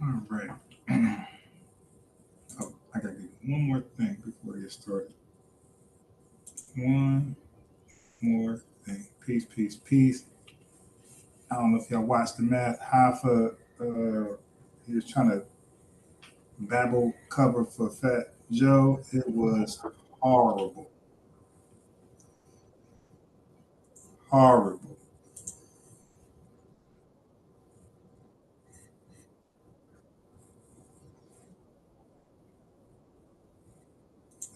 All right. Oh, I gotta do one more thing before we get started. One more thing. Peace, peace, peace. I don't know if y'all watched the math. Hoffa, he was trying to babble cover for Fat Joe. It was horrible. Horrible.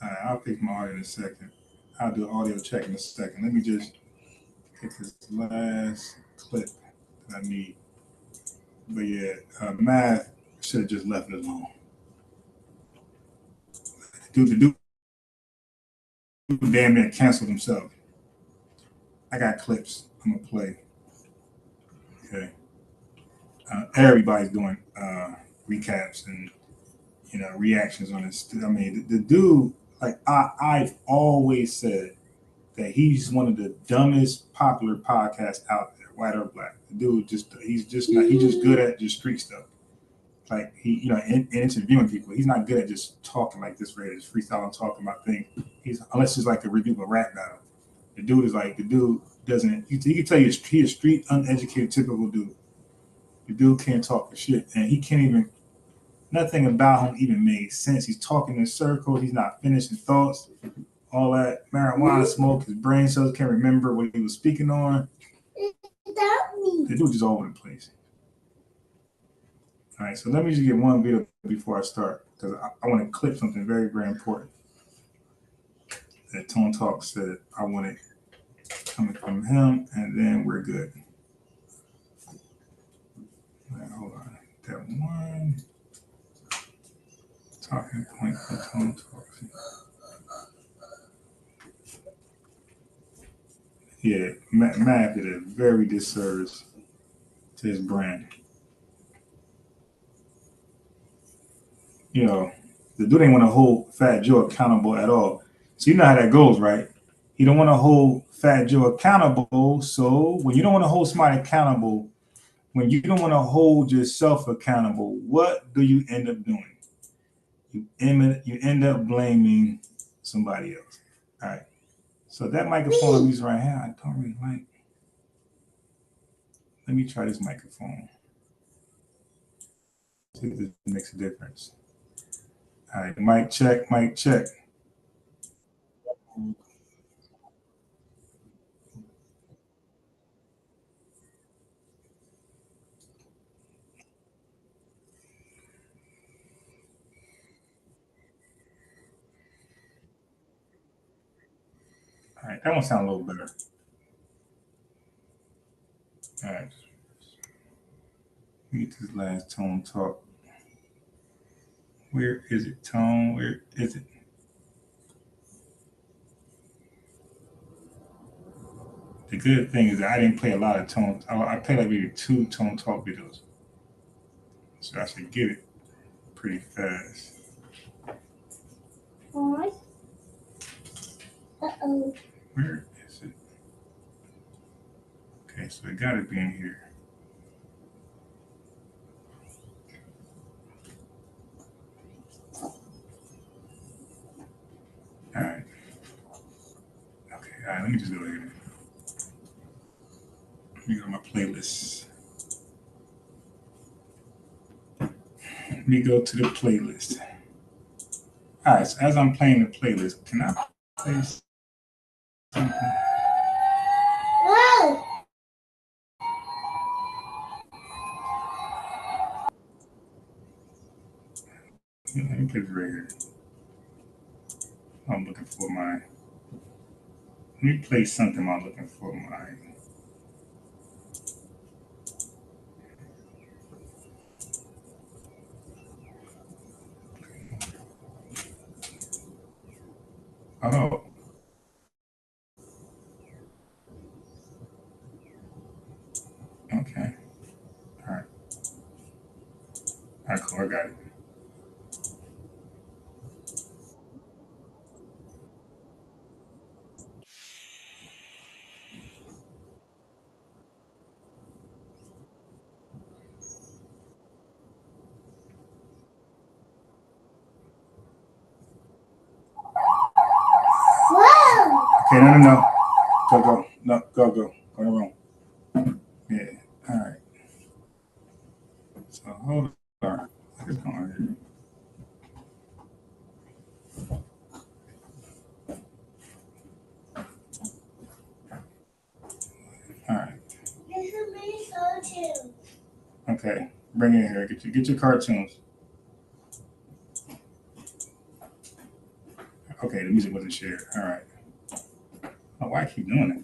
All right, I'll pick my audio in a second. I'll do audio check in a second. Let me just pick this last clip that I need. But yeah, math should have just left it alone. The dude damn near canceled himself. I got clips. I'm gonna play. Okay. Everybody's doing recaps and reactions on this. I mean, the dude, like I've always said that he's one of the dumbest popular podcasts out there, white or black. The dude he's just not he's just good at just street stuff. Like in interviewing people, he's not good at just talking like this, right? Just freestyle and talking about things. He's unless it's like a review of a rap battle. The dude doesn't. He can tell you he's a street uneducated typical dude. The dude can't talk for shit, and he can't even. Nothing about him even made sense. He's talking in circles. He's not finishing thoughts. All that marijuana smoke, his brain cells can't remember what he was speaking on. The dude just all over the place. All right, so let me just get one video before I start because I want to clip something very, very important that Tone Talk said. I want it coming from him, and then we're good. All right, hold on. That one talking point for Tone Talk. Yeah, Matt did a very disservice to his brand. You know, the dude ain't want to hold Fat Joe accountable at all. So you know how that goes, right? You don't want to hold Fat Joe accountable. So when you don't want to hold somebody accountable, when you don't want to hold yourself accountable, what do you end up doing? You end up blaming somebody else. All right. So that microphone I'm using right here, I don't really like. Let me try this microphone. See if this makes a difference. All right, mic check, mic check. All right, that one sounds a little better. All right, let me get this last Tone Talk. Where is it, Tone? Where is it? The good thing is that I didn't play a lot of Tone. I played like maybe two Tone Talk videos, so I should get it pretty fast. Uh-oh. Where is it? Okay, so it got to be in here. All right. Okay, all right, let me just go here. Let me go to my playlist. Let me go to the playlist. All right, so as I'm playing the playlist, can I play something? Yeah, let me play this right here. I'm looking for my. Let me play something I'm looking for my. Oh, okay. All right. All right, cool. I got it. Okay, no. Go. No, go. Go in the room. Yeah. All right. So hold on. What's going on here? All right. Okay. Bring it in here. Get your cartoons. Okay, the music wasn't shared. All right. Oh, why I keep doing it?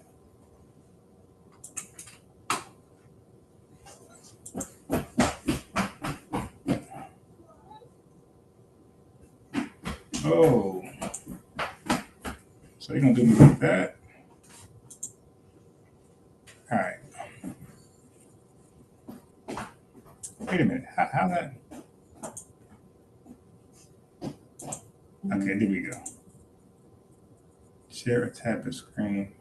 Oh, so you're gonna do me like that? All right. Wait a minute. How that? Okay, there we go. Share a tablet screen.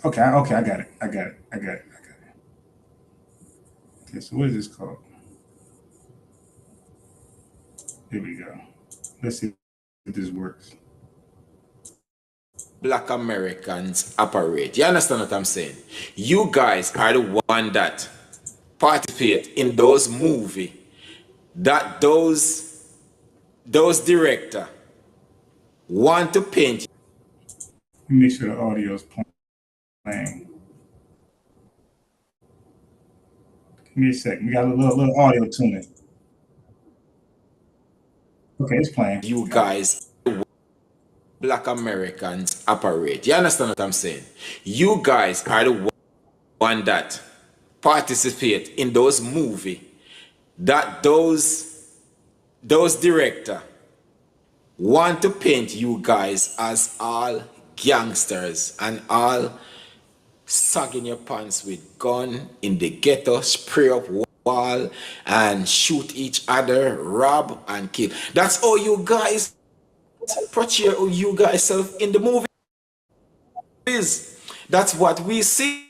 Okay, I got it. Okay, so what is this called? There we go. Let's see if this works. Black Americans operate. You understand what I'm saying? You guys are the one that participate in those movies that those director want to paint. Let me make sure the audio is playing. Give me a second. We got a little audio tuning. Okay, it's playing. You guys, Black Americans operate. You understand what I'm saying? You guys are the one that participate in those movies that those director want to paint you guys as all gangsters and all sagging your pants with gun in the ghetto, spray up wall and shoot each other, rob and kill. That's all you guys portray you guys self in the movies. That's what we see.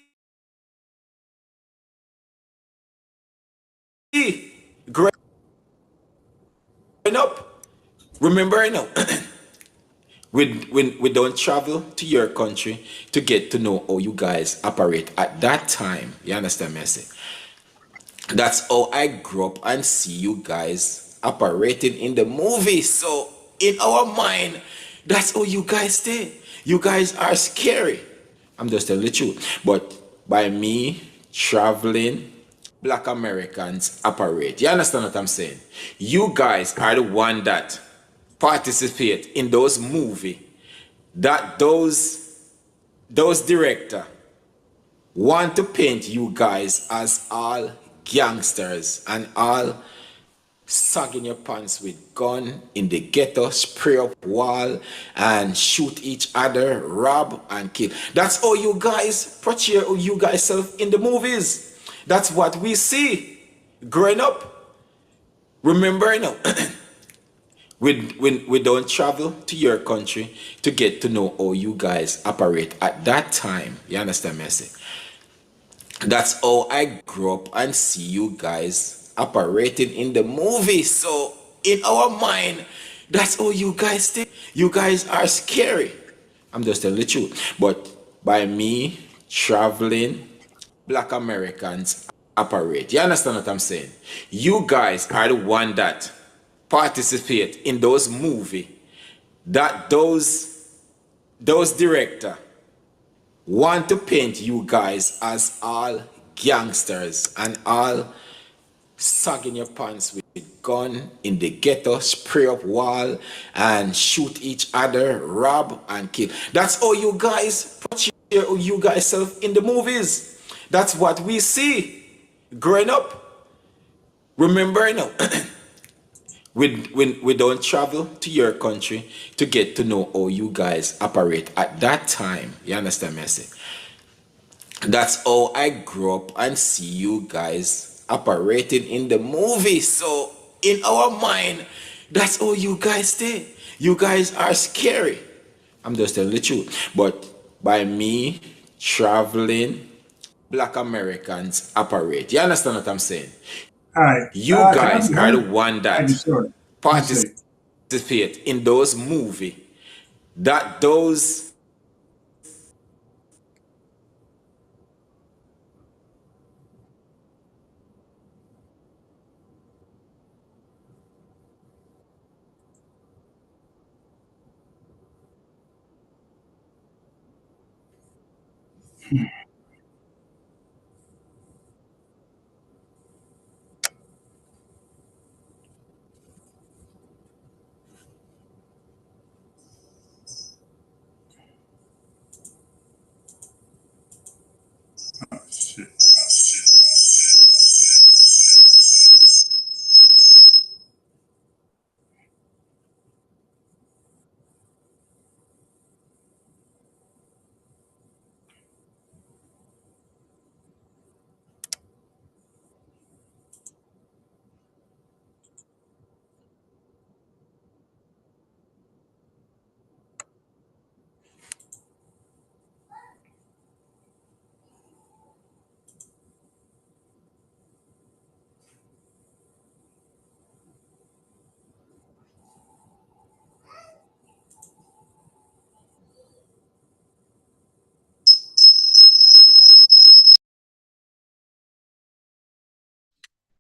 Growing up, remember I know. We don't travel to your country to get to know how you guys operate at that time. You understand me? I say? That's how I grew up and see you guys operating in the movie. So in our mind, that's how you guys stay. You guys are scary. I'm just telling the truth. But by me traveling, Black Americans operate. You understand what I'm saying? You guys are the one that participate in those movies that those director want to paint you guys as all gangsters and all sagging your pants with gun in the ghetto, spray up wall and shoot each other, rob and kill. That's how you guys portray you guys self in the movies. That's what we see growing up. Remember, you know, we don't travel to your country to get to know how you guys operate at that time. You understand me? I say? That's how I grew up and see you guys operating in the movie. So in our mind, that's how you guys stay. You guys are scary. I'm just telling the truth. But by me traveling, Black Americans operate. You understand what I'm saying? You guys are the one that participate in those movies that those director want to paint you guys as all gangsters and all sagging your pants with gun in the ghetto, spray up wall and shoot each other, rob and kill. That's how you guys portray you guys self in the movies. That's what we see growing up. Remember, you know, we don't travel to your country to get to know how you guys operate at that time. You understand me? I say? That's how I grew up and see you guys operating in the movie. So in our mind, that's how you guys stay. You guys are scary. I'm just telling the truth. But by me traveling, Black Americans operate. You understand what I'm saying? All right. You guys are the one that sure. participate. participate in those movie that those Oh shit.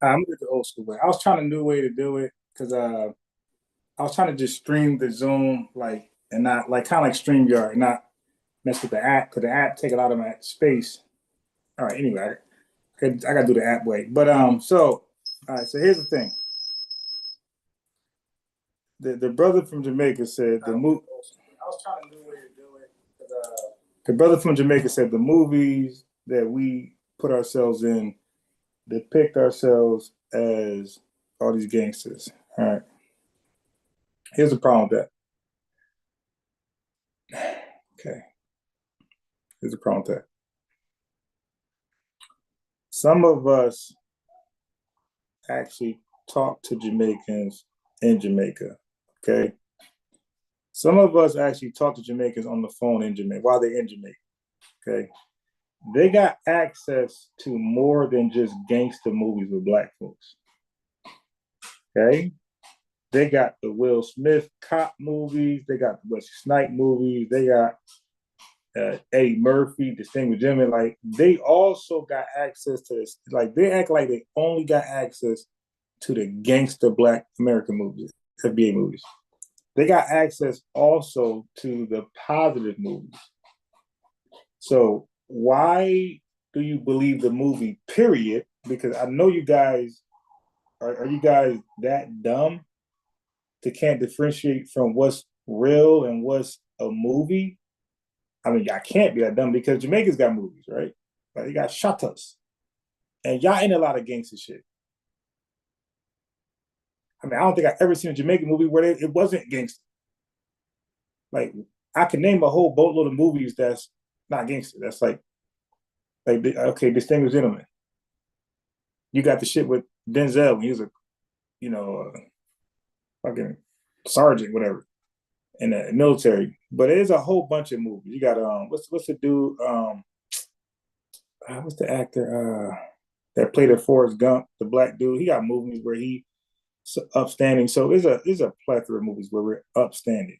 I'm gonna do the old school way. I was trying a new way to do it because I was trying to just stream the Zoom like and not like kind of like StreamYard and not mess with the app because the app take a lot of my space. All right, anyway, I gotta do the app way. But so all right, so here's the thing. The brother from Jamaica said the movie. I was trying a new way to do it. The brother from Jamaica said the movies that we put ourselves in depict ourselves as all these gangsters. All right. Here's the problem with that. Okay. Here's the problem with that. Some of us actually talk to Jamaicans in Jamaica. Okay. Some of us actually talk to Jamaicans on the phone in Jamaica while they're in Jamaica. Okay. They got access to more than just gangster movies with black folks. Okay. They got the Will Smith cop movies. They got the Wesley Snipes movies. They got Eddie Murphy, Distinguished Gentleman. Like they also got access to this. Like they act like they only got access to the gangster black American movies, FBA movies. They got access also to the positive movies. So why do you believe the movie? Period. Because I know you guys are you guys that dumb to can't differentiate from what's real and what's a movie? I mean, y'all can't be that dumb because Jamaica's got movies, right? Like they got shutters. And y'all ain't a lot of gangster shit. I mean, I don't think I've ever seen a Jamaican movie where it wasn't gangster. Like, I can name a whole boatload of movies that's not gangster. That's like okay, Distinguished Gentleman. You got the shit with Denzel when he was a, you know, fucking sergeant, whatever, in the military. But there's a whole bunch of movies. You got what's the dude what's the actor that played a Forrest Gump, the black dude? He got movies where he upstanding. So there's a plethora of movies where we're upstanding.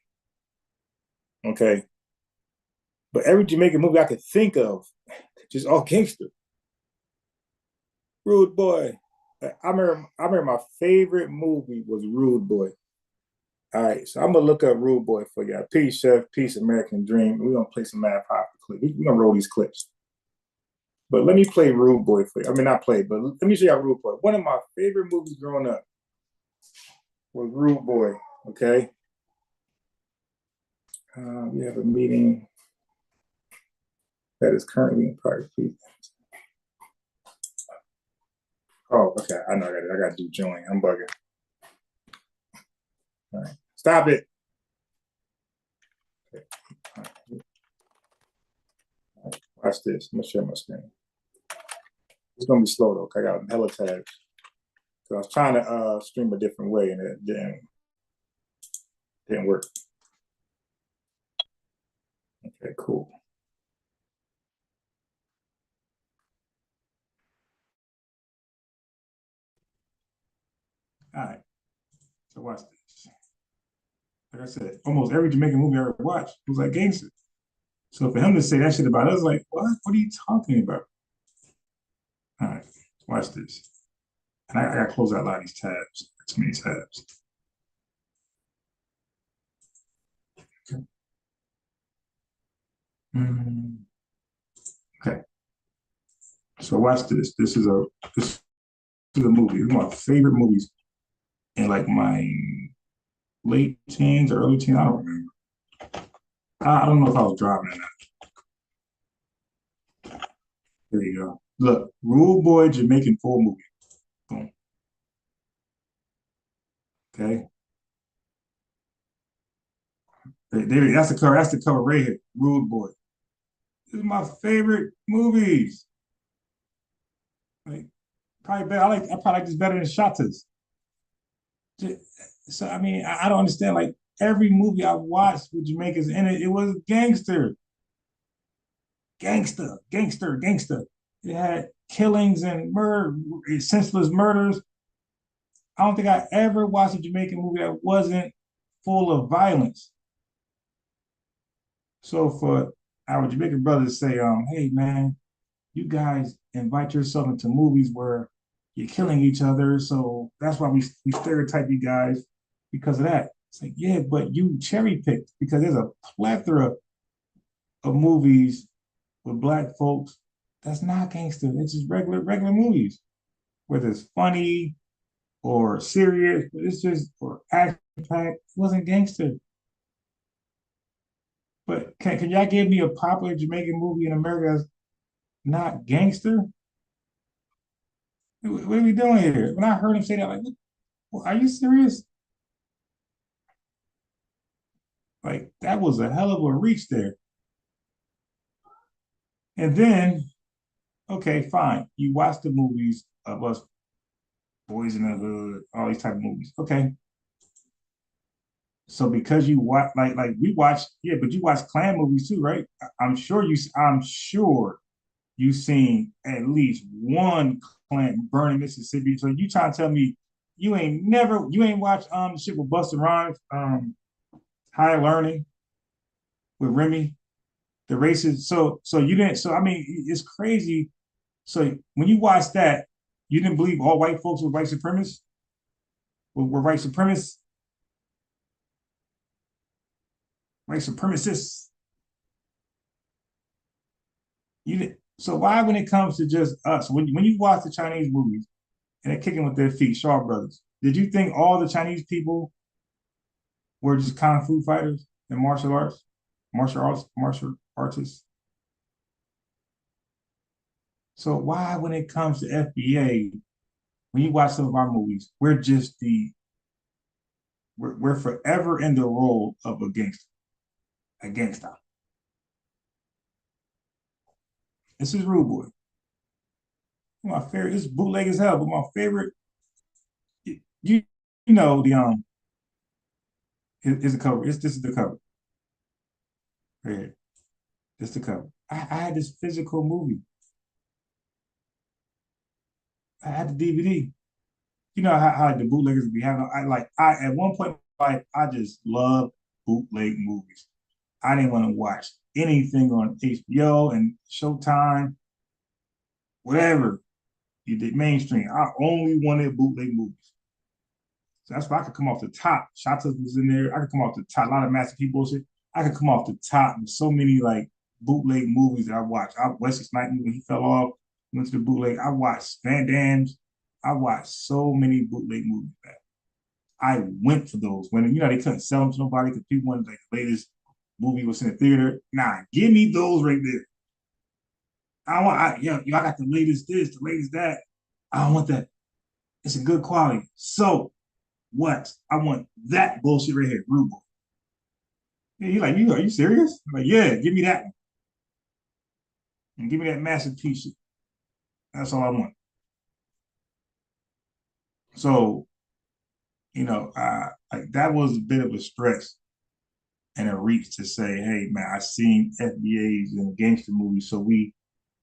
Okay, but every Jamaican movie I could think of, just all gangster. Rude Boy. I remember my favorite movie was Rude Boy. All right, so I'm gonna look up Rude Boy for y'all. Peace, Chef. Peace, American Dream. We're gonna play some Mad Pop clips. We're gonna roll these clips. But let me play Rude Boy for you. I mean, not play, but let me show y'all Rude Boy. One of my favorite movies growing up was Rude Boy. Okay. We have a meeting that is currently in progress. Oh, okay. I know I got it. I got to do join. I'm bugging. All right. Stop it. Okay. All right. Watch this. I'm going to share my screen. It's going to be slow, though, because I got hella tabs. So I was trying to stream a different way, and it didn't work. Okay, cool. All right. So watch this. Like I said, almost every Jamaican movie I ever watched was like gangster. So for him to say that shit about us, like, what? What are you talking about? All right, watch this. And I gotta close out a lot of these tabs. Too many tabs. Okay. Mm, okay. So watch this. This is a movie. It's one of my favorite movies in like my late teens or early teens. I don't remember. I don't know if I was driving or not. There you go. Look, Rule Boy Jamaican full movie. Boom. Okay. That's the cover. That's the cover right here. Rule Boy. This is my favorite movies. Like probably better. I probably like this better than Shatas. So I mean, I don't understand. Like every movie I watched with Jamaicans in it, it was gangster, gangster, gangster, gangster. It had killings and murder, senseless murders. I don't think I ever watched a Jamaican movie that wasn't full of violence. So for our Jamaican brothers to say, hey man, you guys invite yourself into movies where you're killing each other, so that's why we stereotype you guys because of that. It's like, yeah, but you cherry picked because there's a plethora of movies with black folks that's not gangster. It's just regular movies, whether it's funny or serious, but it's just or action packed. It wasn't gangster. But can y'all give me a popular Jamaican movie in America that's not gangster? What are we doing here? When I heard him say that, like, well, are you serious? Like, that was a hell of a reach there. And then, okay, fine. You watch the movies of us, Boys in the Hood, all these type of movies. Okay. So because you watch, like we watch, yeah, but you watch Klan movies too, right? I'm sure you've seen at least one Klan burning Mississippi. So you trying to tell me you ain't watched the shit with Busta Rhymes, High Learning with Remy, the racist. So you didn't. So I mean, it's crazy. So when you watch that, you didn't believe all white folks were white supremacists. Were white supremacists, white supremacists. You didn't. So why, when it comes to just us, when you watch the Chinese movies and they're kicking with their feet, Shaw Brothers, did you think all the Chinese people were just kung fu fighters and martial artists? So why, when it comes to FBA, when you watch some of our movies, we're forever in the role of a gangster, a gangster. This is Rude Boy. My favorite. It's bootleg as hell, but my favorite. You you know the is the cover. This is the cover. Right here. This is the cover. I had this physical movie. I had the DVD. You know how like, the bootleggers be having. I at one point like I just loved bootleg movies. I didn't want to watch anything on HBO and Showtime, whatever you did mainstream. I only wanted bootleg movies. So that's why I could come off the top. Shotas was in there. I could come off the top. A lot of Master P bullshit. I could come off the top with so many like bootleg movies that I watched. Wesley Snipes when he fell off, went to the bootleg. I watched Van Damme's. I watched so many bootleg movies back. I went for those when they couldn't sell them to nobody because people wanted like the latest movie was in the theater. Nah, give me those right there. I got the latest this, the latest that. I don't want that. It's a good quality. So what? I want that bullshit right here, Ruble. Yeah, you like, are you serious? I'm like, yeah, give me that one. And give me that masterpiece. That's all I want. So, like that was a bit of a stretch and a reach to say, hey man, I seen FBAs in gangster movies. So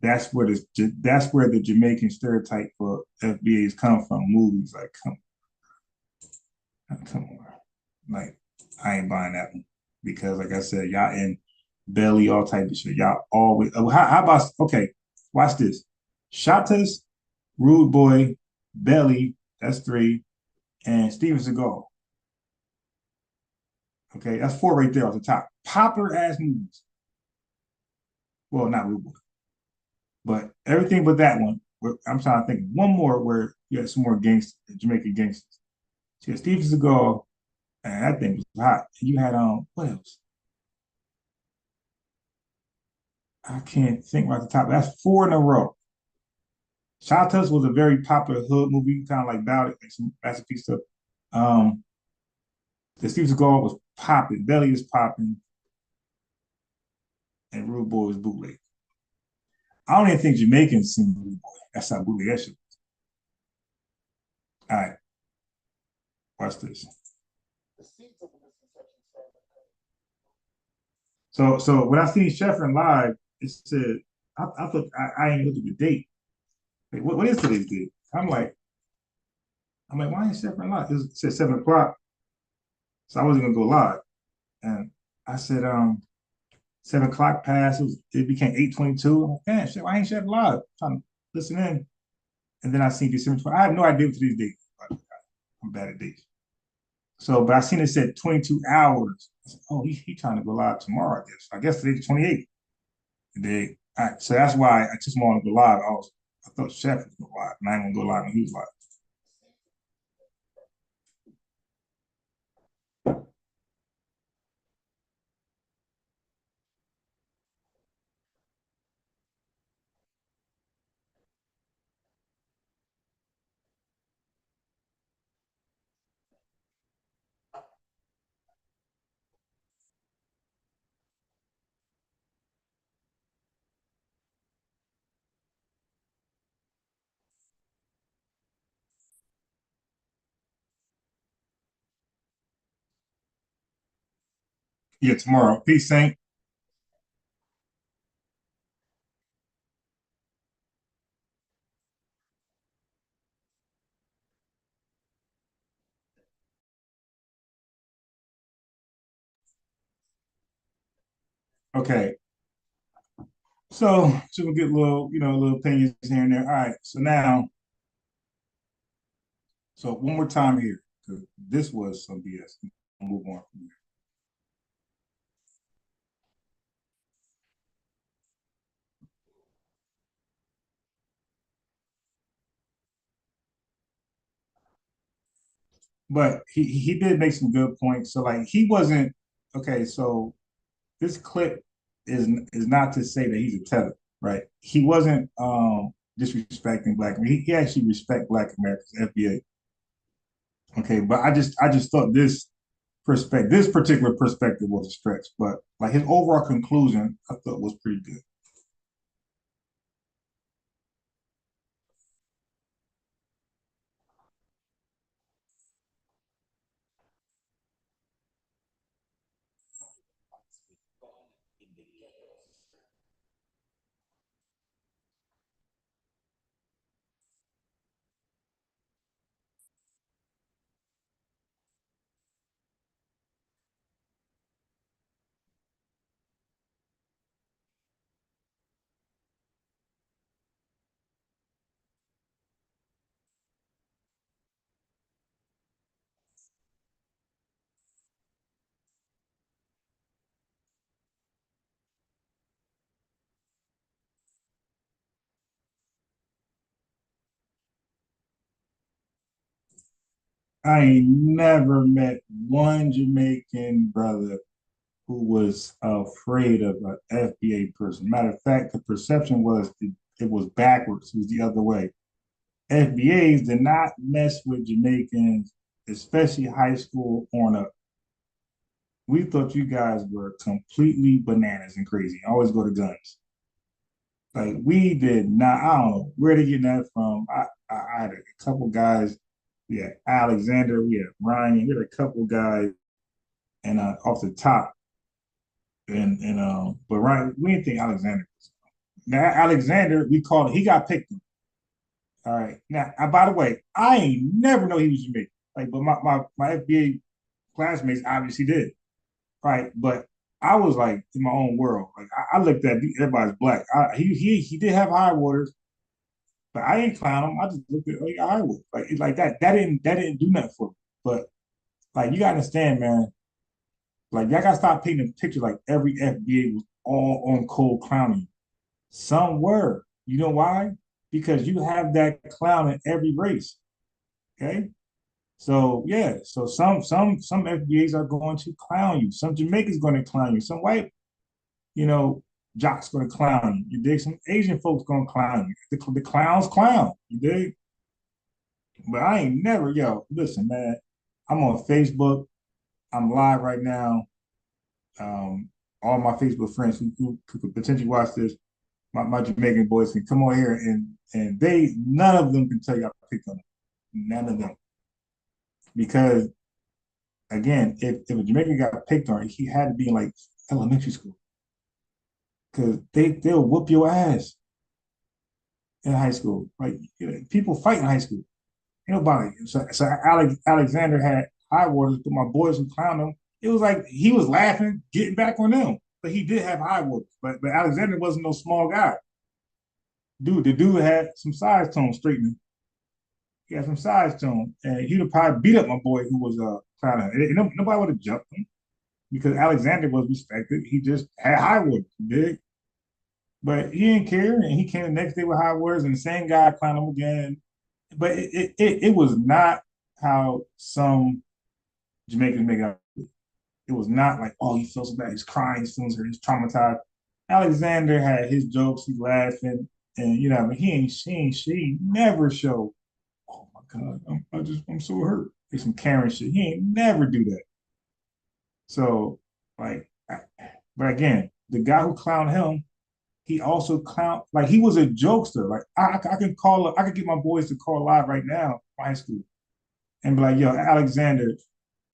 that's where the Jamaican stereotype for FBAs come from. Movies like come on. Like I ain't buying that one because, like I said, y'all in belly, all type of shit. Y'all always. How about okay? Watch this. Shatas, Rude Boy, Belly. That's three, and Steven Seagal. Okay, that's four right there off the top. Popular ass movies. Well, not Rude Boy, but everything but that one. I'm trying to think of one more where you had some more gangsters, Jamaican gangsters. So you had Steven Seagal, and that thing was hot. And you had what else? I can't think right at the top. That's four in a row. Shatas was a very popular hood movie, kind of like about it, like some masterpiece stuff. Um, the Steven Seagal was popping, Belly is popping, and Rude Boy was bootleg. I don't even think Jamaicans seen Rude Boy. That's how bootleg that shit. All right, watch this. So when I seen Sheffrin live, it said I thought I ain't looked at the date. Like, what is today's date? I'm like, why ain't Sheffrin live? It said 7 o'clock, so I wasn't gonna go live. And I said, 7 o'clock passed. It became 8:22. I'm like, man, shit, why ain't Chef live? I'm trying to listen in. And then I seen December 20. I have no idea what today's date. I'm bad at dates. So, but I seen it said 22 hours. I said, oh, he trying to go live tomorrow, I guess. I guess today's 28th. Today. All right, so that's why I just wanted to go live. I thought Chef was going live, and I ain't gonna go live when he was live. Yeah, tomorrow. Peace, Saint. Okay. So we'll get a little, little opinions here and there. All right. So one more time here, because this was some BS. We'll move on from there. But he did make some good points. So like he wasn't okay. So this clip is not to say that he's a tether, right? He wasn't disrespecting black. He actually respect Black Americans, FBA. Okay, but I just thought this particular perspective was a stretch, but like his overall conclusion, I thought was pretty good. I ain't never met one Jamaican brother who was afraid of an FBA person. Matter of fact, the perception was it was backwards. It was the other way. FBAs did not mess with Jamaicans, especially high school on up. We thought you guys were completely bananas and crazy. Always go to guns. Like we did not. I don't know where they getting that from. I had a couple guys. We had Alexander. We had Ryan. We had a couple guys, and off the top, and but Ryan, we didn't think Alexander. Now Alexander, we called it. He got picked. All right. Now, by the way, I ain't never know he was Jamaican. Like, but my FBA classmates obviously did, right? But I was like in my own world. Like I looked at everybody's black. He did have high waters, but I ain't clown him. I just looked at high waters like that. That didn't do nothing for me. But like you gotta understand, man. Like y'all gotta stop painting a picture like every FBA was all on cold clowning. Some were. You know why? Because you have that clown in every race. Okay. So yeah, so some FBAs are going to clown you. Some Jamaicans going to clown you. Some white, you know, jocks going to clown you. You dig? Some Asian folks going to clown you. The clowns clown. You dig? But I ain't never, yo. Listen, man. I'm on Facebook. I'm live right now. Um, all my Facebook friends who could potentially watch this, my Jamaican boys can come on here and they none of them can tell you I picked on them. None of them. Because again, if a Jamaican got picked on, he had to be in like elementary school. Cause they'll whoop your ass in high school. Like people fight in high school. Ain't nobody. So Alexander had high waters, but my boys who clowned him, it was like he was laughing, getting back on them. But he did have high waters. But Alexander wasn't no small guy. The dude had some size tone straightening. He had some size to him, and he'd have probably beat up my boy who was clowning. Nobody would have jumped him because Alexander was respected. He just had high words, big, but he didn't care, and he came the next day with high words, and the same guy clowned him again. But it was not how some Jamaicans make it out. It was not like, oh, he feels so bad, he's crying, he's traumatized. Alexander had his jokes, he's laughing, and you know, but she never showed. Oh my God, I'm so hurt. It's some Karen shit. He ain't never do that. So like, but again, the guy who clowned him, he also clowned like he was a jokester. Like I can call, I could get my boys to call live right now, high school, and be like, yo, Alexander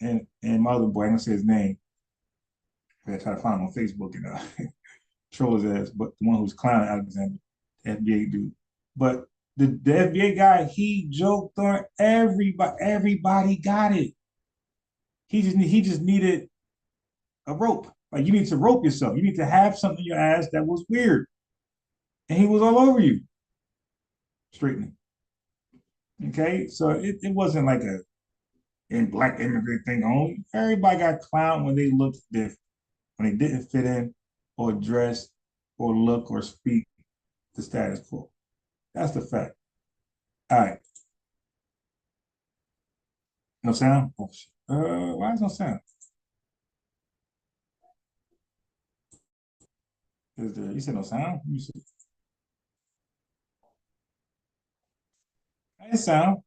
and my other boy, I'm gonna say his name. I try to find him on Facebook and troll his ass, but the one who's clowning Alexander, FBA dude. But the FBA guy, he joked on everybody. Everybody got it. He just needed a rope. Like you need to rope yourself. You need to have something in your ass that was weird. And he was all over you, straightening. Okay. So it wasn't like a in black immigrant thing only. Everybody got clowned when they looked different, when they didn't fit in or dress or look or speak the status quo. That's the fact. All right. No sound? Oh, shit. Why is no sound? Is there, you said no sound? You said, I sound.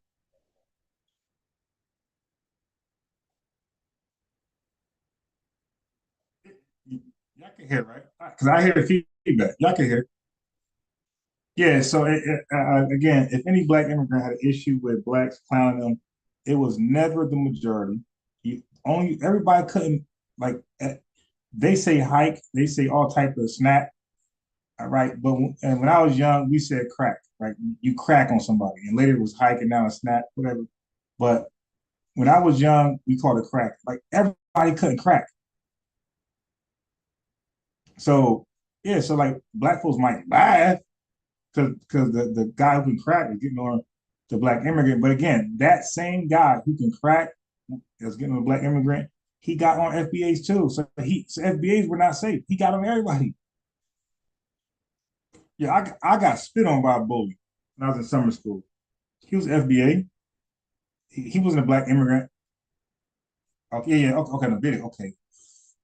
Y'all can hear, right? Because I hear the feedback. Y'all can hear. Yeah, so again, if any black immigrant had an issue with blacks clowning them, it was never the majority. Only everybody couldn't like they say hike, they say all type of snap, all right. But and when I was young, we said crack, right? You crack on somebody, and later it was hike and now a snap, whatever. But when I was young, we called it crack. Like everybody couldn't crack. So yeah, so like black folks might laugh because the guy who can crack is getting on the black immigrant. But again, that same guy who can crack is getting on the black immigrant. He got on FBAs too. So FBAs were not safe. He got on everybody. Yeah, I got spit on by a bully when I was in summer school. He was FBA. He wasn't a black immigrant. Okay, yeah, yeah. Okay, okay, the video. Okay.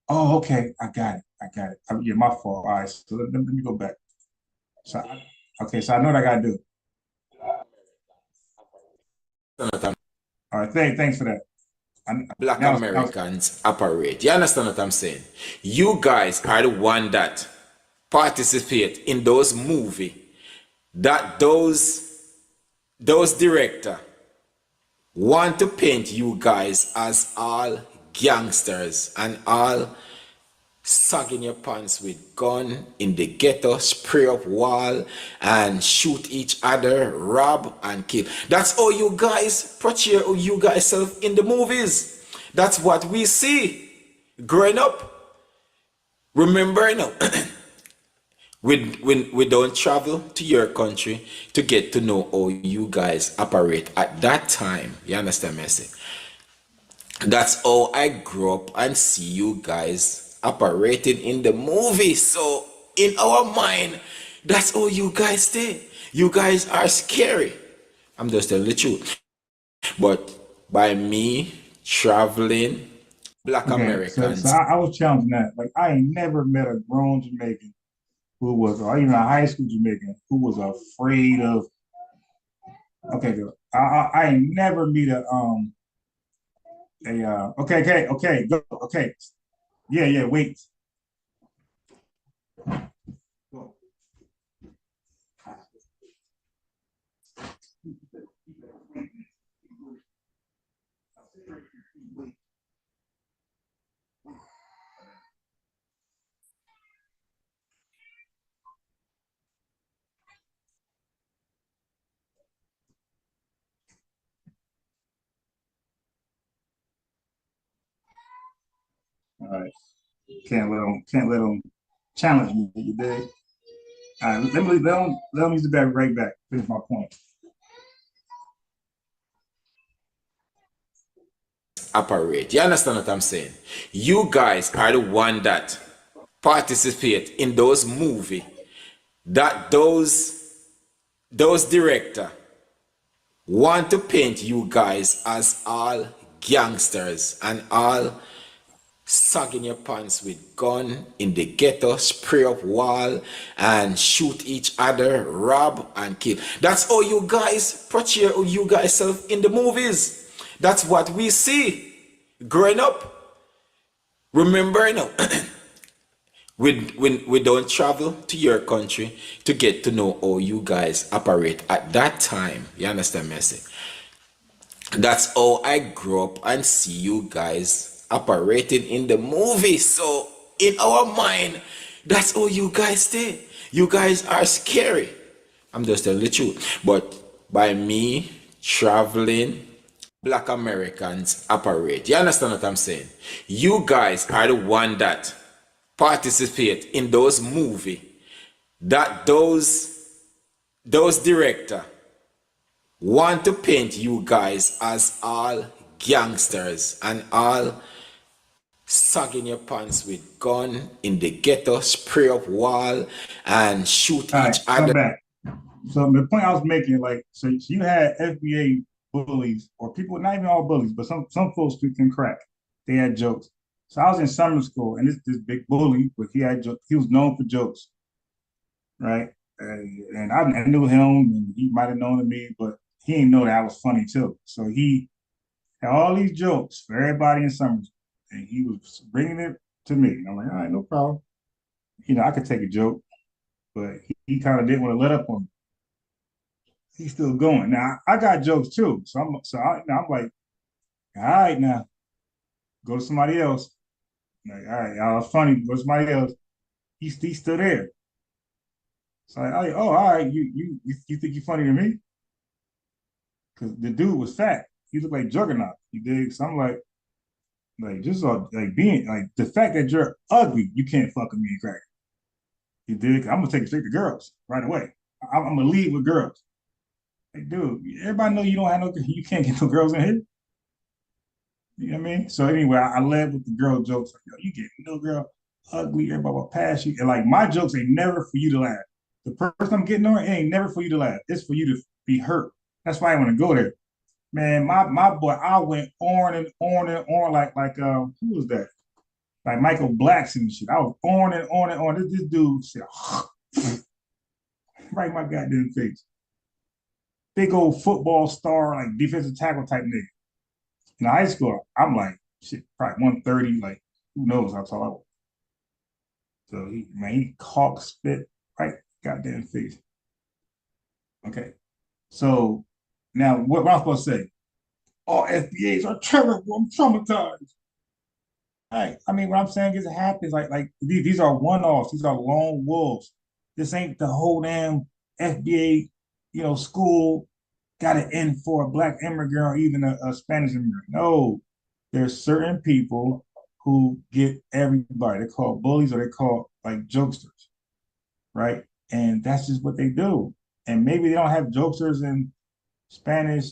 Oh, okay. I got it. I got it. Yeah, my fault. All right. So let me go back. Okay, so I know what I gotta do. All right, thanks for that. I, Black now it's Americans operate. You understand what I'm saying? You guys are the one that participate in those movie that those director want to paint you guys as all gangsters and all sagging your pants with gun in the ghetto, spray up wall and shoot each other, rob and kill. That's all you guys portray you guys self in the movies. That's what we see growing up. Remember, we don't travel to your country to get to know how you guys operate at that time. You understand me? I say? That's how I grew up and see you guys operating in the movie. So in our mind, that's how you guys stay. You guys are scary. I'm just telling the truth. But by me traveling, black Okay, so Americans I was challenging that. Like I ain't never met a grown Jamaican who was, or even a high school Jamaican who was afraid of. Okay, good. I ain't never meet okay, go, okay, yeah, wait. All right, can't let them challenge me. You dig? All right, let me use the battery right back. Finish my point. operate. You understand what I'm saying? You guys are the one that participate in those movie that those director want to paint you guys as all gangsters and all sagging your pants with gun in the ghetto, spray up wall and shoot each other, rob and kill. That's how you guys portray you guys self in the movies. That's what we see growing up. Remember, we don't travel to your country to get to know how you guys operate at that time. You understand me? I say? That's how I grew up and see you guys operating in the movie. So in our mind, that's how you guys stay. You guys are scary. I'm just telling the truth. But by me traveling, black Americans operate. You understand what I'm saying? You guys are the one that participate in those movie that those director want to paint you guys as all gangsters and all sagging your pants with gun in the ghetto, spray up wall and shoot All right, each I'm other. back. So the point I was making, like, so you had FBA bullies or people, not even all bullies, but some folks who can crack. They had jokes. So I was in summer school, and this big bully, but he had jokes. He was known for jokes, right? And I knew him, and he might have known me, but he didn't know that I was funny too. So he had all these jokes for everybody in summer school, and he was bringing it to me. And I'm like, all right, no problem. I could take a joke, but he kind of didn't want to let up on me. He's still going. Now I got jokes too, I'm like, all right, now go to somebody else. Like, all right, y'all, it's funny. Go to somebody else. He's still there. So oh, all right, you think you're funny to me? Because the dude was fat. He looked like Juggernaut. You dig? So I'm like just like being like the fact that you're ugly, you can't fuck with me and crack. You dig? I'm gonna take it straight to girls right away. I'm gonna lead with girls. Like, dude, everybody know you don't have no, you can't get no girls in here. You know what I mean? So anyway, I led with the girl jokes. Like, yo, you get no girl, ugly, everybody will pass you. And like my jokes ain't never for you to laugh. The person I'm getting on, it ain't never for you to laugh. It's for you to be hurt. That's why I want to go there. Man, my boy, I went on who was that? Like Michael Blackson and shit. I was on. This dude said right in my goddamn face. Big old football star, like defensive tackle type nigga. In high school, I'm like, shit, probably 130, like, who knows how tall I was. So he caught spit right goddamn face. Okay. So now what am I supposed to say? All FBAs are terrible. I'm traumatized. All right. I mean, what I'm saying is it happens. Like these are one-offs. These are lone wolves. This ain't the whole damn FBA, school got an end for a black immigrant or even a Spanish immigrant. No, there's certain people who get everybody. They call bullies or they call like jokesters, right? And that's just what they do. And maybe they don't have jokesters in Spanish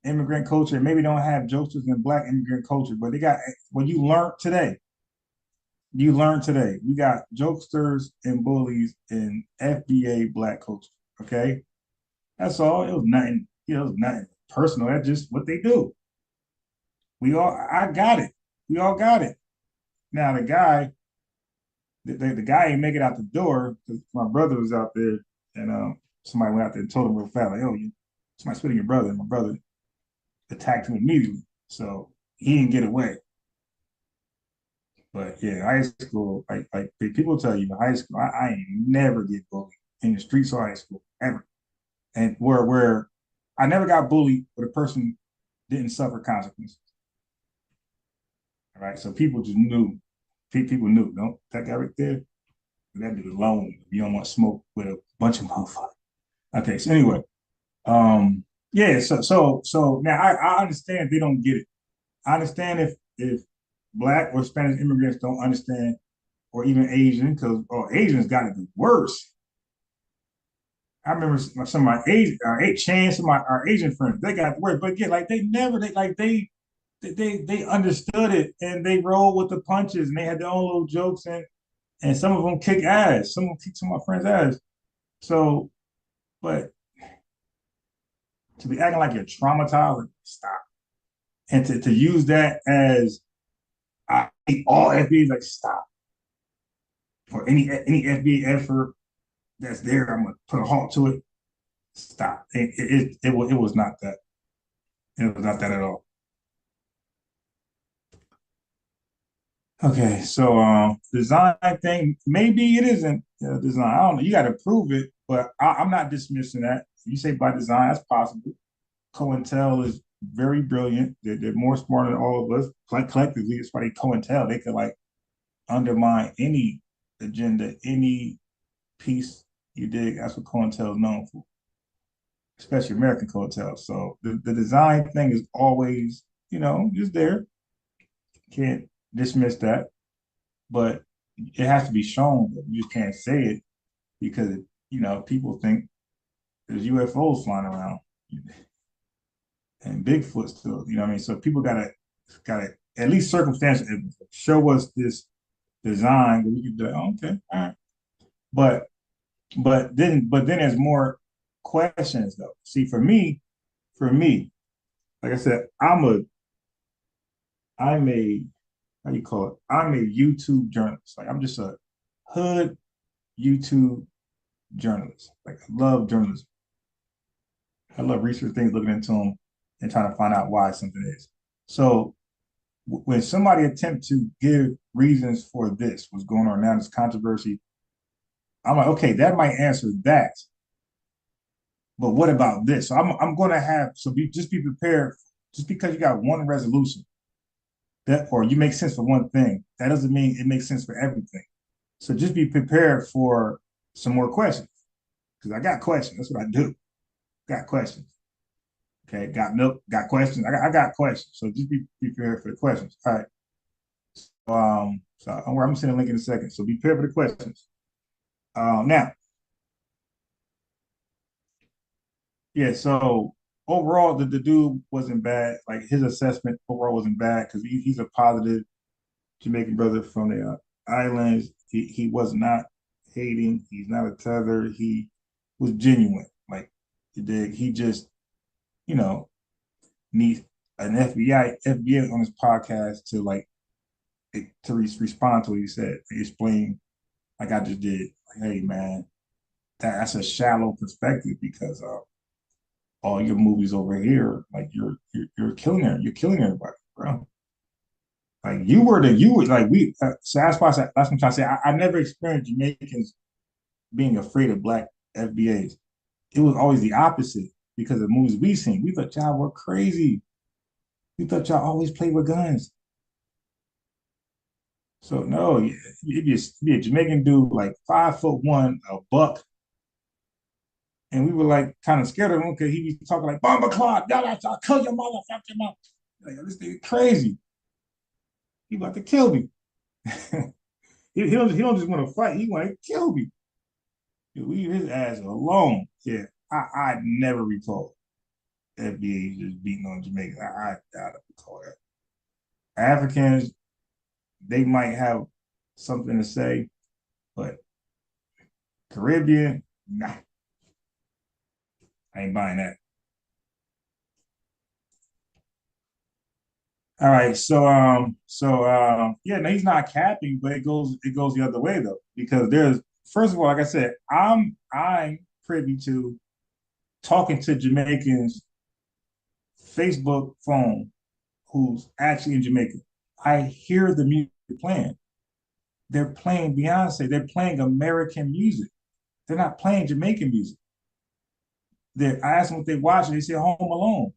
immigrant culture. Maybe they don't have jokesters in Black immigrant culture, but they got what you learned today. You learned today. We got jokesters and bullies in FBA Black culture. Okay, that's all. It was nothing. It was nothing personal. That's just what they do. I got it. We all got it. Now the guy ain't make it out the door because my brother was out there, and somebody went out there and told him real fast, like, "Oh, somebody spitting your brother." And my brother attacked him immediately, so he didn't get away. But yeah, high school, like people tell you, in high school, I ain't never get bullied in the streets of high school ever, and where I never got bullied, but a person didn't suffer consequences. All right, so people just knew. People knew. Don't that guy right there? That dude alone. You don't want smoke with a bunch of motherfuckers. Okay, so anyway, yeah, so now I understand they don't get it. I understand if Black or Spanish immigrants don't understand, or even Asian, because Asians got it worse. I remember some of my Asian, some of our Asian friends, they got the worst. But again, like they understood it and they rolled with the punches and they had their own little jokes and some of them kick ass. Some of them kick some of my friends' ass. So, but to be acting like you're traumatized, like, stop. And to use that as I hate all FBAs, like stop. For any FBA effort that's there, I'm gonna put a halt to it. Stop. It was not that. It was not that at all. Okay, so design thing, maybe it isn't design. I don't know. You got to prove it, but I'm not dismissing that. You say by design, that's possible. COINTEL is very brilliant. They're more smart than all of us. Collectively, it's why they COINTEL. They could like undermine any agenda, any piece you dig. That's what COINTEL is known for, especially American COINTEL. So the design thing is always, just there. Can't dismiss that, but it has to be shown. You just can't say it because people think there's UFOs flying around and Bigfoot still. You know what I mean? So people gotta at least circumstantial evidence show us this design that we can do. Oh, okay, all right. But but then there's more questions though. See, for me, like I said, I'm a how do you call it? I'm a YouTube journalist. Like I'm just a hood YouTube journalist. Like I love journalism. I love research things, looking into them, and trying to find out why something is. So when somebody attempt to give reasons for this, what's going on now, this controversy, I'm like, okay, that might answer that, but what about this? So I'm going to have just be prepared. Just because you got one resolution that or you make sense for one thing, that doesn't mean it makes sense for everything. So just be prepared for some more questions because I got questions. That's what I do. Got questions. Okay, got milk, got questions. I got questions. So just be prepared for the questions. All right. So I'm gonna send a link in a second. So be prepared for the questions. Now, yeah. So overall, the dude wasn't bad. Like his assessment overall wasn't bad because he's a positive Jamaican brother from the islands. He was not hating. He's not a tether. He was genuine. Like you dig. He just you know needs an FBI on his podcast to like respond to what he said, to explain like I just did. Like, hey man, that's a shallow perspective because all your movies over here, like you're killing it. You're killing everybody, bro. Like you were like we. So that's why that's what I'm trying to say. I never experienced Jamaicans being afraid of black FBAs. It was always the opposite because of the movies we seen. We thought y'all were crazy. We thought y'all always played with guns. So no, if you a Jamaican dude like 5'1", a buck, and we were like kind of scared of him because he was talking like bomba clock, y'all kill your motherfucking mom. Like this nigga crazy. He about to kill me. He don't just want to fight. He want to kill me. Leave his ass alone. Yeah, I never recall FBAs just beating on Jamaica. I don't recall that. Africans, they might have something to say, but Caribbean, nah, I ain't buying that. All right, yeah, no, he's not capping, but it goes the other way though, because there's first of all, like I said, I'm privy to talking to Jamaicans Facebook phone who's actually in Jamaica. I hear the music playing. They're playing Beyonce. They're playing American music. They're not playing Jamaican music. I asked them what they watch, and they say Home Alone.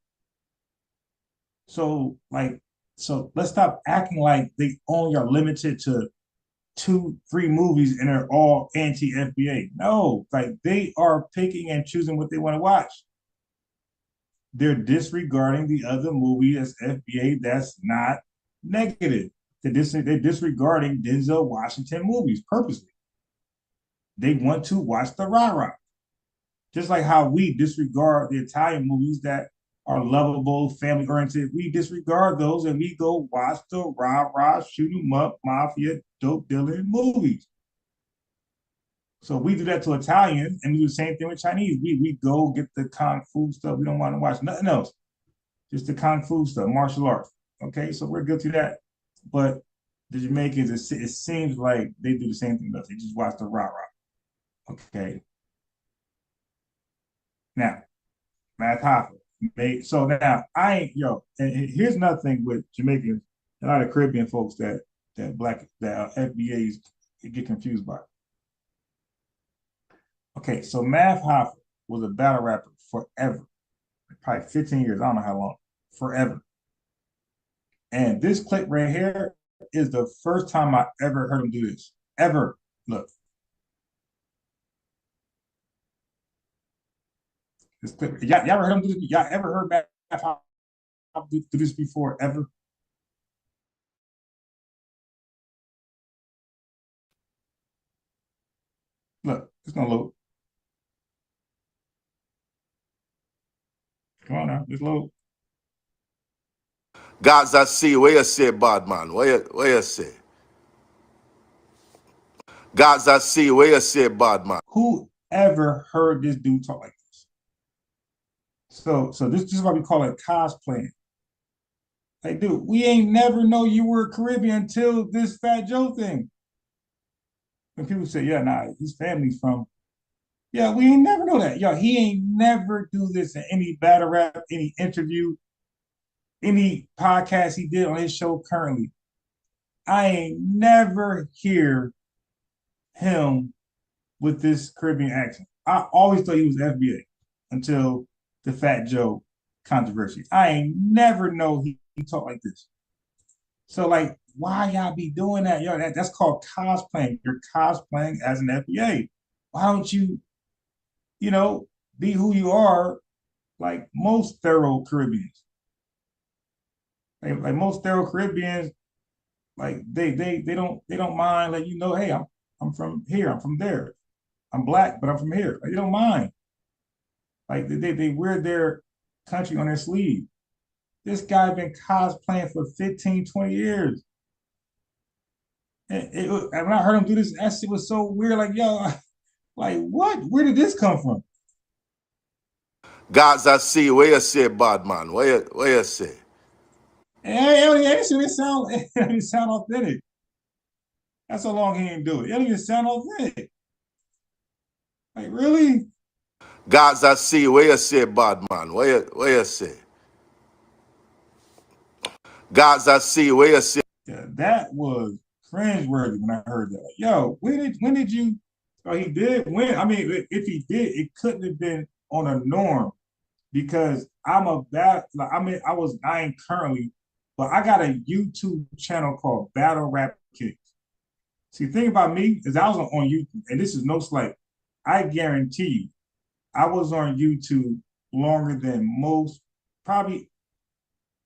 So like, so let's stop acting like they only are limited to two, three movies and they're all anti FBA. No, like they are picking and choosing what they want to watch. They're disregarding the other movie as FBA that's not negative. They're disregarding Denzel Washington movies purposely. They want to watch the rah rah. Just like how we disregard the Italian movies that are lovable, family oriented, we disregard those and we go watch the rah rah, shoot 'em up, mafia, dope dealing movies. So we do that to Italians, and we do the same thing with Chinese. We go get the kung fu stuff. We don't want to watch nothing else, just the kung fu stuff, martial arts. Okay, so we're guilty of that. But the Jamaicans, it seems like they do the same thing. They just watch the rah rah. Okay. Now, Math Hoffa. So now I ain't and here's another thing with Jamaicans, a lot of Caribbean folks that FBAs get confused by. Okay, so Math Hoffa was a battle rapper forever, probably 15 years. I don't know how long, forever. And this clip right here is the first time I ever heard him do this. Ever. Look. This clip. Y'all ever heard him do this? Y'all ever heard Math Hoffa do this before? Ever? Look, it's gonna load. Come on now, it's load. Gaza see where you say bad man. Where you say? Gaza see where you say bad man. Who ever heard this dude talk like this? So this is why we call it cosplaying. Like, dude, we ain't never know you were Caribbean until this Fat Joe thing. When people say, yeah, nah, his family's from. Yeah, we ain't never know that. Yo, he ain't never do this in any battle rap, any interview, any podcast he did on his show currently. I ain't never hear him with this Caribbean accent. I always thought he was FBA until the Fat Joe controversy. I ain't never know he talked like this. So like, why y'all be doing that? Yo, that's called cosplaying. You're cosplaying as an FBA. Why don't you, be who you are like most thorough Caribbeans? Like most thorough Caribbeans, like they don't mind, like, hey, I'm from here, I'm from there. I'm black, but I'm from here. Like, they don't mind. Like they wear their country on their sleeve. This guy been cosplaying for 15, 20 years. And when I heard him do this, that shit was so weird. Like, yo, like what? Where did this come from? Gaza see where you say bad man. Where you say? It don't even sound authentic. That's how long he ain't do it. It don't even sound authentic. Like, really? Gaza see where you say bad man. Where you say? Gaza see where you say? Yeah, that was cringeworthy when I heard that. Like, yo, when did you? Oh, he did. When? I mean, if he did, it couldn't have been on a norm because I was 9 currently, but I got a YouTube channel called Battle Rap Kicks. See, the thing about me is I was on YouTube, and this is no slight. I guarantee you, I was on YouTube longer than most, probably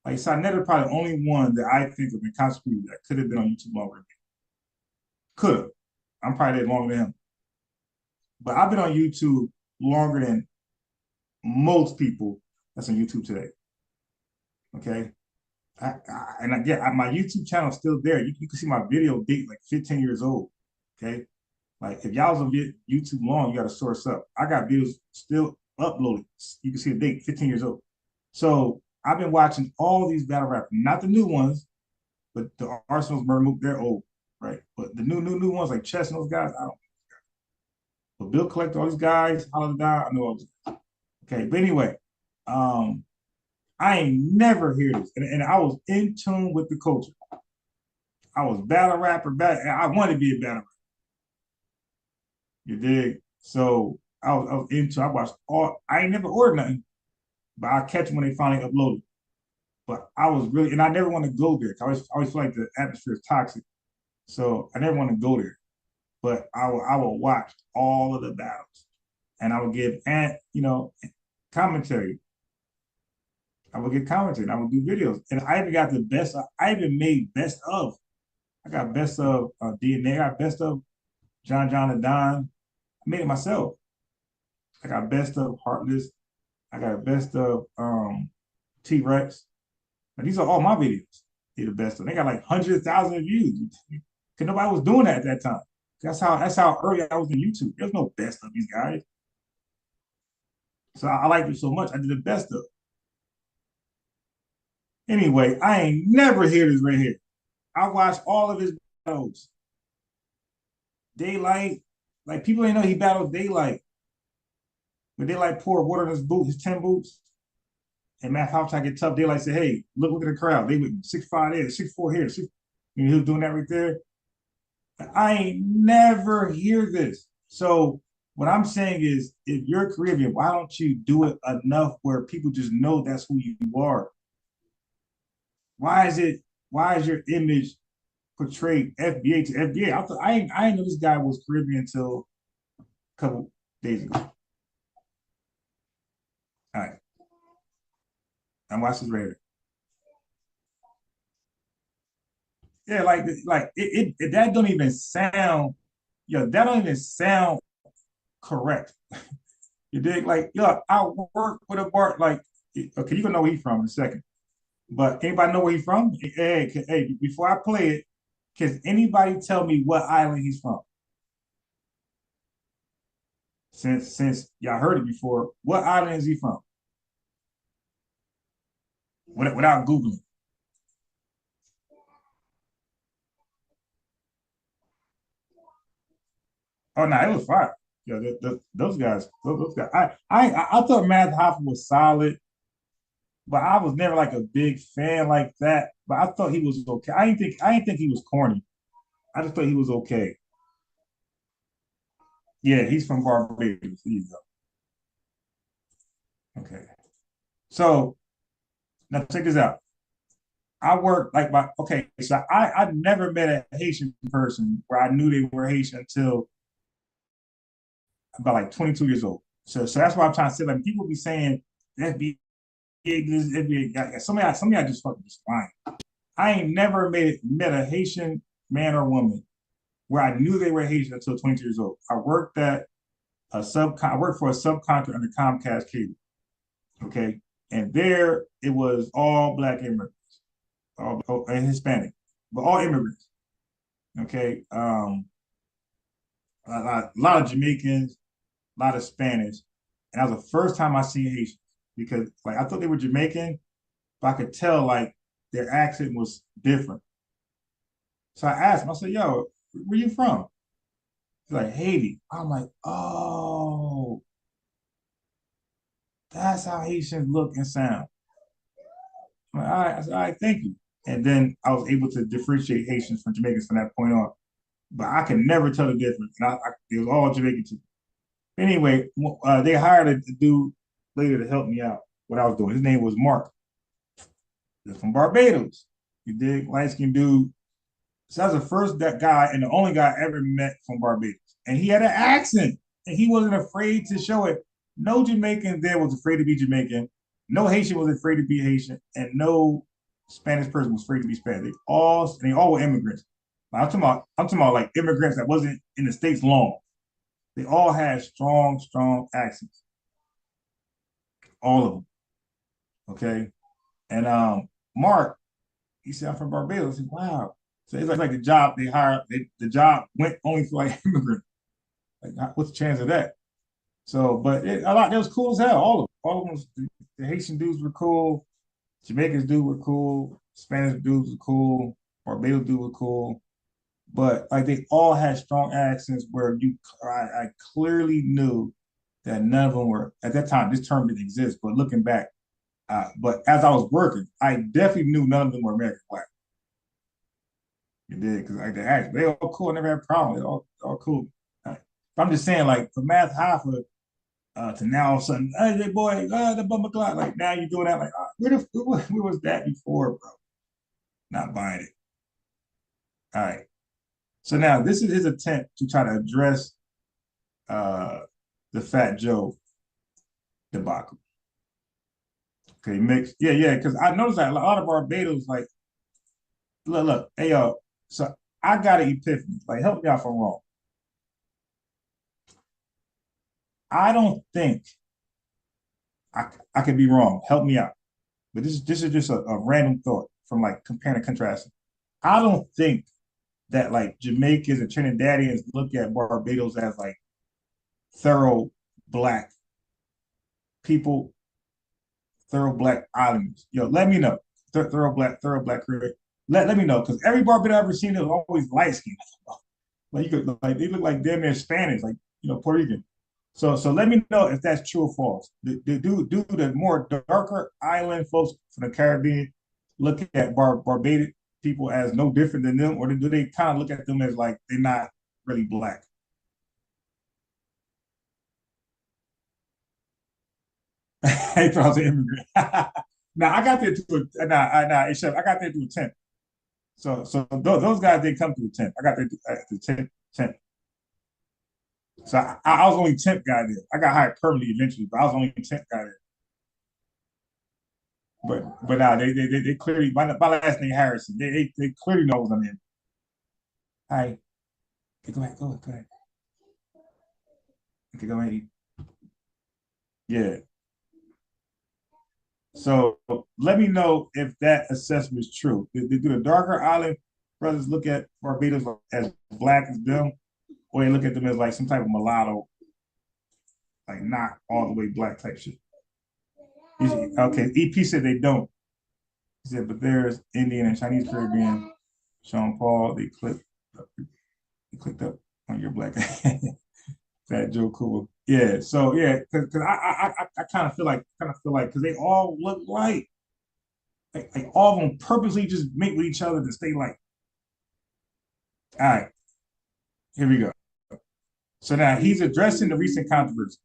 Like Sonetta probably the only one that I think of in conspiracy that could have been on YouTube longer than me. Could have. I'm probably there longer than him. But I've been on YouTube longer than most people that's on YouTube today. Okay. My YouTube channel is still there. You can see my video date like 15 years old. Okay. Like if y'all was on YouTube long, you got to source up. I got videos still uploaded. You can see the date, 15 years old. So I've been watching all these battle rappers, not the new ones, but the Arsenal's Murder, they're old, right? But the new ones like Chess and those guys, I don't. But Bill Collector, all these guys, Holla Die, I know all those. Okay, but anyway, I ain't never hear this, and I was in tune with the culture. I was battle rapper back. I wanted to be a battle rapper. You dig? So I was into. I watched all. I ain't never ordered nothing, but I catch them when they finally upload it. But I was really, and I never want to go there. I always feel like the atmosphere is toxic, so I never want to go there. But I will watch all of the battles, and I would give commentary. I would get commentary. And I would do videos, and I even got the best. I even made best of. I got best of DNA. I got best of John and Don. I made it myself. I got best of Heartless. I got best of T Rex. And these are all my videos. They're the best of. They got like hundreds of thousands of views. Cause nobody was doing that at that time. That's how early I was in YouTube. There's no best of these guys. So I liked it so much. I did the best of. Anyway, I ain't never hear this right here. I watched all of his battles. Daylight, like people didn't know he battled Daylight. But Daylight poured water in his boot, his 10 boots. And Matt House tried to get tough. Daylight said, hey, look at the crowd. They went 6'5" there, 6'4" here. He was doing that right there. I ain't never hear this. So what I'm saying is, if you're Caribbean, why don't you do it enough where people just know that's who you are? Why is your image portrayed FBA to FBA? I ain't know this guy was Caribbean until a couple days ago. All right. And watch this right here. Yeah, like that don't even sound, that don't even sound correct. You dig? Like, I work with a bar, like, okay, you gonna know where he's from in a second. But anybody know where he's from? Hey, before I play it, can anybody tell me what island he's from? Since y'all heard it before, what island is he from? Without Googling. Oh no, it was fire. Yeah, those guys. I thought Matt Hoffa was solid, but I was never like a big fan like that. But I thought he was okay. I didn't think he was corny. I just thought he was okay. Yeah, he's from Barbados. There you go. Okay. So now check this out. I work like so I never met a Haitian person where I knew they were Haitian until about like 22 years old. So that's why I'm trying to say, like, people be saying FBA this, FBA guy. Some of y'all just fucking just lying. I ain't never met a Haitian man or woman where I knew they were Haitian until 22 years old. I worked for a subcontractor under Comcast Cable. Okay. And there it was all black immigrants, and Hispanic, but all immigrants. Okay. A lot of Jamaicans, a lot of Spanish. And that was the first time I seen Haitians because like I thought they were Jamaican, but I could tell like their accent was different. So I asked him, I said, yo, where you from? He's like, Haiti. I'm like, oh, that's how Haitians look and sound. I'm like, all right, I said, all right, thank you. And then I was able to differentiate Haitians from Jamaicans from that point on. But I could never tell the difference. It was all Jamaican too. Anyway, they hired a dude later to help me out what I was doing. His name was Mark. He's from Barbados. You dig? Light skinned dude. So that was the first guy and the only guy I ever met from Barbados. And he had an accent and he wasn't afraid to show it. No Jamaican there was afraid to be Jamaican. No Haitian was afraid to be Haitian. And no Spanish person was afraid to be Spanish. They all were immigrants. I'm talking about like immigrants that wasn't in the States long. They all had strong accents. All of them. Okay. And Mark, he said, I'm from Barbados. I said, wow. So it's like the job they hired, the job went only for like immigrants. Like, what's the chance of that? So, but it was cool as hell. All of them, the Haitian dudes were cool. Jamaicans dudes were cool. Spanish dudes were cool. Barbados dudes were cool. But like they all had strong accents where I clearly knew that none of them were at that time. This term didn't exist, but looking back, but as I was working, I definitely knew none of them were American black. You did because like they all cool, I never had a problem. They all cool. I'm just saying, like for Math Hoffa to now all of a sudden, hey boy, the bumper clock. Like now you're doing that. Like where was that before, bro? Not buying it. All right. So now this is his attempt to try to address the Fat Joe debacle. Okay, mix. Yeah, because I noticed that a lot of Barbados, like, look, hey yo, so I got an epiphany. Like, help me out if I'm wrong. I don't think I could be wrong. Help me out. But this is just a random thought from like comparing and contrasting. I don't think that like Jamaicans and Trinidadians look at Barbados as like thorough black people, thorough black islanders. Yo, let me know. Thorough black Caribbean. Let me know because every Barbados I've ever seen is always light skinned. Like you could like they look like damn near Spanish, like Puerto Rican. So let me know if that's true or false. Do the more darker island folks from the Caribbean look at Barbados people as no different than them, or do they kind of look at them as like they're not really black? Hey, I was an immigrant. Now I got there to a I got there to a tent. So those guys didn't come to a tent. I got there to the tent. So I was only temp guy there. I got hired permanently eventually, but I was only temp guy there. But now they clearly my last name Harrison. They clearly know what I'm in. Hi. Okay, go ahead. Okay, go ahead. Yeah. So let me know if that assessment is true. Do the darker island brothers look at Barbados as black as them, or they look at them as like some type of mulatto, like not all the way black type shit? Okay, EP said they don't. He said, but there's Indian and Chinese Caribbean. Sean Paul, they clicked up on your black Fat Joe Cool. Yeah, so yeah, because I kind of feel like because they all look like all of them purposely just mate with each other to stay like. All right, here we go. So now he's addressing the recent controversy.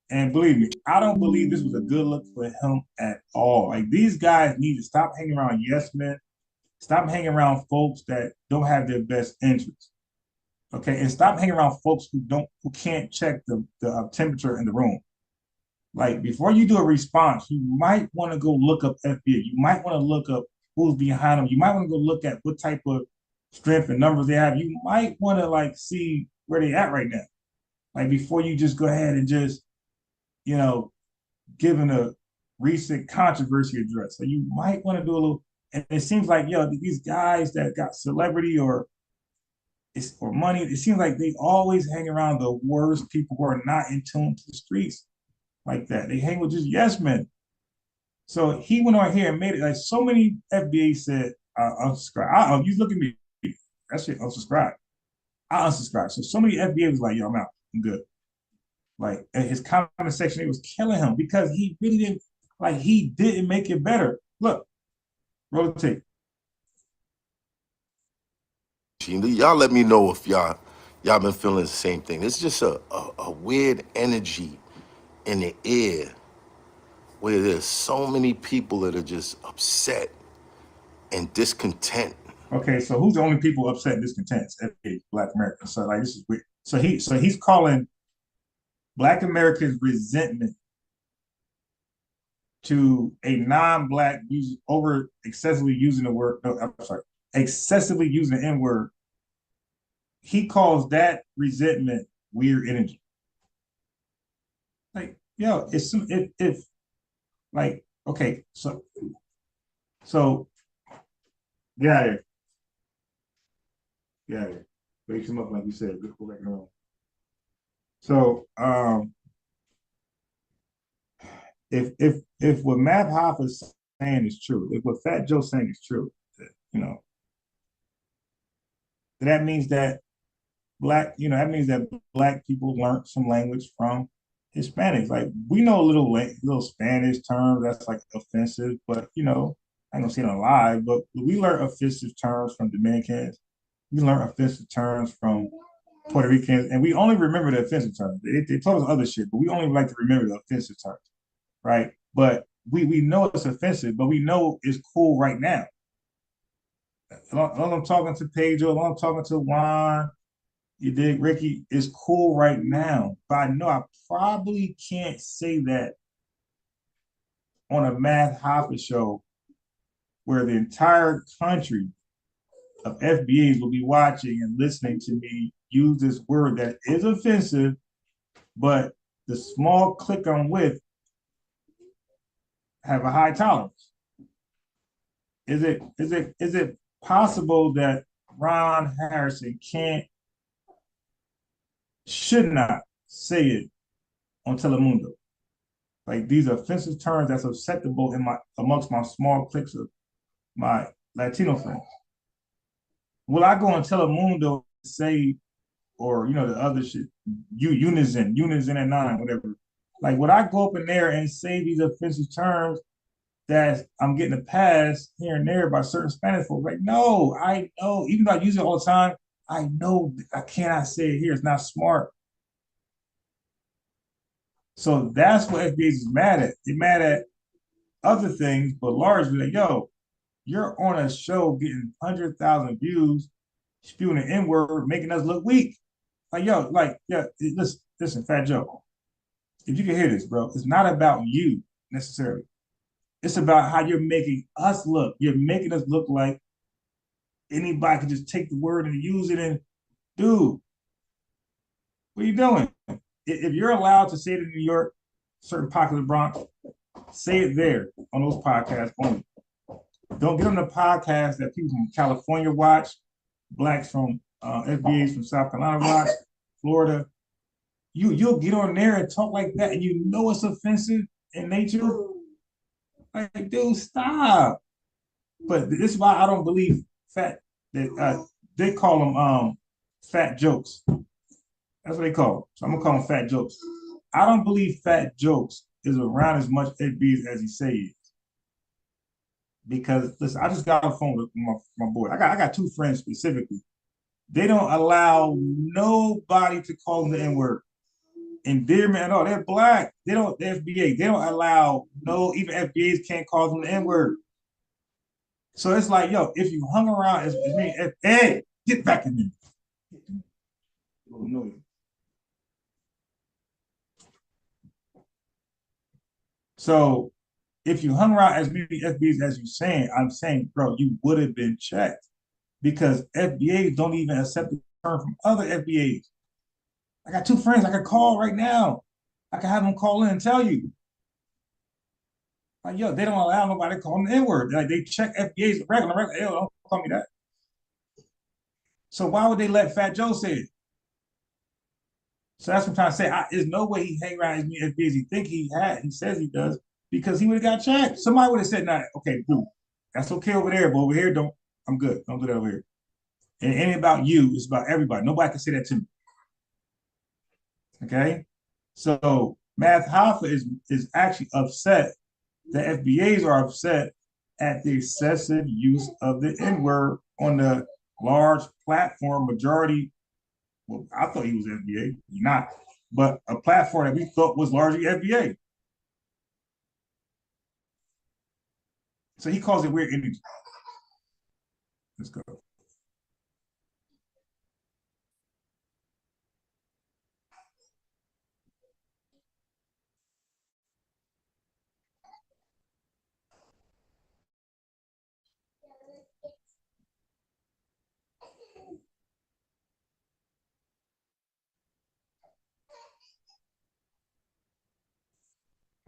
And believe me, I don't believe this was a good look for him at all. Like these guys need to stop hanging around yes men, stop hanging around folks that don't have their best interests. Okay, and stop hanging around folks who can't check the temperature in the room. Like before you do a response, you might want to go look up FBA. You might want to look up who's behind them. You might want to go look at what type of strength and numbers they have. You might want to like see where they at right now. Like before you just go ahead and just given a recent controversy address. So you might want to do a little, and it seems like, these guys that got celebrity or money, it seems like they always hang around the worst people who are not in tune to the streets like that. They hang with just yes men. So he went on here and made it like so many FBAs said, unsubscribe. You look at me, that shit unsubscribe. I unsubscribe. So many FBAs was like, yo, I'm out. I'm good. Like his comment section, it was killing him because he really didn't make it better. Look, roll the tape. Y'all let me know if y'all been feeling the same thing. It's just a weird energy in the air where there's so many people that are just upset and discontent. Okay, so who's the only people upset and discontent? It's Black Americans. So like this is weird. So he's calling Black Americans' resentment to a non-black over excessively using the word. No, I'm sorry, excessively using the N word. He calls that resentment weird energy. Like, yo, it's if like okay, so get out of here, get out of here. Wake him up like you said. Go back around. So if what Matt Hoffa is saying is true, if what Fat Joe's saying is true, you know, that means that that means that black people learned some language from Hispanics. Like we know little Spanish terms that's like offensive, but I ain't gonna say it on live, but we learn offensive terms from Dominicans. We learn offensive terms from Puerto Ricans, and we only remember the offensive terms. They told us other shit, but we only like to remember the offensive terms, right? But we know it's offensive, but we know it's cool right now. I'm talking to Pedro, I'm talking to Juan, you dig, Ricky? It's cool right now, but I know I probably can't say that on a Math Hoffa show where the entire country of FBAs will be watching and listening to me use this word that is offensive, but the small clique I'm with have a high tolerance. Is it possible that Ron Harrison should not say it on Telemundo? Like these offensive terms that's acceptable amongst my small cliques of my Latino friends. Will I go on Telemundo and say, or the other shit, Unison at 9, whatever. Like, would I go up in there and say these offensive terms that I'm getting a pass here and there by certain Spanish folks? Like, no, I know, even though I use it all the time, I know I cannot say it here. It's not smart. So that's what FBAs is mad at. They're mad at other things, but largely like, yo, you're on a show getting 100,000 views, spewing an N word, making us look weak. Like, yo, listen, Fat Joe, if you can hear this, bro, it's not about you necessarily. It's about how you're making us look. You're making us look like anybody can just take the word and use it. And dude, what are you doing? If you're allowed to say it in New York, certain pockets of Bronx, say it there on those podcasts only. Don't get on the podcast that people from California watch, blacks from FBAs from South Carolina watch, Florida. You'll get on there and talk like that, and you know it's offensive in nature. Like, dude, stop. But this is why I don't believe they call them fat jokes. That's what they call them. So I'm gonna call them fat jokes. I don't believe fat jokes is around as much FBAs as he say it is. Because listen, I just got on the phone with my boy. I got two friends specifically. They don't allow nobody to call them the N-word. Endearment at all. They're black. They're FBA. They don't allow even FBAs can't call them the N-word. So it's like, yo, if you hung around as me, hey, get back in there. No. So if you hung around as many FBAs as you're saying, I'm saying, bro, you would have been checked because FBAs don't even accept the term from other FBAs. I got two friends I could call right now. I can have them call in and tell you. Like, yo, they don't allow nobody to call them the N-word. Like, they check FBAs regular. Yo, don't call me that. So why would they let Fat Joe say it? So that's what I'm trying to say. There's no way he hang around as many FBAs he think he says he does, because he would have got checked. Somebody would have said, nah, okay, dude, that's okay over there, but over here, I'm good. Don't do that over here. And it ain't about you, it's about everybody. Nobody can say that to me. Okay? So Math Hoffa is actually upset. The FBAs are upset at the excessive use of the N-word on the large platform majority. Well, I thought he was FBA, he's not, but a platform that we thought was largely FBA. So he calls it weird energy. Let's go.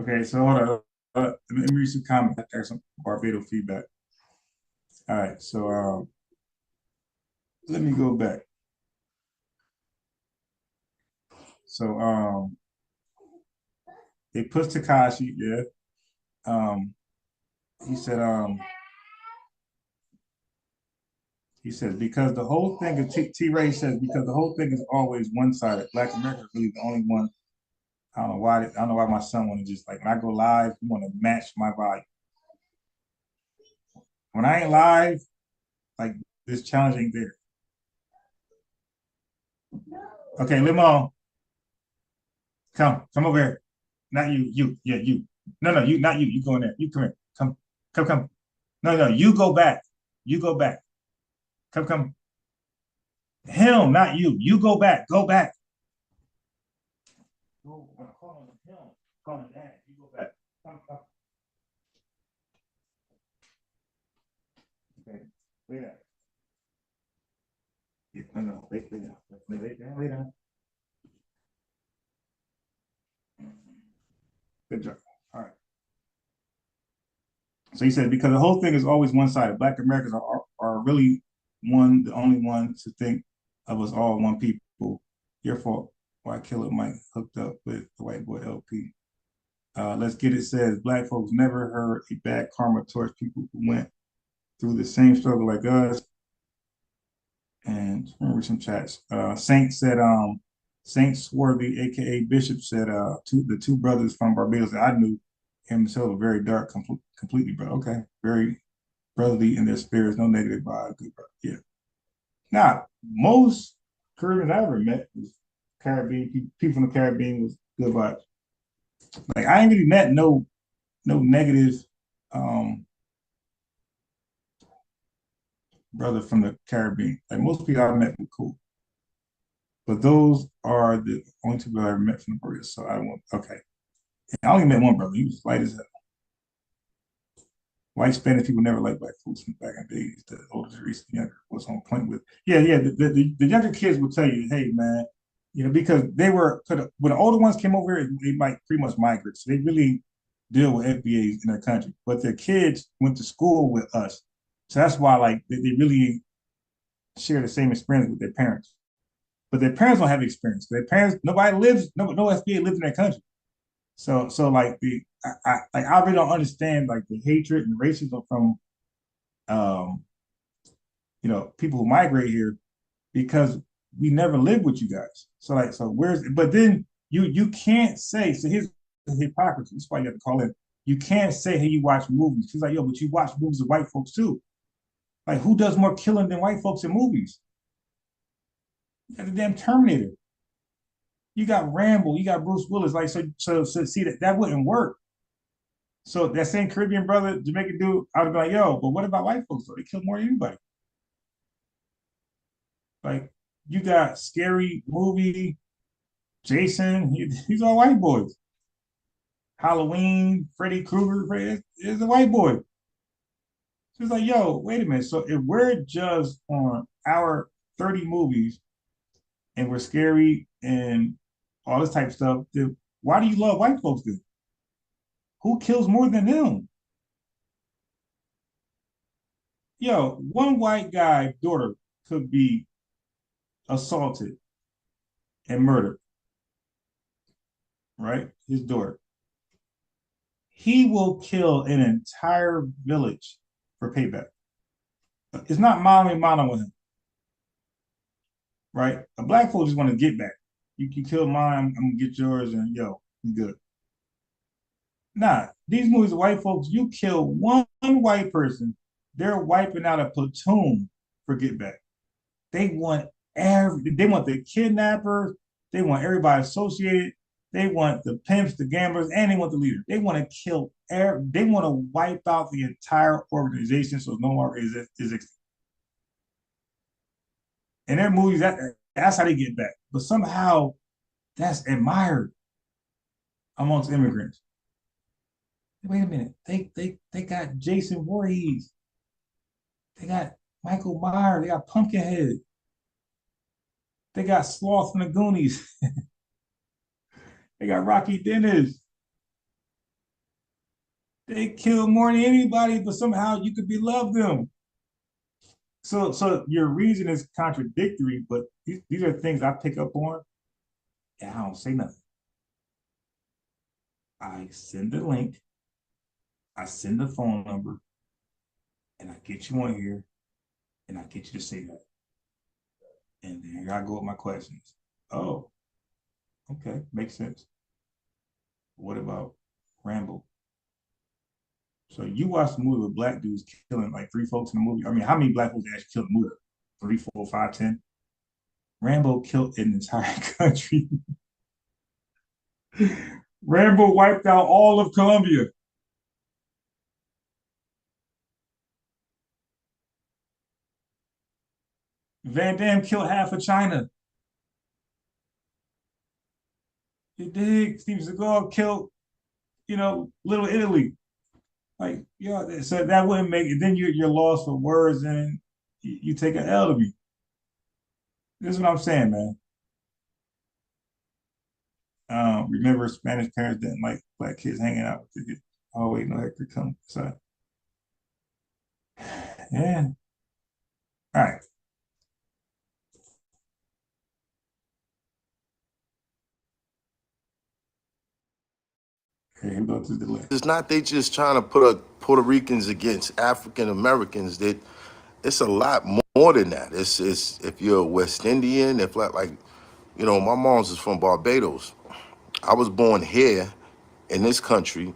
Okay, so hold on. Let me read some comments. There's some Barbados feedback. All right, so let me go back. So they pushed Takashi, yeah. Um, he said he says because the whole thing is T Ray says because the whole thing is always one sided. Black America is really the only one. I don't know why my son want to just like when I go live, he want to match my vibe. When I ain't live, like this challenge ain't there. Okay, Limo, come over here. Not you, yeah, you. No, you, not you. You go in there. You come here. Come. No, you go back. You go back. Come. Him, not you. You go back. Go back. Oh, I'm calling him. Calling dad. You go back. Come. Okay. Lay down. Yeah, no. Lay down. Lay down. Good job. All right. So he said, because the whole thing is always one sided. Black Americans are really the only ones to think of us all one people. Your fault. Why Killer Mike hooked up with the white boy LP. Let's Get It says, Black folks never heard a bad karma towards people who went through the same struggle like us. And remember some chats. Saint said, Saint Swarthy, aka Bishop, said, the two brothers from Barbados that I knew himself were very dark, completely, bro. Okay, very brotherly in their spirits, no negative vibe. Good, bro. Yeah. Now, most Caribbeans I ever met was Caribbean people from the Caribbean was good vibes. Like I ain't really met no negative um brother from the Caribbean. Like most people I've met were cool. But those are the only two people I ever met from the Barbados. So I went, okay. And I only met one brother. He was light as hell. White Spanish people never liked black folks from back in the days. The older generation, younger was on point with. Yeah. The younger kids will tell you, hey man, because they were when the older ones came over here, they might pretty much migrate. So they really deal with FBAs in their country. But their kids went to school with us. So that's why like they really share the same experience with their parents. But their parents don't have experience. Their parents, nobody lives, no FBA lives in their country. So like I really don't understand like the hatred and racism from um people who migrate here because we never lived with you guys. So where's but then you can't say so here's the hypocrisy. That's why you have to call it. You can't say hey you watch movies. She's like yo, but you watch movies of white folks too. Like who does more killing than white folks in movies? You got the damn Terminator. You got Rambo. You got Bruce Willis. Like so see that wouldn't work. So that same Caribbean brother, Jamaican dude, I would be like, yo, but what about white folks? Though? They kill more than anybody. Like, you got Scary Movie, Jason, he's all white boys. Halloween, Freddy Krueger, is a white boy. So it's like, yo, wait a minute. So if we're judged on our 30 movies and we're scary and all this type of stuff, then why do you love white folks then? Who kills more than them? Yo, one white guy daughter could be assaulted and murdered, right? His daughter. He will kill an entire village for payback. It's not mano a mano with him, right? A black folks just want to get back. You kill mine, I'm gonna get yours, and yo, you good. Nah, these movies of white folks, you kill one white person, they're wiping out a platoon for get back. They want they want the kidnappers, they want everybody associated, they want the pimps, the gamblers, and they want the leader. They want to kill they want to wipe out the entire organization so no longer exists. In their movies, that's how they get back. But somehow that's admired amongst immigrants. Wait a minute. They got Jason Voorhees. They got Michael Myers. They got Pumpkinhead. They got Sloth from the Goonies. They got Rocky Dennis. They kill more than anybody, but somehow you could beloved them. So your reason is contradictory, but these are things I pick up on, and I don't say nothing. I send the link, I send the phone number, and I get you on here, and I get you to say that. And then here I go with my questions. Oh, okay, makes sense. What about Rambo? So you watched the movie with black dudes killing like three folks in the movie. I mean, how many black folks actually killed in the movie? Three, four, five, 10. Rambo killed an entire country. Rambo wiped out all of Colombia. Van Damme killed half of China. He did. Steven Seagal killed, Little Italy. Like, yeah, so that wouldn't make it. Then you're lost for words and you take an L to me. This is what I'm saying, man. Remember, Spanish parents didn't like black kids hanging out with the kids. Oh, wait, no, Hector come. So, yeah. All right. Okay, here we go to the left. It's not they just trying to put Puerto Ricans against African Americans. That it's a lot more than that. It's if you're a West Indian, if like my mom's is from Barbados. I was born here in this country,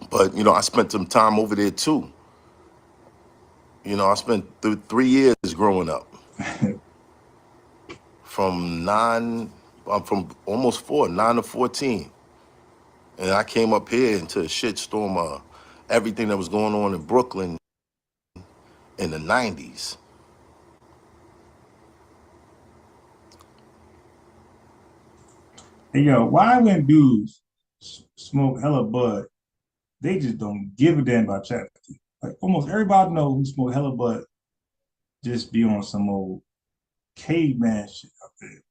but I spent some time over there too. I spent 3 years growing up from from almost 9 to 14. And I came up here into a shitstorm of everything that was going on in Brooklyn in the 90s. Hey, yo, why when dudes smoke hella bud, they just don't give a damn about chastity? Like almost everybody know who smoke hella bud just be on some old caveman shit out there.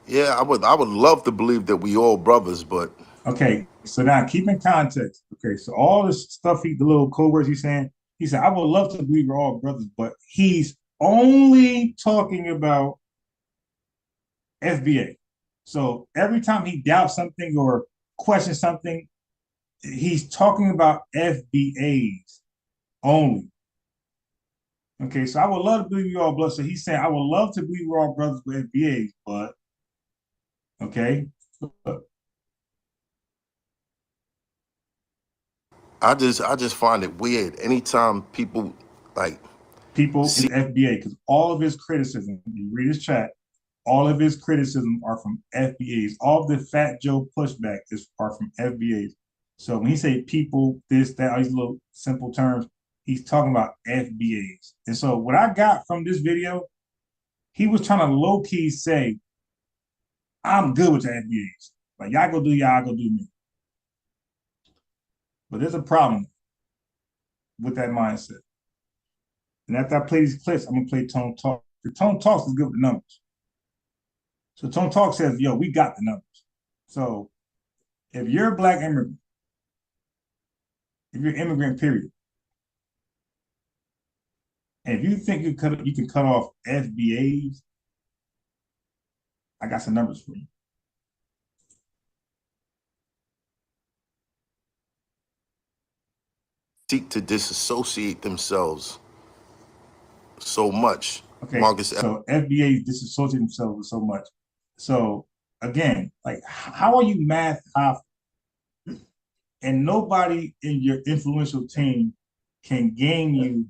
Yeah, I would love to believe that we all brothers, but Okay, so now keep in context. Okay, so all this stuff, the little code words he's saying, he said, I would love to believe we're all brothers, but he's only talking about FBA. So every time he doubts something or questions something, he's talking about FBAs only. Okay, so I would love to believe we're all brothers. So he's saying, I would love to believe we're all brothers with FBAs, but okay. I just find it weird anytime people like People is see. FBA because all of his criticism, you read his chat, all of his criticism are from FBAs. All of the Fat Joe pushback are from FBAs. So when he say people, this, that, all these little simple terms, he's talking about FBAs. And so what I got from this video, he was trying to low key say, I'm good with the FBAs. Like y'all go do y'all, I go do me. But there's a problem with that mindset. And after I play these clips, I'm gonna play Tone Talk. The Tone Talks is good with the numbers. So Tone Talk says, yo, we got the numbers. So if you're a black immigrant, if you're an immigrant, period, and if you think you can cut off FBAs, I got some numbers for you. Seek to disassociate themselves so much. Okay, Marcus, so FBAs disassociate themselves with so much. So again, like how are you math off? And nobody in your influential team can game you.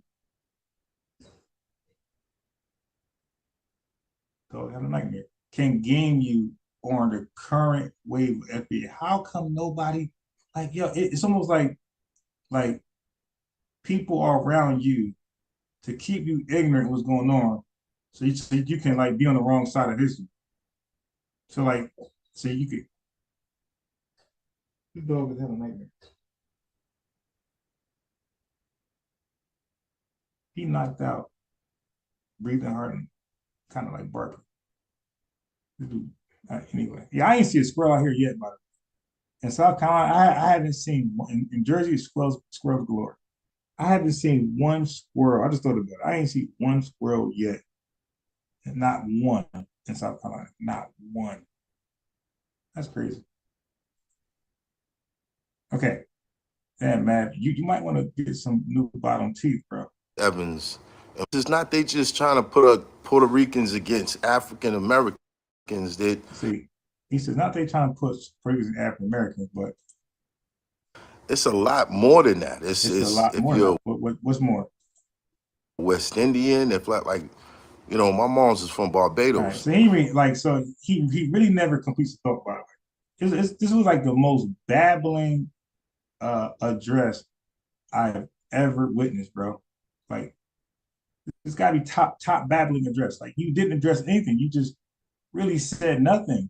Go have a nightmare. Can game you on the current wave of FBA. How come nobody like it's almost like people are around you to keep you ignorant of what's going on, so you can like be on the wrong side of history. So like, so you could. This dog is having a nightmare. He knocked out, breathing hard and kind of like barking. This dude. Anyway, yeah, I ain't see a squirrel out here yet, but In South Carolina, I haven't seen in Jersey squirrels galore. I haven't seen one squirrel. I just thought about it. I ain't seen one squirrel yet. Not one in South Carolina. Not one. That's crazy. Okay. Damn, man. You might want to get some new bottom teeth, bro. Evans. It's not they just trying to put Puerto Ricans against African Americans. That See, he says not they trying to put Puerto Ricans African Americans, but it's a lot more than that. it's a It's lot if more you're now. What's more? West Indian, if like you know, my mom's is from All right. Barbados. So he really never completes the thought about it. This was like the most babbling address I've ever witnessed, bro. Like it's got to be top babbling address. Like you didn't address anything. You just really said nothing.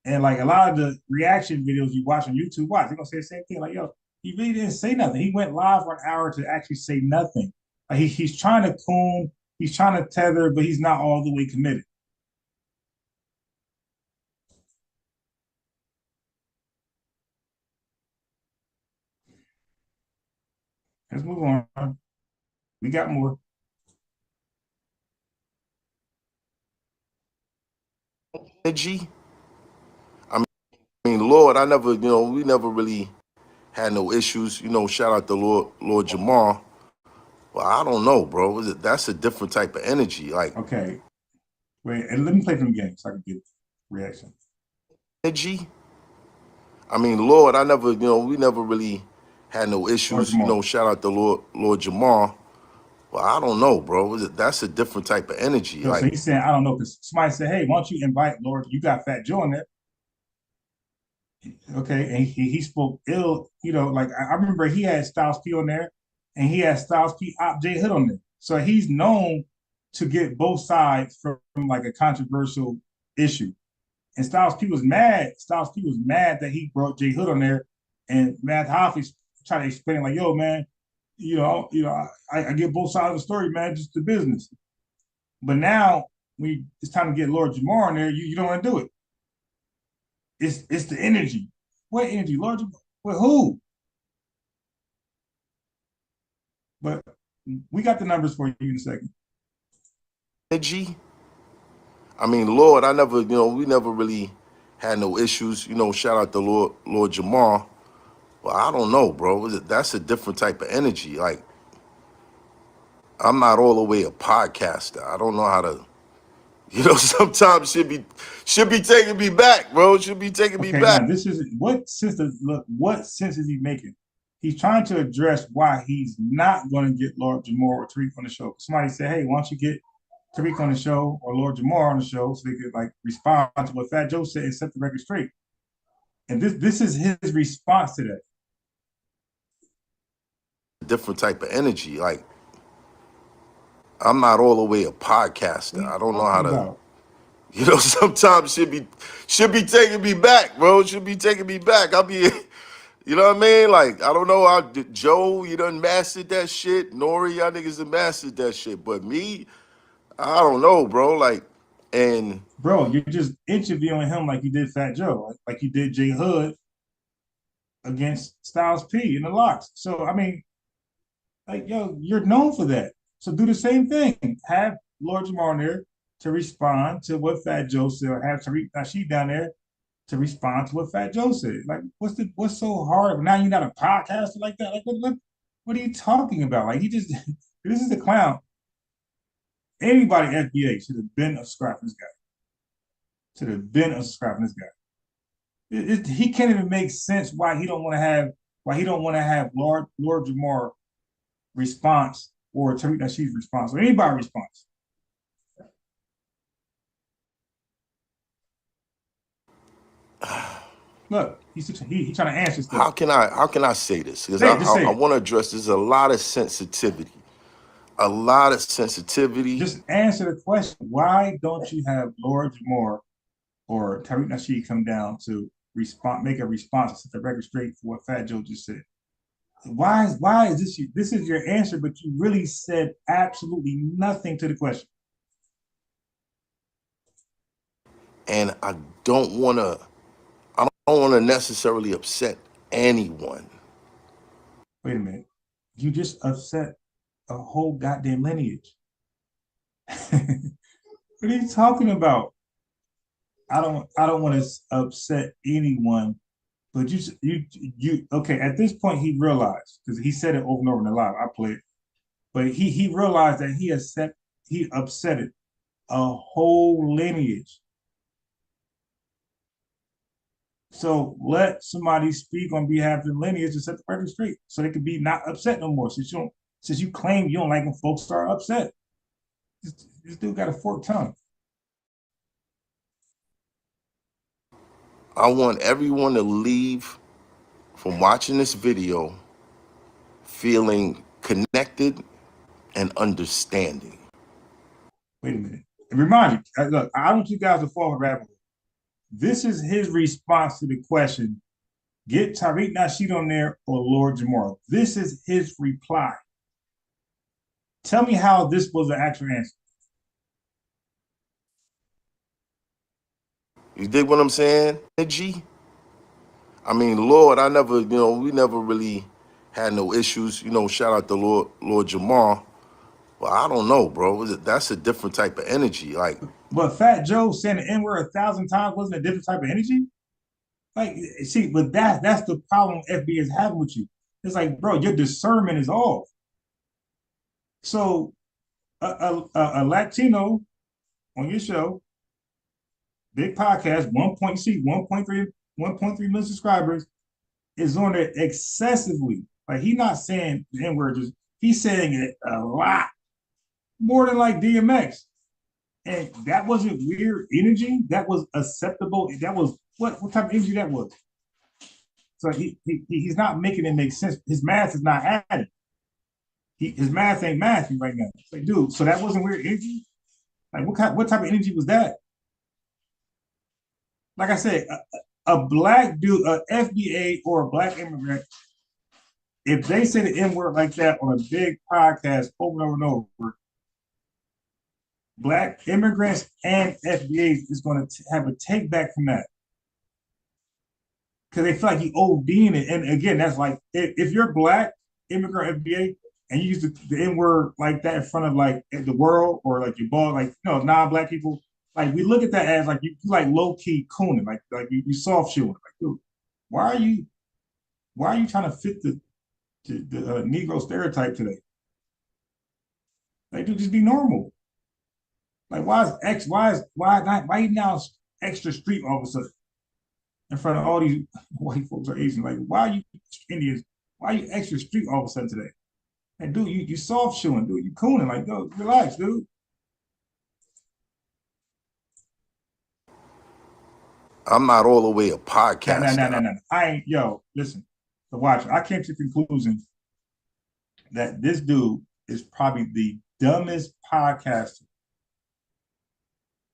And like a lot of the reaction videos you watch on YouTube, they're gonna say the same thing. Like, yo, he really didn't say nothing. He went live for an hour to actually say nothing. Like he's trying to coon, he's trying to tether, but he's not all the way committed. Let's move on. We got more. Energy. I mean, Lord, I never, we never really had no issues. Shout out to Lord Jamar. Well, I don't know, bro. That's a different type of energy. Like Okay. Wait, and let me play from the game so I can get reaction. energy. I mean, Lord, I never, we never really had no issues. Shout out to Lord Jamar. Well, I don't know, bro. That's a different type of energy. So he's saying, I don't know, because somebody said, hey, why don't you invite Lord? You got Fat Joe in there. Okay, and he spoke ill, like I remember he had Styles P on there, and he had Styles P Op J Hood on there. So he's known to get both sides from like a controversial issue. And Styles P was mad. Styles P was mad that he brought J Hood on there, and Matt Hoffa tried to explain like, "Yo, man, I get both sides of the story, man. Just the business." But now, when it's time to get Lord Jamar on there, you don't want to do it. It's the energy. What energy, Lord Jamar? With who? But we got the numbers for you in a second. energy. I mean, Lord, I never, we never really had no issues. Shout out to Lord Jamar. Well, I don't know, bro. That's a different type of energy. Like I'm not all the way a podcaster. I don't know how to. Sometimes should be taking me back, bro. Should be taking me Okay, back. now this is what sense does look. What sense is he making? He's trying to address why he's not going to get Lord Jamar or Tariq on the show. Somebody said, "Hey, why don't you get Tariq on the show or Lord Jamar on the show so they could like respond to what Fat Joe said and set the record straight." And this is his response to that. Different type of energy. Like I'm not all the way a podcaster. I don't know how to. About? Sometimes should be taking me back, bro. Should be taking me back. I'll be, you know what I mean? Like I don't know how Joe, you done mastered that shit. Nori, y'all niggas done mastered that shit. But me, I don't know, bro. Like, and Bro, you're just interviewing him like you did Fat Joe, like you did J Hood against Styles P in the locks. So I mean, like yo, you're known for that. So do the same thing. Have Lord Jamar on there to respond to what Fat Joe said, or have Tariq Nasheed down there to respond to what Fat Joe said. Like, what's so hard? Now you're not a podcaster like that. Like, what are you talking about? Like, he just this is the clown. Anybody at FBA should have been a scrap this guy. Should have been a scrap this guy. He can't even make sense why he don't want to have Lord Jamar response or Tariq Nasheed's response or anybody response. Look, he's trying to answer stuff. how can I say this? Because Just say I it. want to address. There's a lot of sensitivity. A lot of sensitivity. Just answer the question. Why don't you have Lord Jamar or Tariq Nasheed come down to make a response to set the record straight for what Fat Joe just said? Why is this is your answer, but you really said absolutely nothing to the question. And I don't want to I don't want to necessarily upset anyone. Wait a minute. You just upset a whole goddamn lineage. What are you talking about? I don't want to upset anyone, but you okay, at this point he realized because he said it over and over in the live. I played, but he realized that he upset it a whole lineage. So let somebody speak on behalf of the lineage to set the record straight so they could be not upset no more. Since you claim you don't like when folks are upset. This dude got a forked tongue. I want everyone to leave from watching this video feeling connected and understanding. Wait a minute. And remind you, look, I don't want you guys to fall in rabbit hole. This is his response to the question: get Tariq Nasheed on there or Lord Jamar. This is his reply. Tell me how this was an actual answer. You dig what I'm saying? Energy. I mean, Lord, we never really had no issues. Shout out to Lord Jamar. Well, I don't know, bro. That's a different type of energy. Like, But Fat Joe saying the N-word 1,000 times wasn't a different type of energy? Like, see, but that's the problem FBA is having with you. It's like, bro, your discernment is off. So a Latino on your show, big podcast, 1.3 million subscribers, is on it excessively. Like he's not saying the N-word, he's saying it a lot more than like DMX. And that wasn't weird energy. That was acceptable. That was what type of energy that was. So he's not making it make sense. His math is not adding. His math ain't mathing right now. It's like, dude, so that wasn't weird energy. Like what type of energy was that? Like I said, a black dude, a FBA or a black immigrant, if they say the N word like that on a big podcast over and over and over, black immigrants and FBAs is going to have a take back from that because they feel like he ODing it. And again, that's like if you're black immigrant FBA and you use the N word like that in front of like the world or like your boss, like non-black people, like we look at that as like you like low key cooning, like you soft shoeing. Like, dude, why are you trying to fit the Negro stereotype today? Like, dude, just be normal. Like, why now extra street all of a sudden in front of all these white folks or Asian? Like, why are you Indians? Why are you extra street all of a sudden today? Like, dude, you soft shoeing, dude. You cooning. Like, go relax, dude. I'm not all the way a podcaster. No. I ain't, listen, the watcher. I came to the conclusion that this dude is probably the dumbest podcaster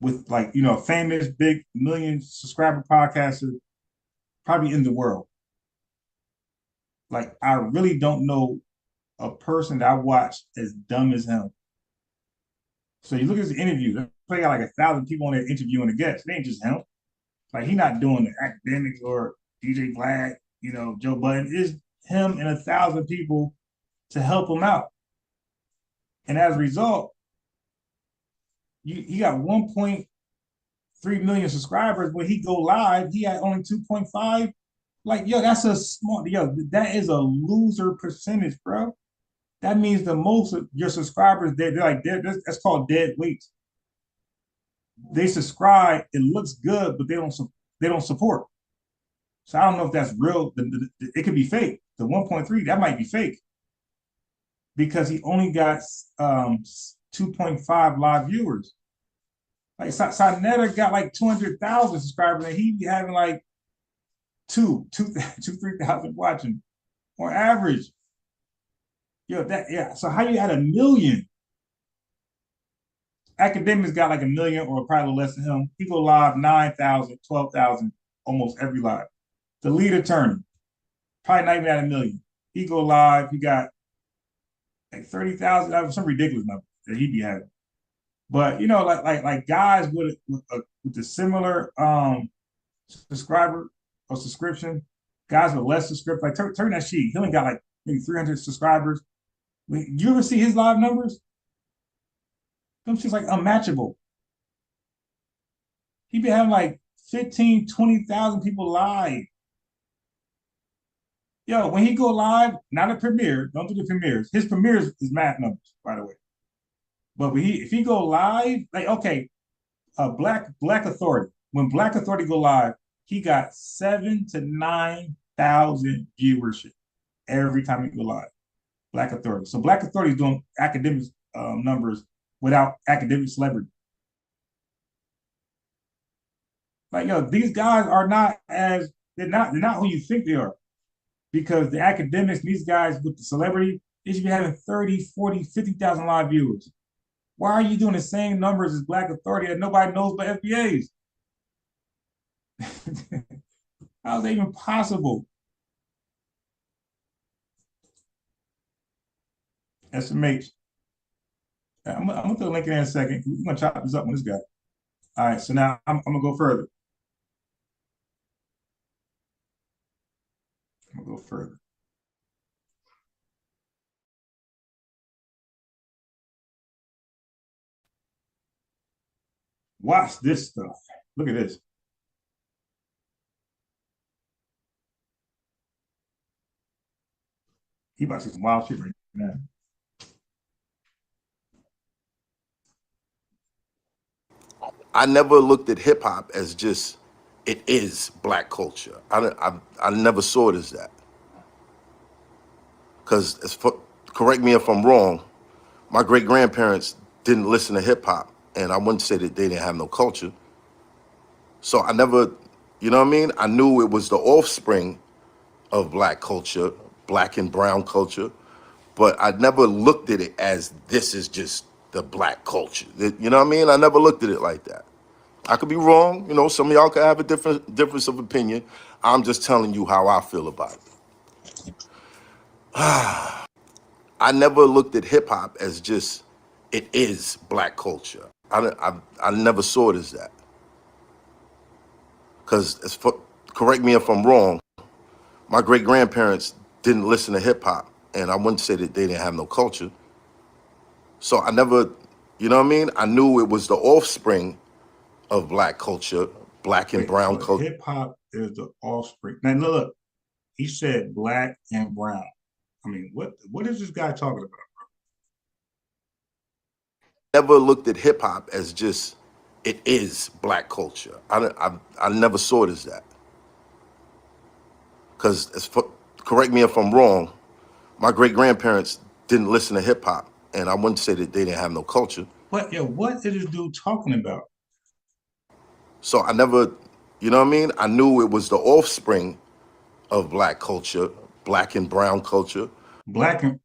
with like, famous big million subscriber podcaster probably in the world. Like, I really don't know a person that I watch as dumb as him. So you look at his interviews, they got like 1,000 people on there interviewing a guest. It ain't just him. Like he's not doing the academics or DJ Black, Joe Budden. It's him and 1,000 people to help him out. And as a result, he got 1.3 million subscribers. When he go live, he had only 2.5. Like, that's that is a loser percentage, bro. That means the most of your subscribers, that's called dead weight. They subscribe, it looks good, but they don't support. So I don't know if that's real. It could be fake. The 1.3, that might be fake because he only got 2.5 live viewers. Like Sonetta got like 200,000 subscribers, and he be having like 3,000 watching on average. So how you had 1 million? Academics got like 1 million or probably less than him. He go live 9,000, 12,000 almost every live. The lead attorney, probably not even at 1 million. He go live, he got like 30,000. That was some ridiculous number that he be having. But like guys with the similar subscriber a subscription. Guys with less subscription, like turn that sheet. He only got like maybe 300 subscribers. You ever see his live numbers? Them shit's like unmatchable. He be having like 15, 20,000 people live. Yo, when he go live, not a premiere, don't do the premieres. His premieres is math numbers, by the way. But when if he go live, like okay, Black Authority. When Black Authority go live, he got 7,000 to 9,000 viewership every time he go live. Black Authority. So Black Authority is doing academic numbers without academic celebrity. Like yo, these guys are not as they're not who you think they are. Because the academics, these guys with the celebrity, they should be having 30, 40, 50,000 live viewers. Why are you doing the same numbers as Black Authority that nobody knows but FBAs? How is that even possible? SMH. I'm gonna throw a link in a second. We're gonna chop this up with this guy. All right, so now I'm gonna go further. I'm gonna go further. Watch this stuff. Look at this. He about to see some wild shit right now. I never looked at hip hop as just it is black culture. I never saw it as that. Because correct me if I'm wrong, my great grandparents didn't listen to hip hop, and I wouldn't say that they didn't have no culture. So I never, you know what I mean? I knew it was the offspring of black culture, black and brown culture, but I never looked at it as this is just the black culture. You know what I mean? I never looked at it like that. I could be wrong. You know, some of y'all could have a difference of opinion. I'm just telling you how I feel about it. I never looked at hip hop as just it is black culture. I never saw it as that. Because correct me if I'm wrong, my great grandparents didn't listen to hip hop, and I wouldn't say that they didn't have no culture. So I never, you know what I mean? I knew it was the offspring of black culture, black and Wait, brown so culture. hip hop is the offspring. Now look, he said black and brown. I mean, what is this guy talking about? Never looked at hip hop as just it is black culture. I never saw it as that. Because correct me if I'm wrong, my great grandparents didn't listen to hip hop, and I wouldn't say that they didn't have no culture. What yo, what is this dude talking about? So I never, you know what I mean? I knew it was the offspring of black culture, black and brown culture. Black and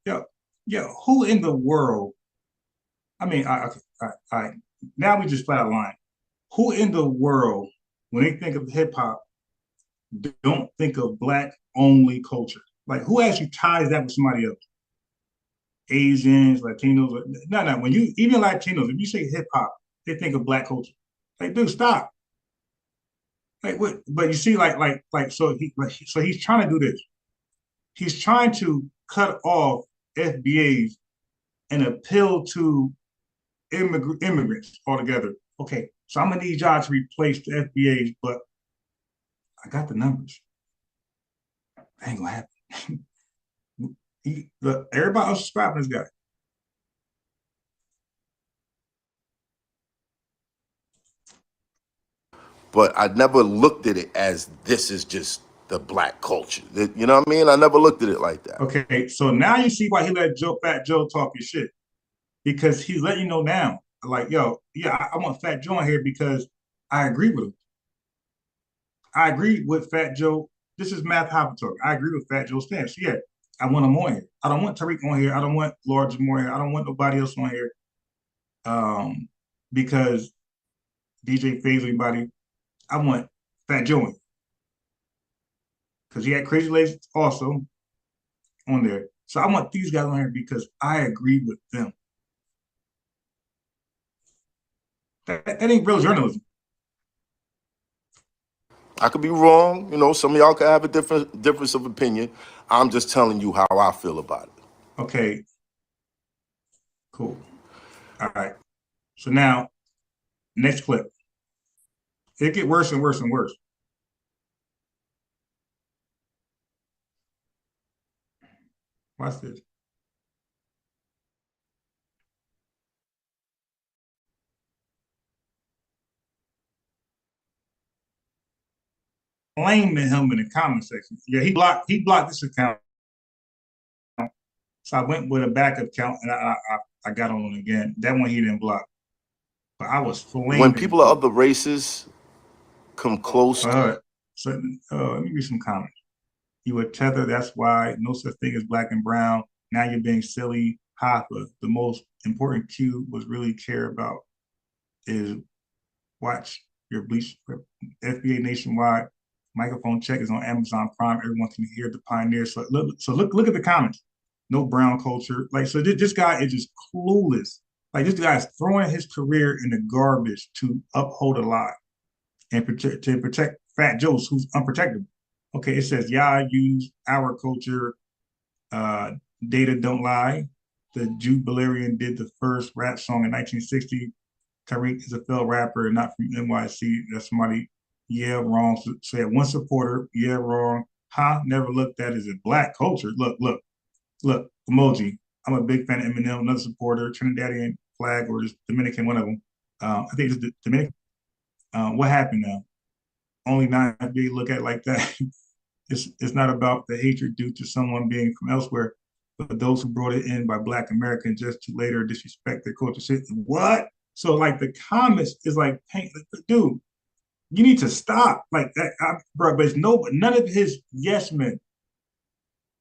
yo, who in the world? I mean, now we just flat out lying. Who in the world, when they think of hip hop, don't think of black only culture? Like, who actually ties that with somebody else? Asians, Latinos. No. When you even Latinos, if you say hip hop, they think of black culture. Like, dude, stop. Like, what? But you see, so he's trying to do this. He's trying to cut off FBAs and appeal to immigrants altogether. Okay, so I'm gonna need y'all to replace the FBAs, but I got the numbers. That ain't gonna happen. Look, everybody else subscribe to this guy. But I never looked at it as this is just the black culture. You know what I mean? I never looked at it like that. Okay, so now you see why he let Fat Joe talk his shit. Because he's letting you know now, like, yo, yeah, I want Fat Joe in here because I agree with him. I agree with Fat Joe. This is Math Hopper talk. I agree with Fat Joe's stance. Yeah, I want him on here. I don't want Tariq on here. I don't want Lord Jamore here. I don't want nobody else on here. Because DJ Faze anybody, I want Fat Joe in. Because he had Crazy Legs also on there. So I want these guys on here because I agree with them. That ain't real journalism. I could be wrong. You know, some of y'all could have a difference of opinion. I'm just telling you how I feel about it. Okay, cool. All right. So now, next clip. It get worse and worse and worse. Watch this. Blaming him in the comment section. Yeah, he blocked this account. So I went with a backup account and I got on it again. That one he didn't block. But I was When flaming. people of other races come close, So let me read some comments. You were tethered, that's why no such thing as black and brown. Now you're being silly. Hoffa, the most important cue was really care about is watch your bleach. FBA nationwide microphone check is on Amazon Prime. Everyone can hear the pioneer. So look at the comments. No brown culture. Like so, this guy is just clueless. Like this guy is throwing his career in the garbage to uphold a lie and to protect Fat Joe's who's unprotectable. Okay, it says, yeah, I use our culture. Uh, Data don't lie. The Jubilarian did the first rap song in 1960. Tariq is a failed rapper, not from NYC. That's somebody, yeah, wrong. So yeah, one supporter, yeah, wrong. Huh? Never looked at as a black culture. Look, emoji. I'm a big fan of Eminem, another supporter, Trinidadian flag or just Dominican, one of them. I think it's the Dominican. What happened now? Only 9 look at it like that. It's not about the hatred due to someone being from elsewhere, but those who brought it in by Black Americans just to later disrespect their culture. Shit, what? So like the comments is like, hey, dude, you need to stop. Like that, bro. But it's none of his yes men.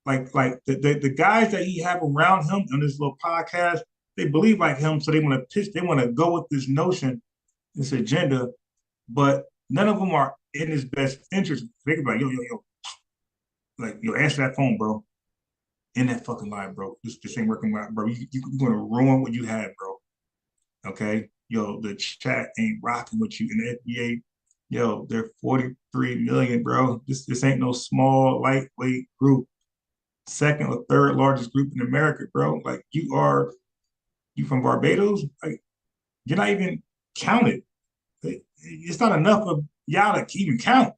Like the guys that he have around him on this little podcast, they believe like him, so they want to pitch. They want to go with this notion, this agenda, but none of them are in his best interest. Think about yo, like yo, answer that phone, bro. In that fucking line, bro. This ain't working out, bro. You're gonna ruin what you had, bro. Okay, yo, the chat ain't rocking with you in the FBA. Yo, they're 43 million, bro. This ain't no small lightweight group. Second or third largest group in America, bro. Like you from Barbados? Like you're not even counted. It's not enough of y'all to even count.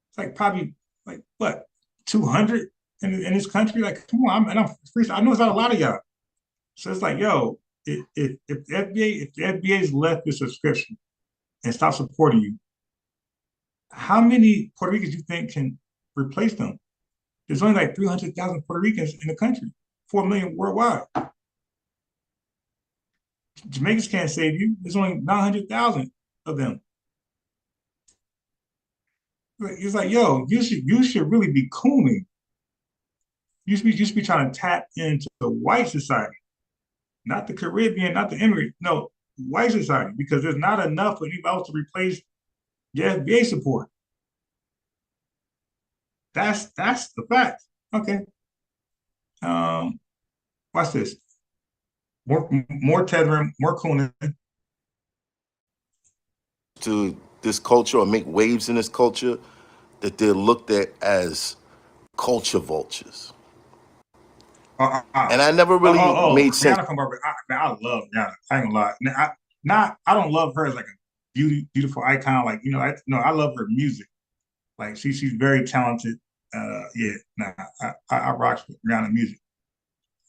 It's like probably like what 200 in this country. Like come on, I'm I know it's not a lot of y'all. So it's like yo, if the FBA's left the subscription and stop supporting you, how many Puerto Ricans you think can replace them? There's only like 300,000 Puerto Ricans in the country, 4 million worldwide. Jamaicans can't save you. There's only 900,000 of them. It's like, yo, you should really be cooning. You should be trying to tap into the white society, not the Caribbean, not the Emirates. No, white society, because there's not enough for anybody else to replace your FBA support. That's the fact. Okay. Um, watch this. More tethering, more cooning. to this culture or make waves in this culture, that they're looked at as culture vultures. And I never really made sense. Rihanna from Barbara. I love Rihanna. I ain't gonna lie. I don't love her as like a beautiful icon. Like I love her music. Like she's very talented. Yeah, nah, I rock with Rihanna music.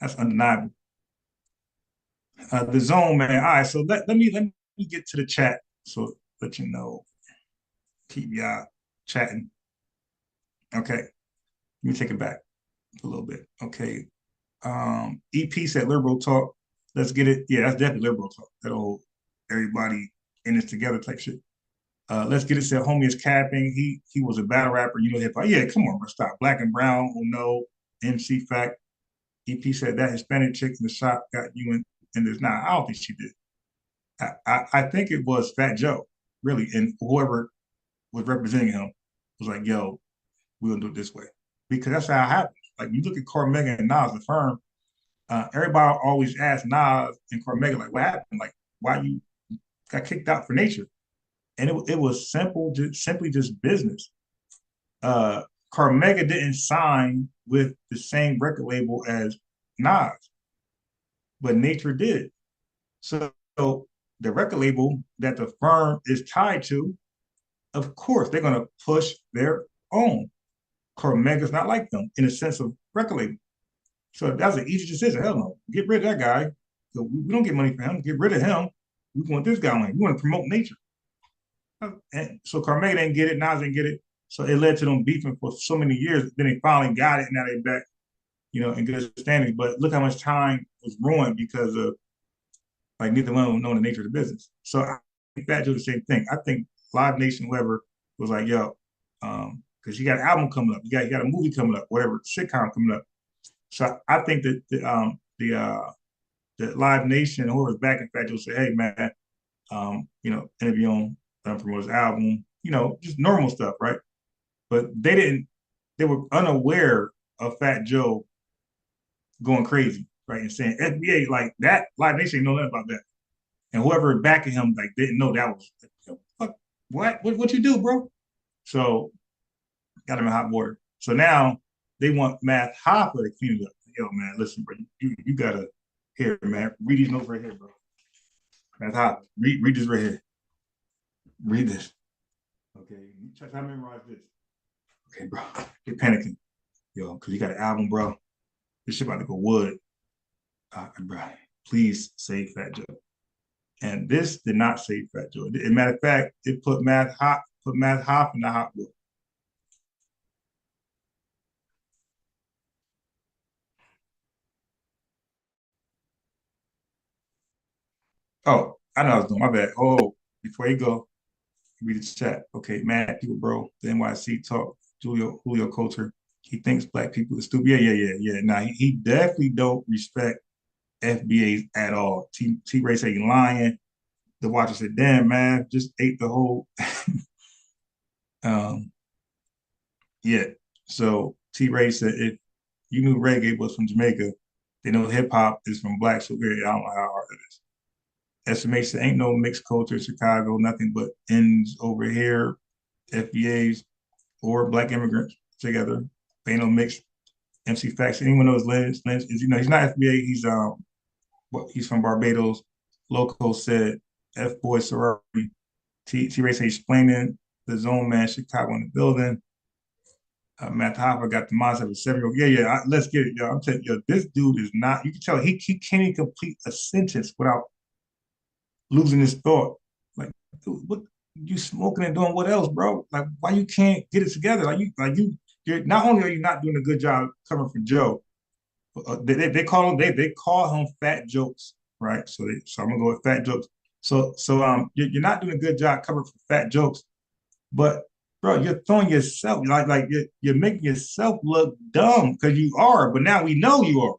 That's undeniable. The zone, man. All right, so let me get to the chat. So let you know, keep y'all chatting. Okay, let me take it back a little bit. Okay, EP said liberal talk. Let's get it. Yeah, that's definitely liberal talk. That old everybody in this together type shit. Let's get it. Said homie is capping. He was a battle rapper. Hip hop. Yeah, come on, bro. Stop. Black and brown. Oh no. MC fact. EP said that Hispanic chick in the shop got you in. And there's not. I don't think she did. I think it was Fat Joe, really, and whoever was representing him was like, "Yo, we'll do it this way," because that's how it happens. Like you look at Cormega and Nas, the firm. Everybody always asks Nas and Cormega, like, "What happened? Like, why you got kicked out for Nature?" and it was simply just business. Uh, Carmega didn't sign with the same record label as Nas, but Nature did. So the record label that the firm is tied to, of course, they're going to push their own. Carmega's not like them in the sense of record label. So that's an easy decision. Hell no, get rid of that guy. So we don't get money for him. Get rid of him. We want this guy on. We want to promote Nature. And so Carmega didn't get it. Nas didn't get it. So it led to them beefing for so many years. Then they finally got it. And now they're back, in good standing. But look how much time was ruined because of like neither one of them knowing the nature of the business. So I think Fat Joe the same thing. I think Live Nation, whoever was like, yo, because you got an album coming up, you got a movie coming up, whatever, sitcom coming up. So I think that the Live Nation, whoever's back in Fat Joe said, hey man, interview on promote his album, just normal stuff, right? But they were unaware of Fat Joe going crazy, right? And saying FBA like that, Live Nation didn't know nothing about that. And whoever backing him like didn't know that was fuck, what you do, bro? So got him in hot water. So now they want Math Hoffa to clean it up. Yo, man, listen, bro, you gotta here, man. Read these notes right here, bro. Math Hoffa, read this right here. Read this. Okay, try to memorize this. Okay, bro, you're panicking, yo, because you got an album, bro. This shit about to go wood. Bro, please save Fat Joe. And this did not save Fat Joe. As a matter of fact, it put Math Hoffa in the hot water. Oh, I know I was doing my bad. Oh, before you go, read the chat. Okay, mad people, bro. The NYC talk. Julio Coulter. He thinks black people are stupid. Yeah. Now he definitely don't respect FBAs at all. T-Ray said he lying. The watcher said, damn, man, just ate the whole. um, yeah. So T-Ray said, if you knew reggae was from Jamaica, they know hip hop is from black. So I don't know how hard it is. Estimation ain't no mixed culture in Chicago, nothing but ends over here, FBAs or black immigrants together. Ain't no mixed MC Facts. Anyone knows Lynch is, he's not FBA, he's from Barbados. Loco said F boy sorority. T-Ray said explaining the zone man, Chicago in the building. Matt Hoffa got the mindset of a 7-year-old. Yeah, let's get it, yo. I'm telling you, this dude is not, you can tell he can't even complete a sentence without losing his thought. Like, dude, what you smoking and doing what else, bro? Like, why you can't get it together? You're not only are you not doing a good job covering for Joe, they call him Fat Jokes, right? So I'm gonna go with Fat Jokes. So you're not doing a good job covering for Fat Jokes, but bro, you're throwing yourself like you're making yourself look dumb because you are, but now we know you are.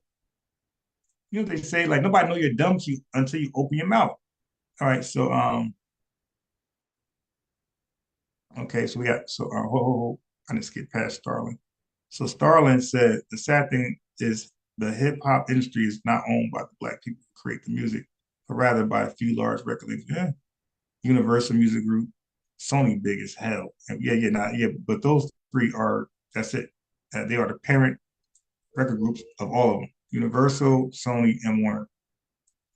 You know what they say, like nobody know you're dumb until you open your mouth. All right, so okay, so we got I just get past Starlin. So Starlin said the sad thing is the hip hop industry is not owned by the black people who create the music, but rather by a few large record labels. Yeah, Universal Music Group, Sony, big as hell. And but those three are that's it. They are the parent record groups of all of them: Universal, Sony, and Warner.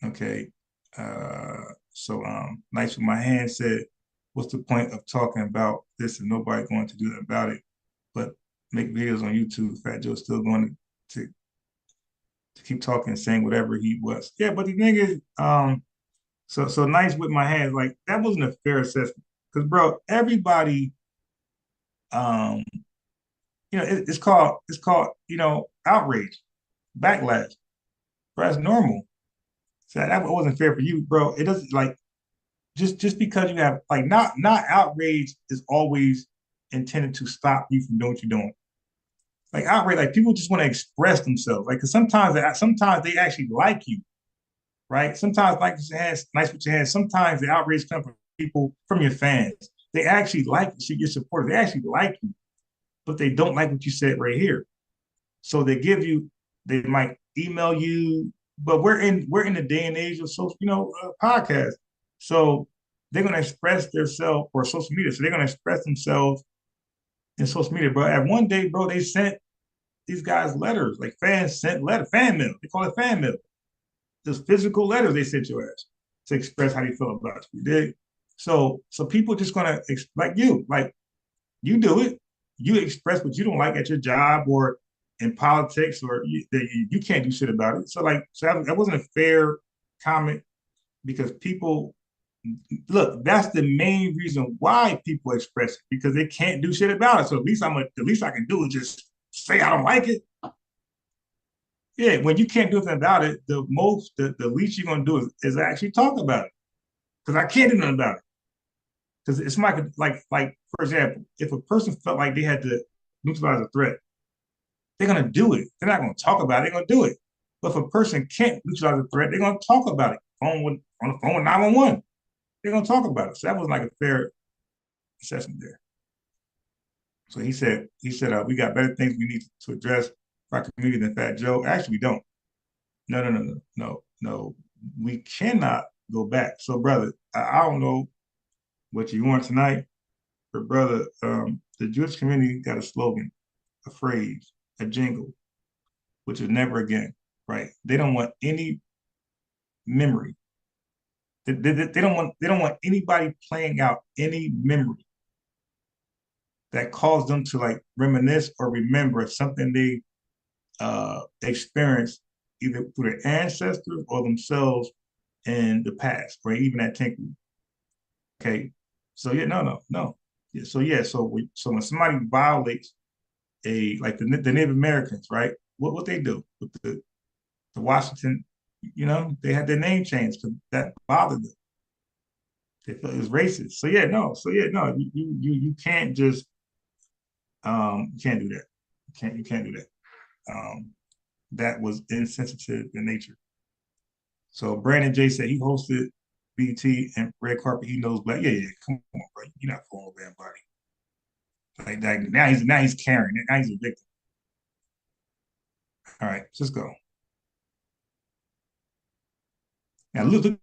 Okay, Nice with my hand said, what's the point of talking about this and nobody going to do that about it? But make videos on YouTube. Fat Joe's still going to keep talking and saying whatever he was. Yeah, but the thing is, so nice with my hands, like that wasn't a fair assessment. Because bro, everybody um, it's called outrage, backlash. Bro, that's normal. So that wasn't fair for you, bro. It doesn't like just because you have like not outrage is always intended to stop you from doing what you're doing. Like outrage, like people just want to express themselves. Like, cause sometimes they actually like you, right? Sometimes like your hands, nice with your hands. Sometimes the outrage comes from people from your fans. They actually like you, your supporters. They actually like you, but they don't like what you said right here. So they might email you. But we're in the day and age of social, podcasts. So they're gonna express themselves or social media. So they're gonna express themselves in social media, bro. At one day, bro, they sent these guys letters, like fans sent letter, fan mail. They call it fan mail. Just physical letters they sent your ass to express how they feel about you. Dig? So people just gonna like you do it. You express what you don't like at your job or in politics, or you can't do shit about it. So that wasn't a fair comment because people look. That's the main reason why people express it because they can't do shit about it. So the least I can do is just say I don't like it. Yeah, when you can't do anything about it, the least you're gonna do is actually talk about it because I can't do nothing about it. Because it's like for example, if a person felt like they had to neutralize a threat, they're gonna do it. They're not gonna talk about it. They're gonna do it. But if a person can't neutralize a threat, they're gonna talk about it. On the phone with 911, they're gonna talk about it. So that was like a fair assessment there. So he said, we got better things we need to address for our community than Fat Joe. Actually, we don't. No. We cannot go back. So, brother, I don't know what you want tonight, but brother, the Jewish community got a slogan, a phrase, a jingle, which is never again, right? They don't want any memory. They don't want anybody playing out any memory that caused them to like reminisce or remember something they experienced either through their ancestors or themselves in the past, or even at Tinkley. Okay, so yeah, no. Yeah, so when somebody violates the Native Americans, right? What they do with the Washington, they had their name changed because that bothered them. They felt it was racist. So yeah, no. You can't just you can't do that. You can't do that. That was insensitive in nature. So Brandon J said he hosted BT and Red Carpet. He knows black. Yeah. Come on, bro. You're not fooling with anybody. Like that. Now he's carrying it. Now he's a victim. All right, let's go. Now look at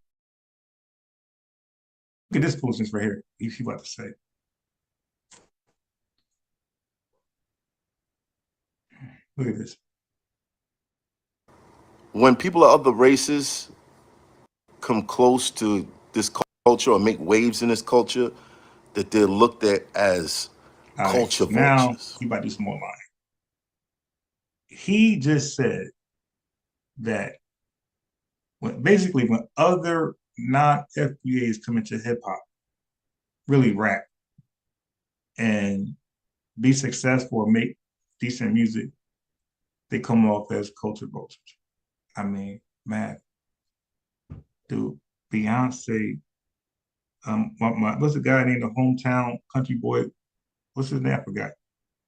this foolishness right here. He's about to say. Look at this. When people of other races come close to this culture or make waves in this culture, that they're looked at as All right. culture So now vultures. he about to do some more lying. He just said that when other non-FBAs come into hip hop, really rap and be successful or make decent music, they come off as culture vultures. I mean, man, dude, Beyonce, what's the guy named the hometown country boy? What's his name? I forgot.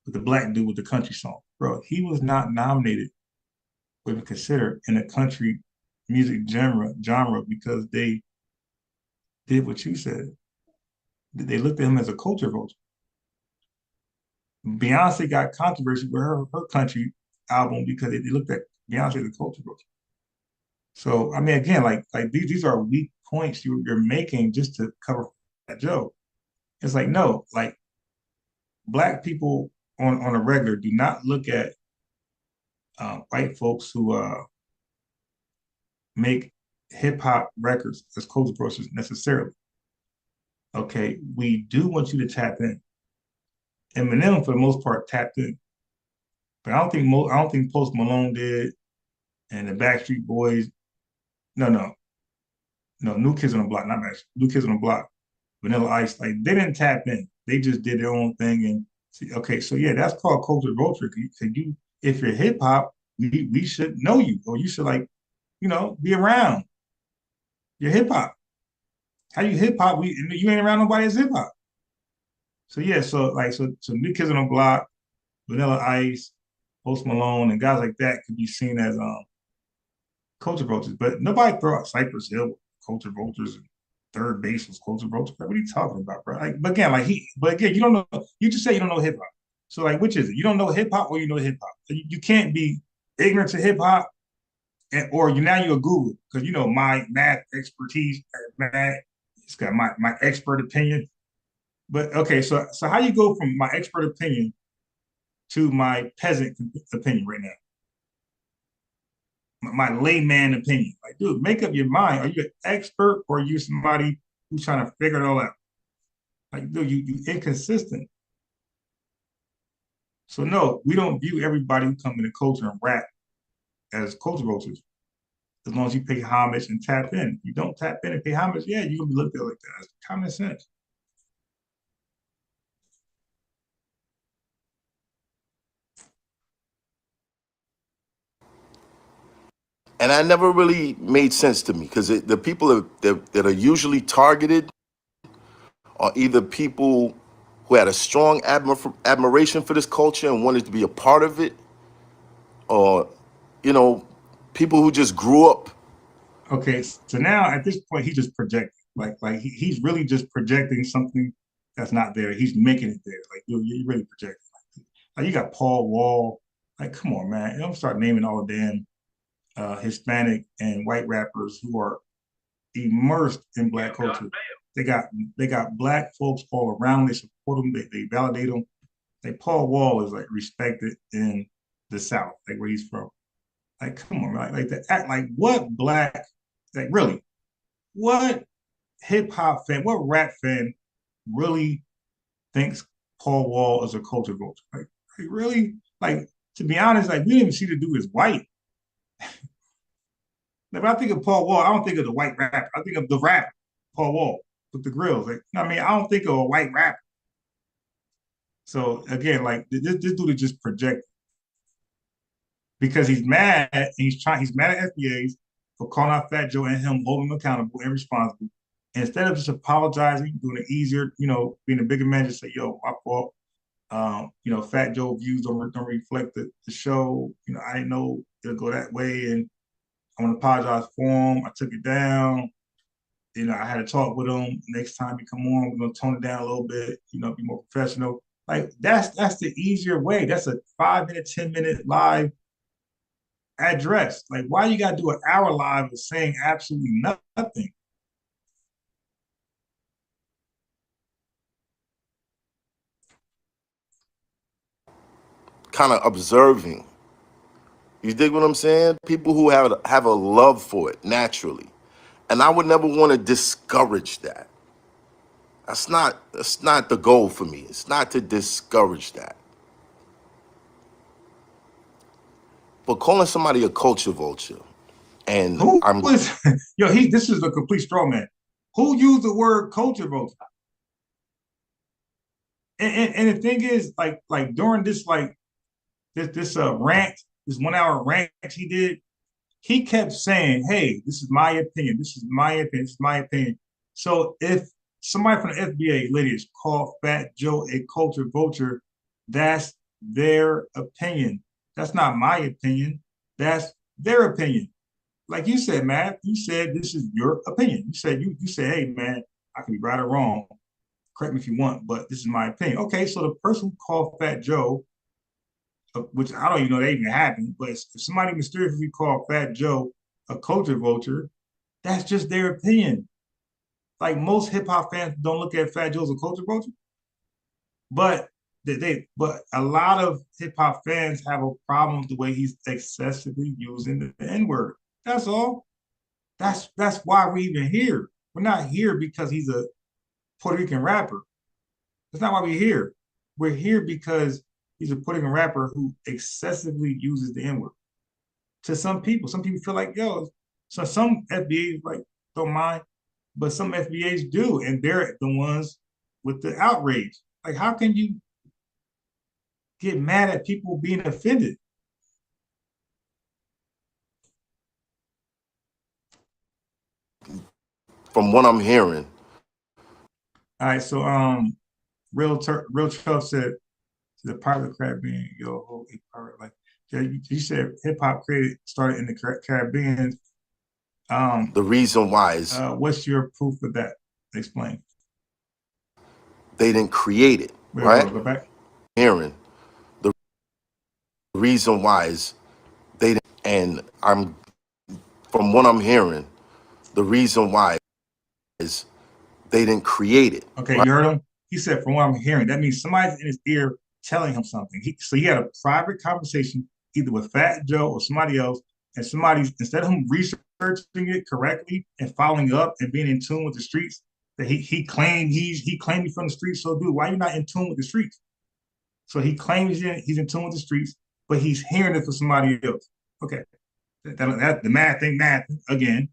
But the black dude with the country song, bro, he was not nominated or even considered in a country music genre because they did what you said. They looked at him as a culture vulture. Beyonce got controversy with her country album because they looked at Beyonce as a culture vulture. So I mean, again, like these are weak points you're making just to cover that joke. It's like no, like black people on a regular do not look at white folks who make hip hop records as culture process necessarily. Okay, we do want you to tap in. Eminem, for the most part, tapped in, but I don't think Post Malone did, and the Backstreet Boys. No, New Kids on the Block, not Backstreet. New Kids on the Block, Vanilla Ice. Like they didn't tap in. They just did their own thing. And see, okay, so yeah, that's called culture vulture. If you're hip hop, we should know you, or you should be around. You're hip hop. How you hip hop? You ain't around nobody as hip hop. So yeah, so New Kids on the Block, Vanilla Ice, Post Malone, and guys like that could be seen as culture vultures. But nobody throw out Cypress Hill culture vultures and third base was culture vultures. What are you talking about, bro? But again, you don't know. You just say you don't know hip hop. So like, which is it? You don't know hip hop or you know hip hop? You can't be ignorant to hip hop, or you're a Google because you know my math expertise, math It's got my expert opinion. But okay, so how you go from my expert opinion to my peasant opinion right now? My layman opinion. Like, dude, make up your mind. Are you an expert or are you somebody who's trying to figure it all out? Like, dude, you inconsistent. So no, we don't view everybody who come into culture and rap as culture vultures. As long as you pay homage and tap in. If you don't tap in and pay homage, yeah, you're gonna be looked at like that. That's common sense. And that never really made sense to me because the people that are usually targeted are either people who had a strong admiration for this culture and wanted to be a part of it, or, you know, people who just grew up. Okay, so now at this point, he's just projecting. Like he's really just projecting something that's not there. He's making it there. Like you're really projecting. Like you got Paul Wall. Like, come on, man. Don't start naming all the damn Hispanic and white rappers who are immersed in black culture. They got they got black folks all around. They support them. They validate them. Like Paul Wall is like respected in the South, like where he's from. Like, come on, man. Like the act. Like what black? Like really, what hip hop fan, what rap fan really thinks Paul Wall is a culture vulture? Like really? Like to be honest, like we didn't even see the dude as white. If I think of Paul Wall, I don't think of the white rapper. I think of the rapper, Paul Wall, with the grills. Like, you know what I mean, I don't think of a white rapper. So again, like this dude is just projecting because he's mad and he's mad at FBAs for calling out Fat Joe and him holding him accountable and responsible. And instead of just apologizing, doing it easier, being a bigger man, just say, yo, my fault. Fat Joe views don't reflect the show. I didn't know it'll go that way. And I want to apologize for him. I took it down. I had to talk with him. Next time you come on, we're gonna tone it down a little bit, be more professional. Like that's the easier way. That's a 5 minute, 10 minute live address. Like, why you gotta do an hour live of saying absolutely nothing? Kind of observing. You dig what I'm saying? People who have a love for it naturally. And I would never want to discourage that. That's not the goal for me. It's not to discourage that. But calling somebody a culture vulture, and Who I'm was yo? This is a complete straw man. Who used the word culture vote? And the thing is, like during this this rant, this 1 hour rant he did, he kept saying, "Hey, this is my opinion. This is my opinion. This is my opinion." So if somebody from the FBA, ladies, call Fat Joe a culture vulture, that's their opinion. That's not my opinion. That's their opinion. Like you said, Matt, you said this is your opinion. You said, hey, man, I can be right or wrong. Correct me if you want, but this is my opinion. Okay, so the person who called Fat Joe, which I don't even know that even happened, but if somebody mysteriously called Fat Joe a culture vulture, that's just their opinion. Like most hip hop fans don't look at Fat Joe as a culture vulture, but but a lot of hip hop fans have a problem with the way he's excessively using the N word. That's all. That's why we're even here. We're not here because he's a Puerto Rican rapper. That's not why we're here. We're here because he's a Puerto Rican rapper who excessively uses the N word. To some people, some people feel like, yo, so some FBAs like don't mind, but some FBAs do, and they're the ones with the outrage. Like, how can you get mad at people being offended? from what I'm hearing, All right, so real tough said the pirate Caribbean, yo, pirate like yeah, you said hip hop created started in the Caribbean. Um, the reason why is what's your proof of that? Explain. they didn't create it, Wait, right? go back. Hearing the reason why is they didn't, and I'm from what I'm hearing, the reason why is they didn't create it. Okay, Right? you heard him? He said, from what I'm hearing, that means somebody's in his ear telling him something. So he had a private conversation either with Fat Joe or somebody else, and somebody's, instead of him researching it correctly and following up and being in tune with the streets, that he claimed he claimed he's from the streets. So, dude, why are you not in tune with the streets? So he claims he's in tune with the streets, but he's hearing it from somebody else. Okay, that the math thing, math again.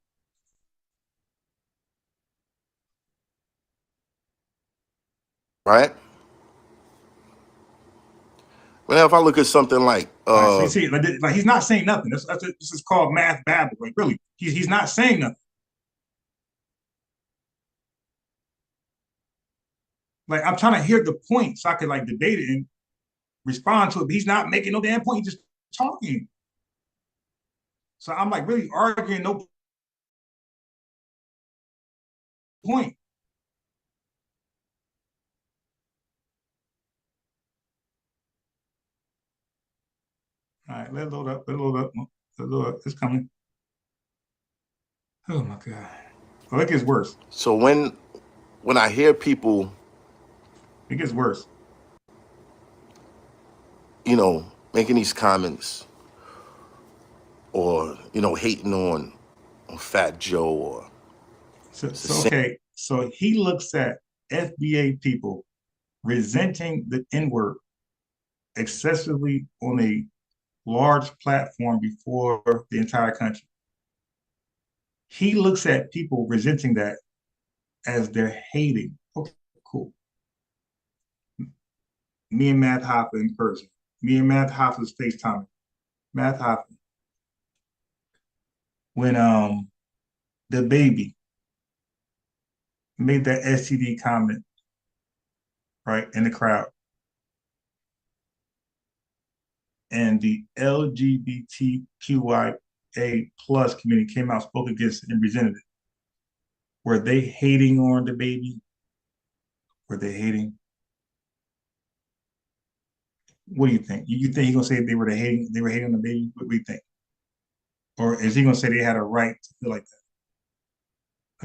Right? Well, if I look at something like, All right, so you see, like he's not saying nothing. This is called math babble. Like really, he's not saying nothing. Like I'm trying to hear the point so I could like debate it and respond to it. But he's not making no damn point. He's just talking. So I'm like really arguing no point. All right, let it load up. Let it load up. Let it load up. It's coming. Oh my god. Well, it gets worse. so when I hear people, It gets worse. making these comments or, hating on Fat Joe or So okay. So he looks at FBA people resenting the N-word excessively on a large platform before the entire country. He looks at people resenting that as they're hating. Okay, cool. Me and Matt Hoffa in person. Me and Matt Hoffa's FaceTime. Matt Hoffa. When the baby made that STD comment, right, in the crowd. And the LGBTQIA plus community came out, spoke against it, and resented it. Were they hating on the baby? Were they hating? What do you think? You think he's gonna say they were hating? They were hating on the baby. What do you think? Or is he gonna say they had a right to feel like that?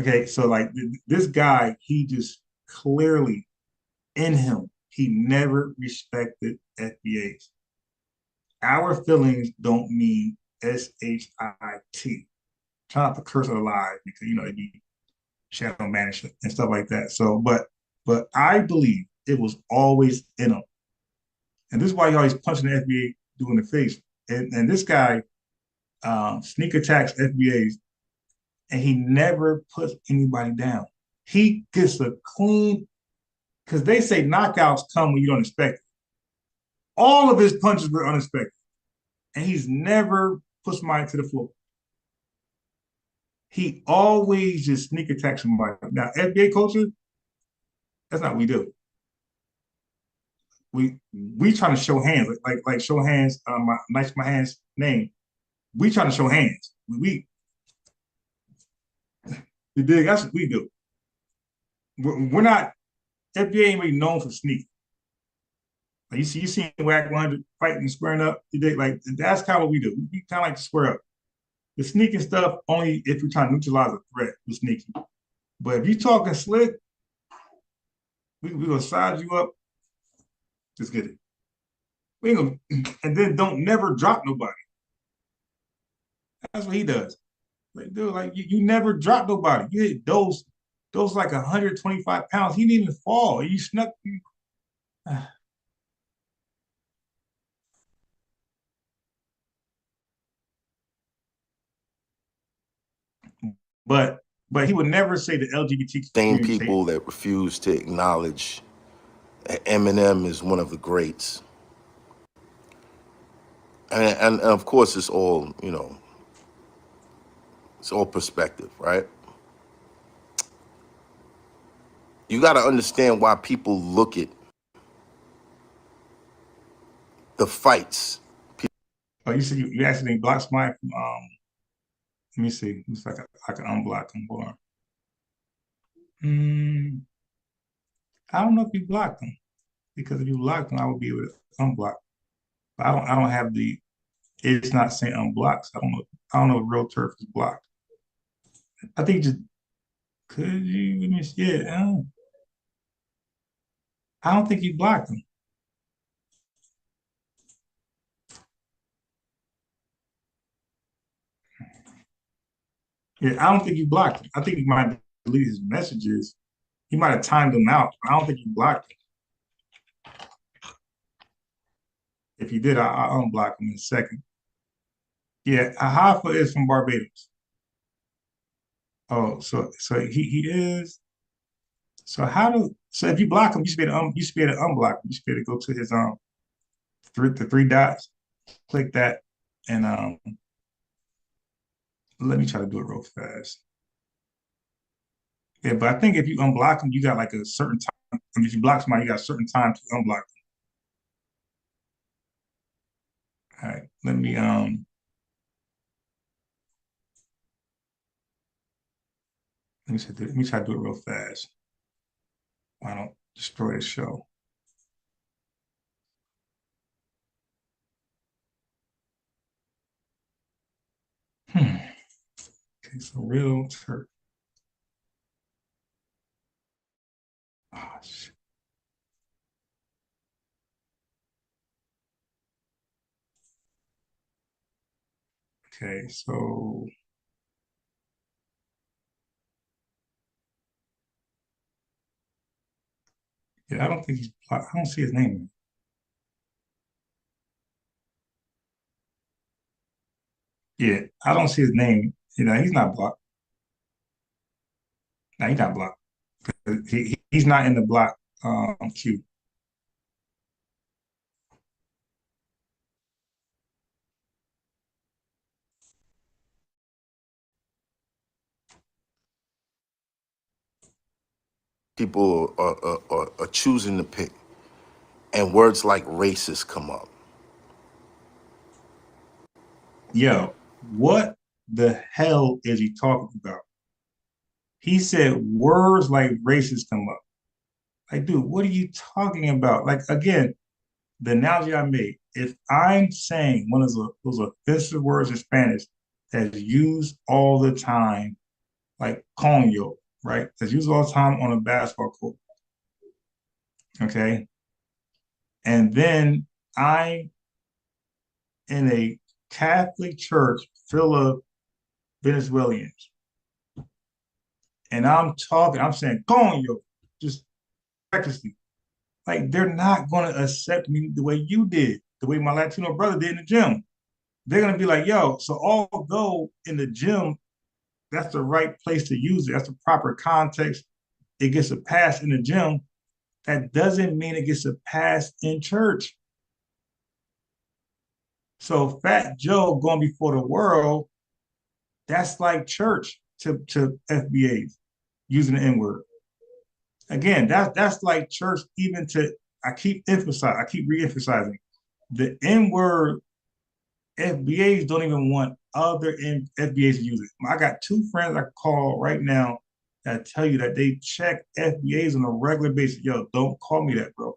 Okay, so like this guy, he just clearly in him, he never respected FBAs. Our feelings don't mean SHIT. Try not to curse out alive because it'd be shadow management and stuff like that. So, but I believe it was always in him. And this is why he always punching the FBA doing the face. And this guy sneak attacks FBAs and he never puts anybody down. He gets a clean, because they say knockouts come when you don't expect it. All of his punches were unexpected. And he's never put somebody to the floor. He always just sneak attack somebody. Now, FBA culture, that's not what we do. We trying to show hands, like show hands. My hands name. We trying to show hands. You dig? That's what we do. We're not. FBA ain't really known for sneaking. Like you see Whack 100 fighting and squaring up. You dig? Like that's kind of what we do. We kind of like to square up. The sneaking stuff only if we're trying to neutralize a threat with sneaking. But if you talking slick, we gonna size you up. Just get it. We ain't gonna, and then don't never drop nobody. That's what he does. Like, dude, like you never drop nobody. You hit those like 125 pounds. He didn't even fall. You snuck. But he would never say the LGBT same community. people that refuse to acknowledge that Eminem is one of the greats. And of course, it's all, it's all perspective, right? You got to understand why people look at the fights. Oh, you said you actually blocked somebody from let me see. Looks like I can unblock him. Hold on. I don't know if you blocked him, because if you blocked him, I would be able to unblock. But I don't have the. It's not saying unblock. So I don't know. I don't know if real turf is blocked. I think just Could you? Let me see it. I don't think you blocked him. Yeah, I don't think you blocked him. I think he might delete his messages. He might have timed them out. I don't think you blocked him. If you did, I'll unblock him in a second. Yeah, Hoffa is from Barbados. Oh, so he is. So if you block him, you should be able to unblock him. You should be able to go to his the three dots, click that, and let me try to do it real fast. Yeah, but I think if you unblock him, you got like a certain time. I mean, if you block somebody, you got a certain time to unblock them. All right, let me try to do it real fast. I don't destroy the show. Okay, so real Turk. Oh, shit. Okay, so yeah, I don't think I don't see his name. Yeah, I don't see his name. He's not blocked. No, he's not blocked. He's not in the block queue. People are choosing to pick, and words like racist come up. Yo, what the hell is he talking about? He said words like racist come up. Like, dude, what are you talking about? Like, again, the analogy I made, if I'm saying one of those offensive words in Spanish that's used all the time, like coño, right? That's used all the time on a basketball court, okay? And then I'm in a Catholic church full of Venezuelans, and I'm saying coño, just recklessly. Like, they're not going to accept me the way you did, the way my Latino brother did in the gym. They're going to be like, yo, so although in the gym, that's the right place to use it, that's the proper context, it gets a pass in the gym, that doesn't mean it gets a pass in church. So Fat Joe going before the world, that's like church to FBAs using the N word. Again, that's like church even to I keep re-emphasizing the N word. FBAs don't even want other FBAs to use it. I got two friends I call right now that tell you that they check FBAs on a regular basis. Yo, don't call me that, bro.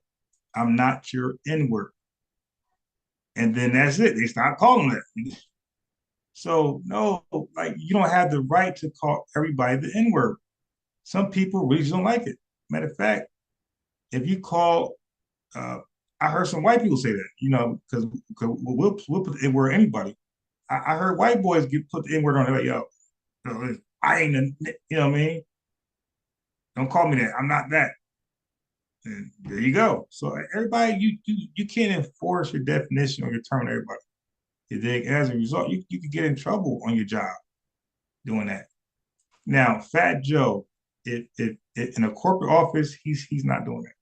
I'm not your N word. And then that's it. They stop calling that. So no, like you don't have the right to call everybody the N word. Some people really don't like it. Matter of fact, if you call, uh, I heard some white people say that, because we'll put the N word anybody. I heard white boys get put the N word on. They're like, yo, I ain't, you know what I mean? Don't call me that. I'm not that. And there you go. So everybody, you can't enforce your definition or your term on everybody. As a result, you could get in trouble on your job doing that. Now, Fat Joe, if in a corporate office, he's not doing that.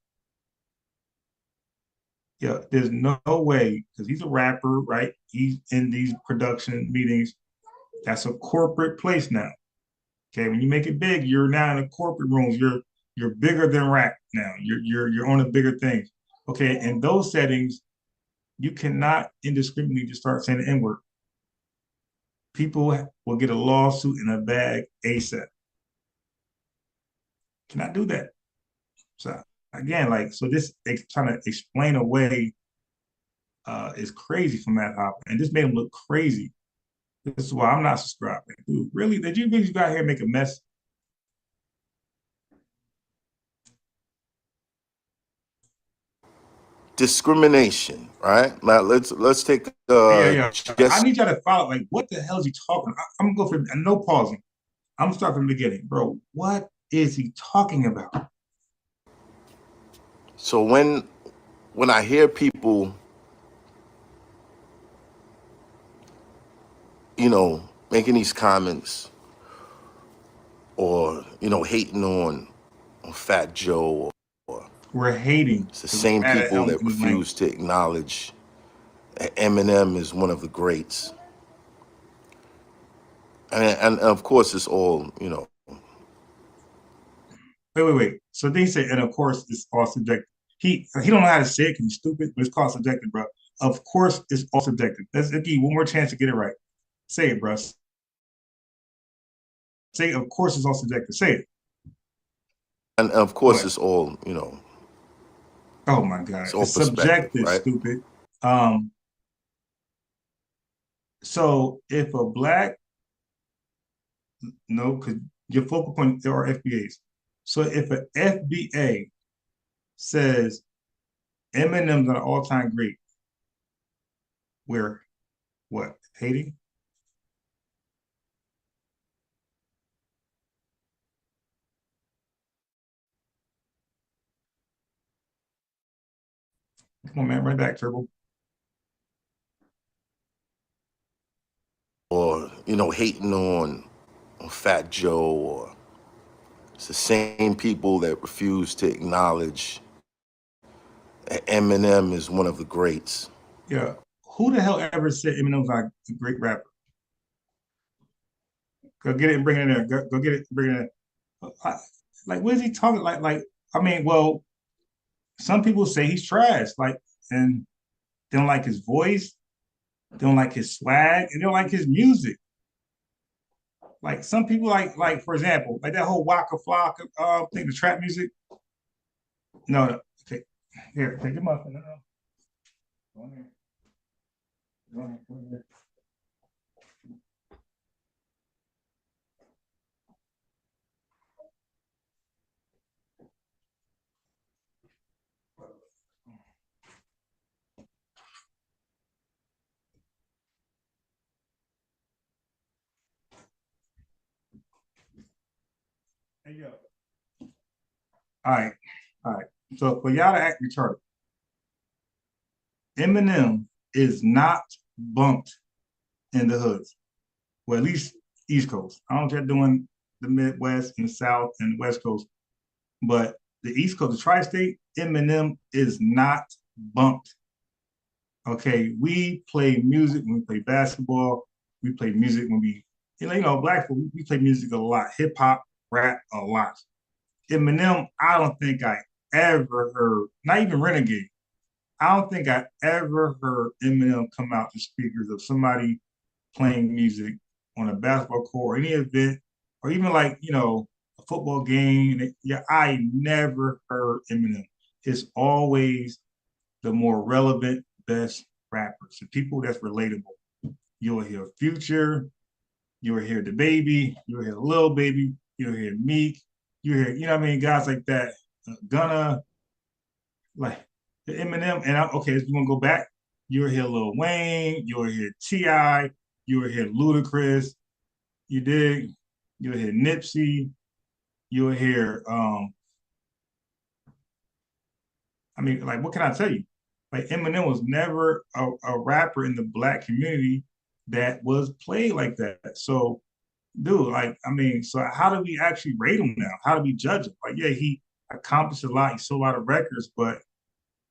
Yeah, there's no way because he's a rapper, right? He's in these production meetings. That's a corporate place now. Okay, when you make it big, you're now in the corporate rooms. You're bigger than rap now. You're on the bigger things. Okay, in those settings, you cannot indiscriminately just start saying the N word. People will get a lawsuit in a bag ASAP. Cannot do that. So again, like this trying to explain away is crazy for Matt Hopper, and this made him look crazy. This is why I'm not subscribing. Dude, really? Did you really got here and make a mess? discrimination, right? Now let's take Yeah. I just need y'all to follow. Like, what the hell is he talking? I'm gonna go for no pausing. I'm gonna start from the beginning, bro. What is he talking about? so when I hear people, making these comments or hating on Fat Joe, or We're hating it's the because we're same mad at people him that in his language. refuse to acknowledge that Eminem is one of the greats. And of course, it's all, Wait. So they say, and of course, it's all subjective. He don't know how to say it because he's stupid, but it's called subjective, bro. Of course, it's all subjective. Let's give you one more chance to get it right. Say it, bro. Say, of course, it's all subjective. Say it. and of course, What? it's all, Oh my God, it's all it's perspective, subjective, right? stupid. Um, so if a black no, because your focal point there are FBAs. So if an FBA says Eminem's an all-time great, we're what? Hating? Come on, man, run it back, Turbo. Or hating on Fat Joe, or it's the same people that refuse to acknowledge that Eminem is one of the greats. Yeah. Who the hell ever said Eminem's like a great rapper? Go get it and bring it in there. Go get it and bring it in. Like, what is he talking like? I mean, well, some people say he's trash, like, and they don't like his voice, they don't like his swag, and they don't like his music. Like some people like for example, like that whole Waka Flocka thing, the trap music. No. Okay, here, take him up. No. Go in here. Go in here. Hey yo. All right. All right. So for y'all to act retarded, Eminem is not bumped in the hoods. Well, at least East Coast. I don't know if they're doing the Midwest and the South and the West Coast, but the East Coast, the tri-state, Eminem is not bumped. Okay, we play music when we play basketball. We play music when black people, we play music a lot. Hip hop, rap, a lot. Eminem, I don't think I ever heard, not even Renegade. I don't think I ever heard Eminem come out the speakers of somebody playing music on a basketball court or any event, or even like, a football game. Yeah, I never heard Eminem. It's always the more relevant, best rappers, the people that's relatable. You'll hear Future, you'll hear the Baby, you'll hear Lil Baby, you'll hear Meek, you hear, what I mean, guys like that. Gunna, like the Eminem, and okay, if you want to go back, you'll hear Lil Wayne, you'll hear T.I., you'll hear Ludacris, you dig? You'll hear Nipsey, you'll hear I mean, like, what can I tell you? Like, Eminem was never a rapper in the black community that was played like that. So, dude, like, I mean, so how do we actually rate him now? How do we judge him? Like, yeah, he accomplished a lot. He sold a lot of records, but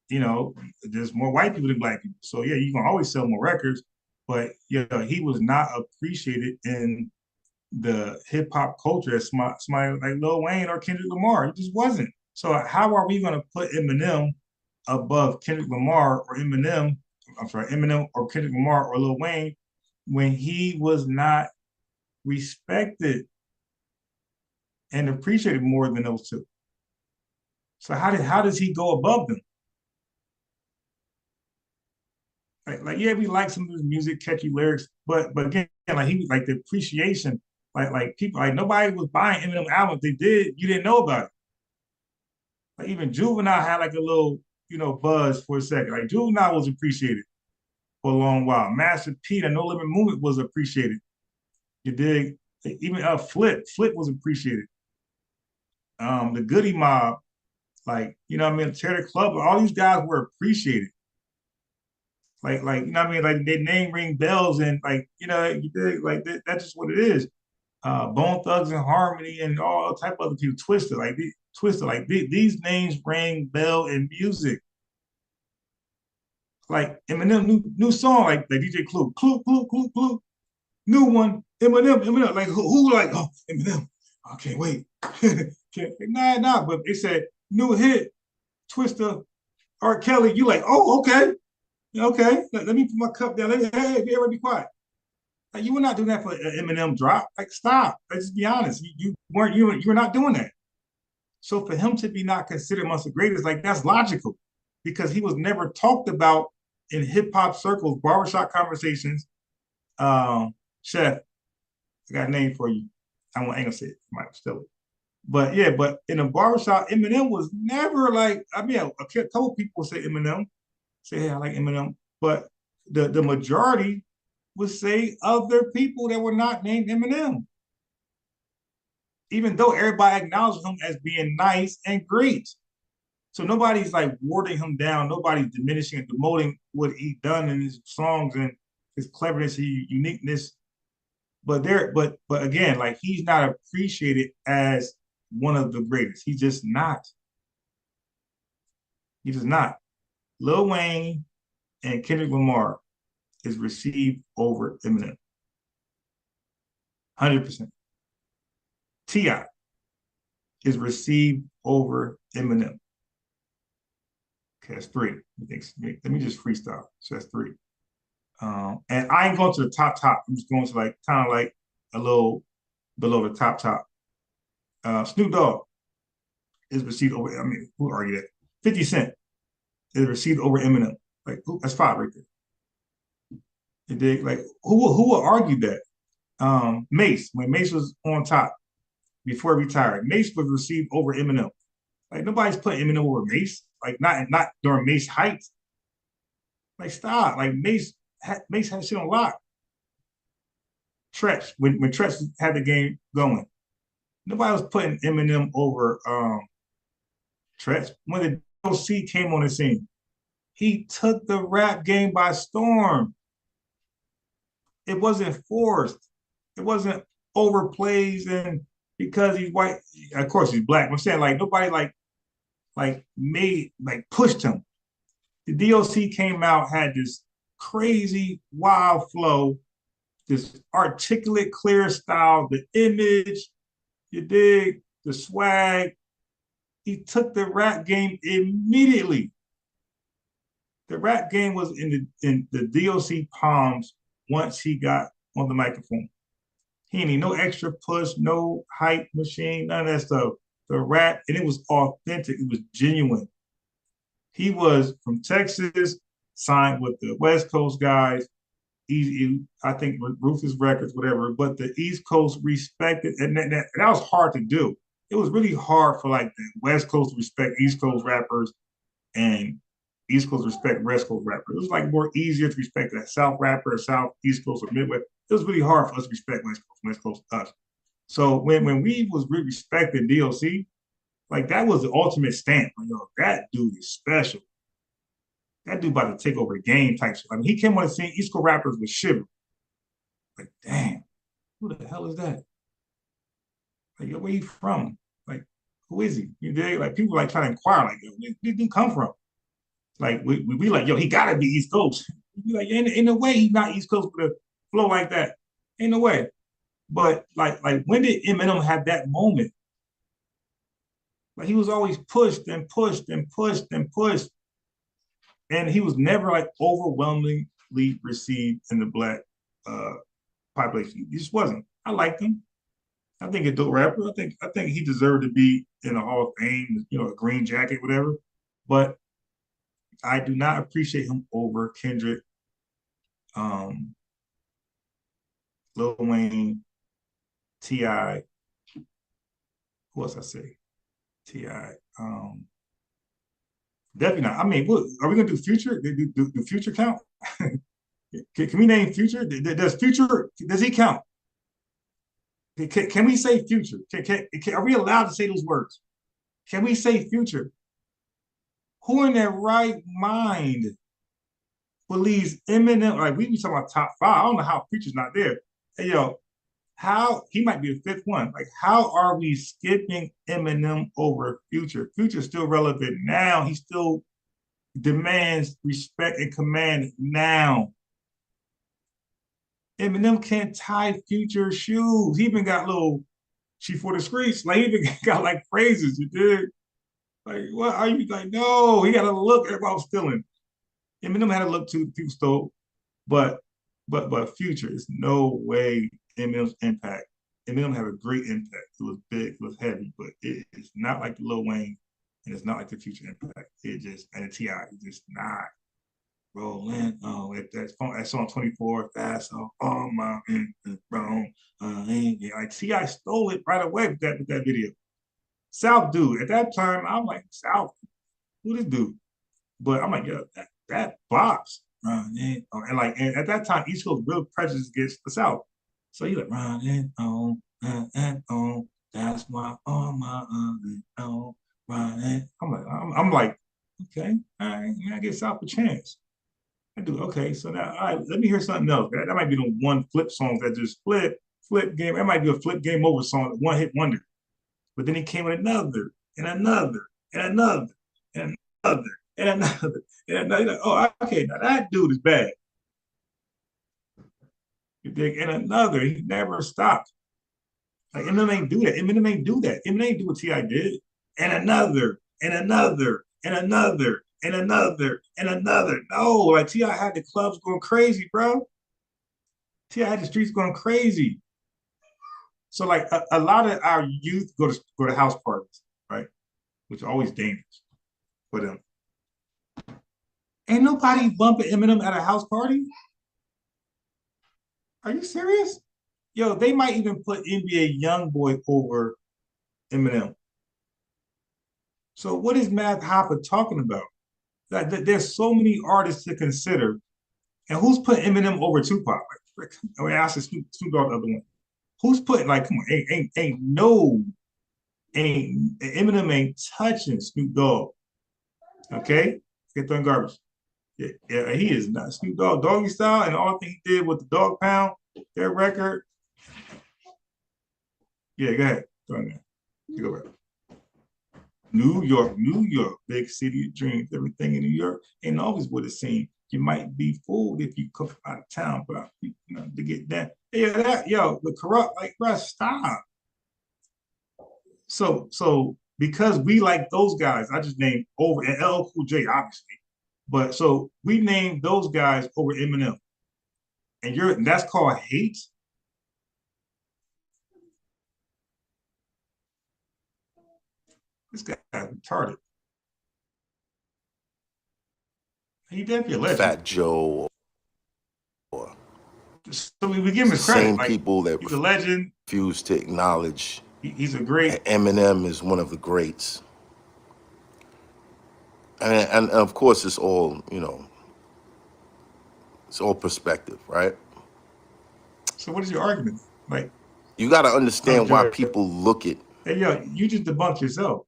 there's more white people than black people. So yeah, you can always sell more records, but he was not appreciated in the hip hop culture as somebody like Lil Wayne or Kendrick Lamar. It just wasn't. So how are we going to put Eminem above Kendrick Lamar or Eminem? I'm sorry, Eminem or Kendrick Lamar or Lil Wayne when he was not respected and appreciated more than those two. So how does he go above them? Like yeah, we like some of his music, catchy lyrics, but again, like he was like the appreciation, like people like nobody was buying Eminem albums. They did, you didn't know about it. Like even Juvenile had like a little buzz for a second. Like Juvenile was appreciated for a long while. Master P, the No Limit Movement was appreciated. You dig? Even Flip was appreciated. The Goody Mob, like, what I mean, Terror Club, all these guys were appreciated. Like, what I mean? Like, their name ring bells, and like, you dig? Like, that's just what it is. Bone Thugs and Harmony and all type of other people, these names ring bell in music. Like Eminem, new song, like DJ Clue, new one, Eminem, like who like, oh, Eminem, I can't wait. Nah, but it said new hit, Twister, R. Kelly. You like, oh, okay. Let me put my cup down. Hey, everybody be quiet. Like, you were not doing that for an Eminem drop. Like, stop. Let's just be honest. You were not doing that. So for him to be not considered amongst the greatest, like, that's logical, because he was never talked about in hip hop circles, barbershop conversations. Chef, I got a name for you. I ain't gonna say it. I might steal it. But yeah, but in a barbershop, Eminem was never like, I mean, a couple people say Eminem, say, hey, I like Eminem, but the majority would say other people that were not named Eminem, even though everybody acknowledged him as being nice and great. So nobody's like warding him down. Nobody's diminishing and demoting what he done in his songs and his cleverness, his uniqueness. But again, like, he's not appreciated as one of the greatest. He's just not. He does not. Lil Wayne and Kendrick Lamar is received over Eminem. 100%. T.I. is received over Eminem. Okay, that's three. Let me just freestyle. So that's three. And I ain't going to the top. I'm just going to like kind of like a little below the top. Snoop Dogg is received over. I mean, who argue that? 50 Cent is received over Eminem. Like, that's five right there. You dig? Like, who will argue that? Mace, when Mace was on top before he retired, Mace was received over Eminem. Like, nobody's putting Eminem over Mace. Like, not during Mace heights. Like, stop. Like, Mace had shit on lock. Tretch, when Tretch had the game going, nobody was putting Eminem over Tretch. When the DOC came on the scene, he took the rap game by storm. It wasn't forced. It wasn't overplays and because he's white. Of course, he's black. I'm saying, like, nobody pushed him. The DOC came out, had this crazy wild flow, this articulate, clear style, the image, you dig, the swag. He took the rap game immediately. The rap game was in the DOC palms once he got on the microphone. He didn't need no extra push, no hype machine, none of that stuff. The rap, and it was authentic. It was genuine. He was from Texas, signed with the West Coast guys. I think Rufus Records, whatever. But the East Coast respected, and that was hard to do. It was really hard for like the West Coast to respect East Coast rappers, and East Coast respect West Coast rappers. It was like more easier to respect that South rapper, South, East Coast, or Midwest. It was really hard for us to respect West Coast us. So when we was respecting DOC, like, that was the ultimate stamp. Like, yo, that dude is special. That dude about to take over the game type shit. I mean, he came on the scene, East Coast rappers was shivering. Like, damn, who the hell is that? Like, yo, where you from? Like, who is he? You dig? Like, people like trying to inquire, like, yo, where did he come from? Like, we be like, yo, he gotta be East Coast. We be like, ain't no way he's not East Coast with a flow like that. Ain't no way. But like when did Eminem have that moment? Like, he was always pushed and pushed and pushed and pushed. And he was never like overwhelmingly received in the black population. He just wasn't. I liked him. I think a dope rapper. I think he deserved to be in a Hall of Fame, a green jacket, whatever. But I do not appreciate him over Kendrick, Lil Wayne, T.I. Who else I say? T.I. Definitely not. I mean, what, are we gonna do Future? Do Future count? Can we name Future? Does Future, does he count? Can we say Future? Are we allowed to say those words? Can we say Future? Who in their right mind believes Eminem? Like we be talking about top five. I don't know how Future's not there. Hey, yo, how he might be the fifth one. Like, how are we skipping Eminem over Future? Future's still relevant now. He still demands respect and command now. Eminem can't tie Future shoes. He even got little she for the streets. Like he even got like phrases. You did like what are you like? No, he got a look. Everybody was stealing. Eminem had a look too. People stole, but but Future is no way Eminem's impact. Eminem had a great impact. It was big, it was heavy, but it's not like the Lil Wayne, and it's not like the Future impact. It just and the Ti, it's just not rolling. Oh, that song 24, fast. Oh my, wrong. Like Ti stole it right away with that video. South dude. At that time, I'm like South. Who this dude? But I'm like, yeah, that box. And at that time, East Coast real prejudice against the South. So you like running on and on. That's why on my on running. I'm like, okay, all right, I give South a chance. I do okay. So now, all right, let me hear something else. That might be the one flip song that just flip game. That might be a flip game over song, one hit wonder. But then he came with another and another and another and another and another and another. Like, oh, okay, now that dude is bad. You dig? And another, he never stopped. Like Eminem ain't do that. Eminem ain't do that. Eminem ain't do what Ti did. And another and another and another and another and another. No, like Ti had the clubs going crazy, bro. Ti had the streets going crazy. So like a lot of our youth go to house parties, right? Which are always dangerous for them. Ain't nobody bumping Eminem at a house party. Are you serious? Yo, they might even put NBA YoungBoy over Eminem. So what is Math Hoffa talking about? There's so many artists to consider, and who's putting Eminem over Tupac? Like, I mean, I said Snoop Dogg, the other one. Who's putting like, come on, Eminem ain't touching Snoop Dogg. Okay, get throwing garbage. Yeah, he is not Snoop Dogg Doggy Style, and all thing he did with the Dog Pound, their record. Yeah, go ahead. Go ahead. Go ahead. New York, big city of dreams. Everything in New York ain't always what it seems. You might be fooled if you come from out of town, but you know, to get that. Yeah, the corrupt, like, bro, stop. So because we like those guys, I just named over and LL Cool J, obviously. But so we named those guys over Eminem. And that's called hate. This guy's retarded. He definitely a legend. Fat Joe, or So we give him his credit. same Like people that he's a legend. refuse to acknowledge He's a great. Eminem is one of the greats. And of course, it's all, it's all perspective, right? So what is your argument? Like, You got to understand why Jared, people look at. hey yo, you just debunked yourself.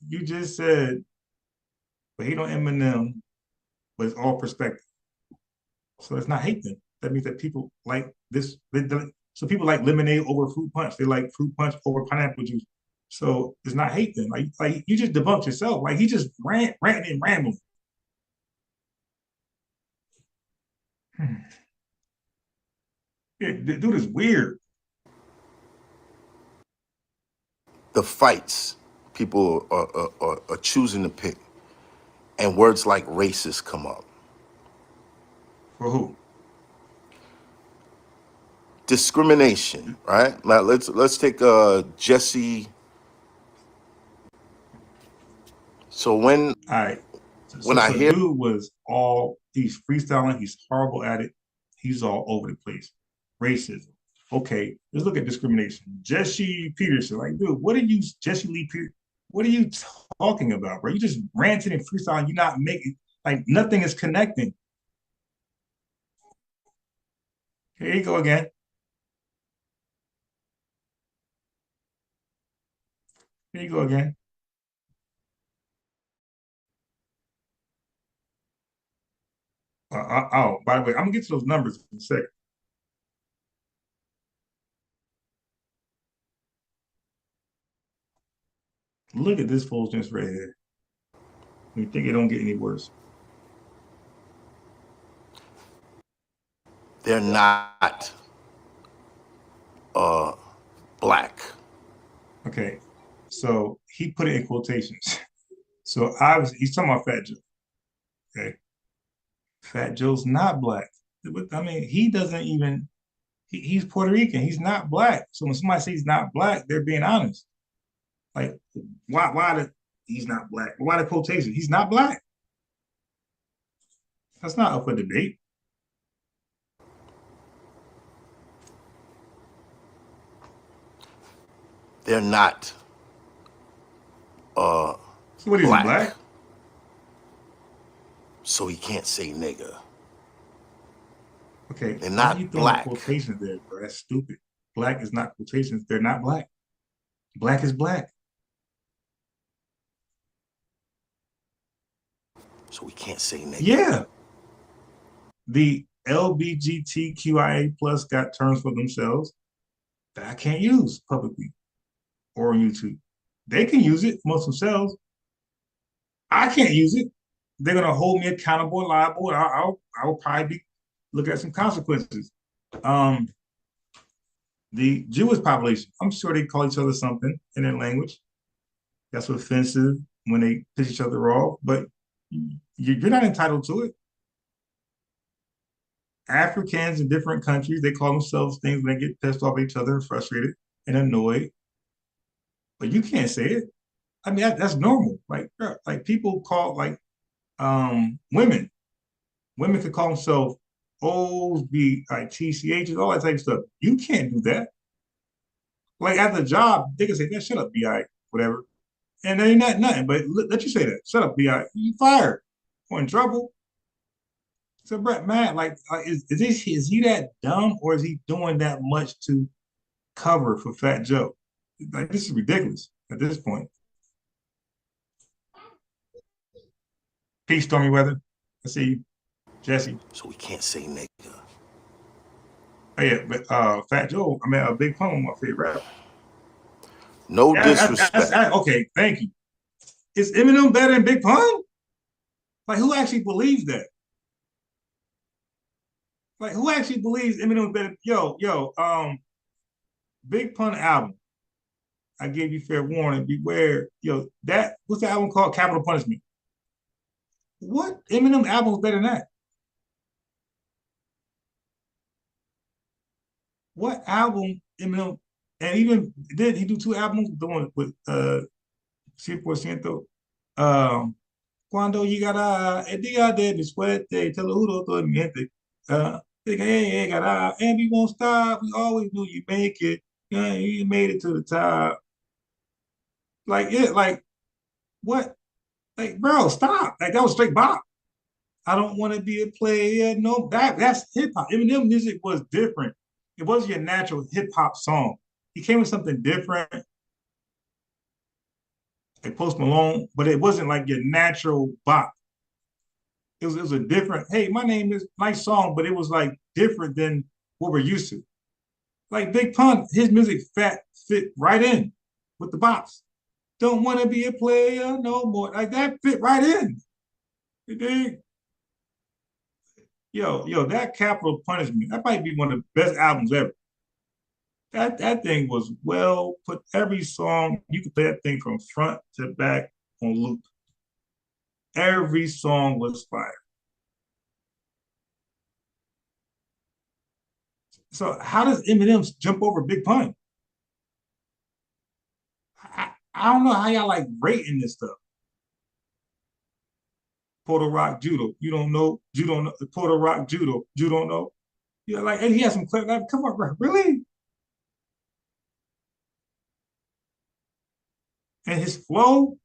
You just said, but he don't Eminem, but it's all perspective. So it's not hate then. That means that people like this. So people like lemonade over fruit punch. They like fruit punch over pineapple juice. So it's not hate then. Like you just debunked yourself. Like he just ranting and rambling. Yeah, the dude is weird. The fights people are choosing to pick, and words like racist come up. For who? Discrimination, right? Now let's take Jesse. So All right. when I hear Dude he's freestyling, he's horrible at it. He's all over the place. Racism. Okay, let's look at discrimination. Jesse Peterson, like, dude, what did you Jesse Lee Peterson? What are you talking about, bro? You just ranting and freestyle. You're not making like nothing is connecting. Here you go again. Here you go again. Oh, by the way, I'm gonna get to those numbers in a second. Look at this foolishness right here. You think it don't get any worse? They're not black. Okay, so he put it in quotations. So obviously he's talking about Fat Joe. Okay, Fat Joe's not black. I mean, he doesn't even. He's Puerto Rican. He's not black. So when somebody says he's not black, they're being honest. Like, why the he's not black? Why the quotation? He's not black. That's not up for debate. They're not So what is he black. black? So he can't say nigga. Okay, They're why are you not throwing black. quotations there, bro? That's stupid. Black is not quotations. They're not black. Black is black. So we can't say nigga. Yeah. The LBGTQIA plus got terms for themselves that I can't use publicly or on YouTube. They can use it amongst themselves. I can't use it. They're gonna hold me accountable, liable, and I'll probably be looking at some consequences. Um, the Jewish population, I'm sure they call each other something in their language. That's offensive when they piss each other off, but you're not entitled to it. Africans in different countries, they call themselves things when they get pissed off at each other, frustrated and annoyed. But you can't say it. I mean, that's normal. Like people call women. Women could call themselves O's, be like TCHs, all that type of stuff. You can't do that. Like at the job, they can say, "Man, shut up, BI, whatever," and they not nothing. But let you say that. Shut up, BI. You fired or in trouble. So Brett, man, is he that dumb or is he doing that much to cover for Fat Joe? Like this is ridiculous at this point. Peace, stormy weather. I see you, Jesse. So we can't say nigga. Oh yeah, but Fat Joe. I mean, a Big Pun, my favorite rapper. No Yeah, disrespect. okay. Thank you. Is Eminem better than Big Pun? Like, who actually believes that? Like, who actually believes Eminem better? Big Pun album. I gave you fair warning. Beware. That what's the album called? Capital Punishment. What Eminem album is better than that? What album Eminem? And even did he do two albums? The one with 100%. Cuando llegará el día de mi suerte, te lo juro todo mi gente. Llegará, and we won't stop. We always knew you make it. Yeah, you made it to the top. Like what? Like, bro, stop. Like that was straight bop. I don't want to be a player. No, that's hip hop. Eminem music was different. It wasn't your natural hip hop song. He came with something different, like Post Malone, but it wasn't like your natural bop. It was a different, hey, my name is nice song, but it was like different than what we're used to. Like Big Pun, his music fit right in with the bops. Don't want to be a player no more. Like that fit right in. You dig? That Capital Punishment, that might be one of the best albums ever. That thing was well put. Every song, you could play that thing from front to back on loop. Every song was fire. So how does Eminem jump over Big Pun? I don't know how y'all like rating this stuff. Puerto Rock judo. You don't know. You don't know. Puerto Rock judo. You don't know. Yeah, like, and he has some clear. Like, come on, bro. Really? and his flow.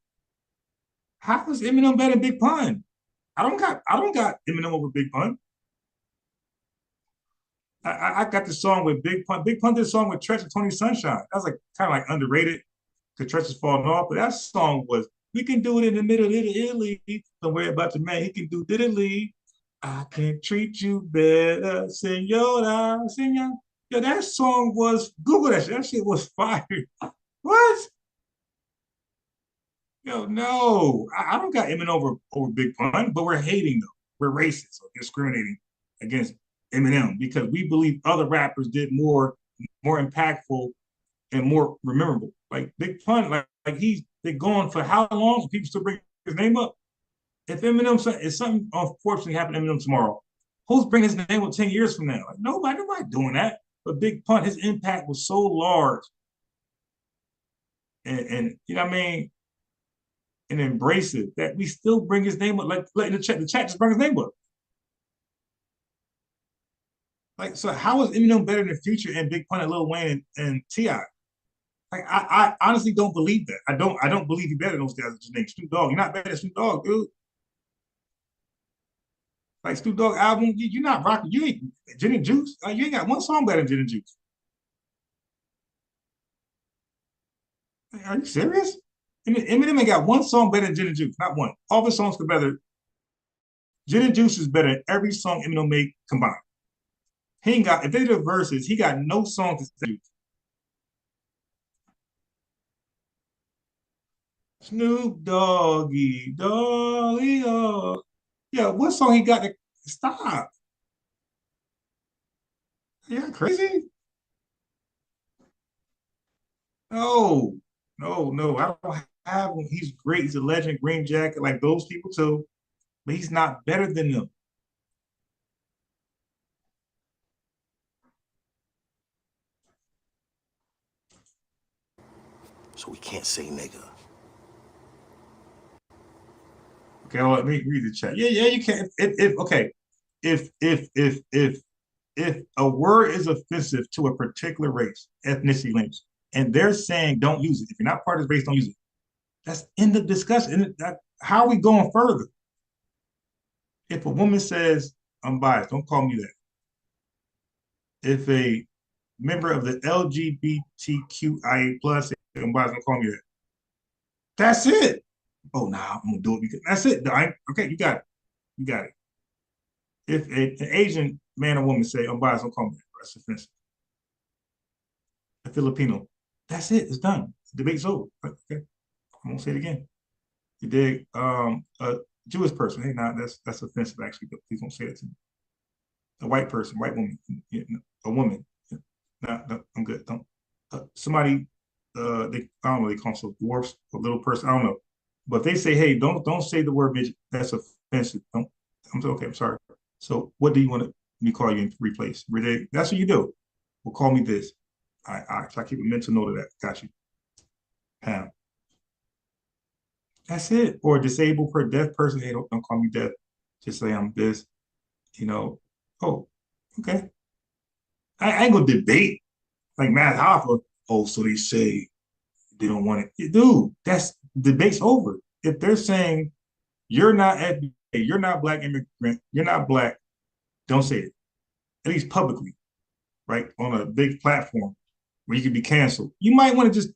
How is Eminem better than Big Pun? I don't got Eminem over Big Pun. I got the song with Big Pun. Big Pun did a song with Treach and Tony Sunshine. That was like kind of like underrated because Treach is falling off. But that song was "We Can Do It in the Middle of Italy." Don't worry about the man. He can do diddly. I can treat you better, senora, senora. Yeah, that song was Google that shit. That shit was fire. What? Yo, no, I don't got Eminem over Big Pun, but we're hating though. We're racist or discriminating against Eminem because we believe other rappers did more impactful and more memorable. Like Big Pun, like he's been gone for how long? People still bring his name up. If something unfortunately happened to Eminem tomorrow, who's bringing his name up 10 years from now? Like nobody doing that. But Big Pun, his impact was so large, and you know what I mean, and embrace it that we still bring his name up. Like letting the chat just bring his name up. Like, so how is Eminem better than Future and Big Pun and Lil Wayne and T.I.? Like, I honestly don't believe that. I don't believe he's better than those guys that just named Snoop Dogg. You're not better than Snoop Dogg, dude. Like Snoop Dogg album, you're not rocking. You ain't Gin and Juice. You ain't got one song better than Gin and Juice. Like, are you serious? Eminem ain't got one song better than Gin and Juice. Not one. All the songs are better. Gin and Juice is better than every song Eminem made combined. He ain't got, if they did verses, he got no song to say. Snoop Doggy, Doggy, Dog. Yeah, what song he got to stop? Yeah, crazy? No, no. I don't have him. He's great. He's a legend, Green Jacket, like those people too. But he's not better than them. So we can't say nigga. Okay, well, let me read the chat. Yeah, you can. If okay, if a word is offensive to a particular race, ethnicity, language, and they're saying don't use it. If you're not part of this race, don't use it. That's end of discussion. How are we going further? If a woman says, I'm biased, don't call me that. If a member of the LGBTQIA plus, I'm biased, don't call me that. That's it. Oh, nah, I'm gonna do it because that's it. Okay, you got it. You got it. If an Asian man or woman say, I'm biased, don't call me that. That's offensive. A Filipino, that's it. It's done. The debate's over. Okay, I won't say it again. You dig? A Jewish person, hey, nah, that's offensive actually, but please don't say it to me. A white person, white woman, a woman. Nah, no, I'm good. Don't somebody I don't know, they call themselves dwarfs, a little person, I don't know. But they say, hey, don't say the word midget. That's offensive. Don't I'm okay, I'm sorry. So what do you want me to call you in replace? That's what you do. Well, call me this. I keep a mental note of that. Got you. Pam. That's it. Or disabled per deaf person. Hey, don't call me deaf. Just say I'm this. You know. Oh, okay. I ain't gonna debate like Matt Hoffa. Oh, so they say they don't want it. Dude, that's debate's over. If they're saying you're not FBA, you're not black immigrant, you're not black, don't say it. At least publicly, right? On a big platform where you can be canceled. You might want to just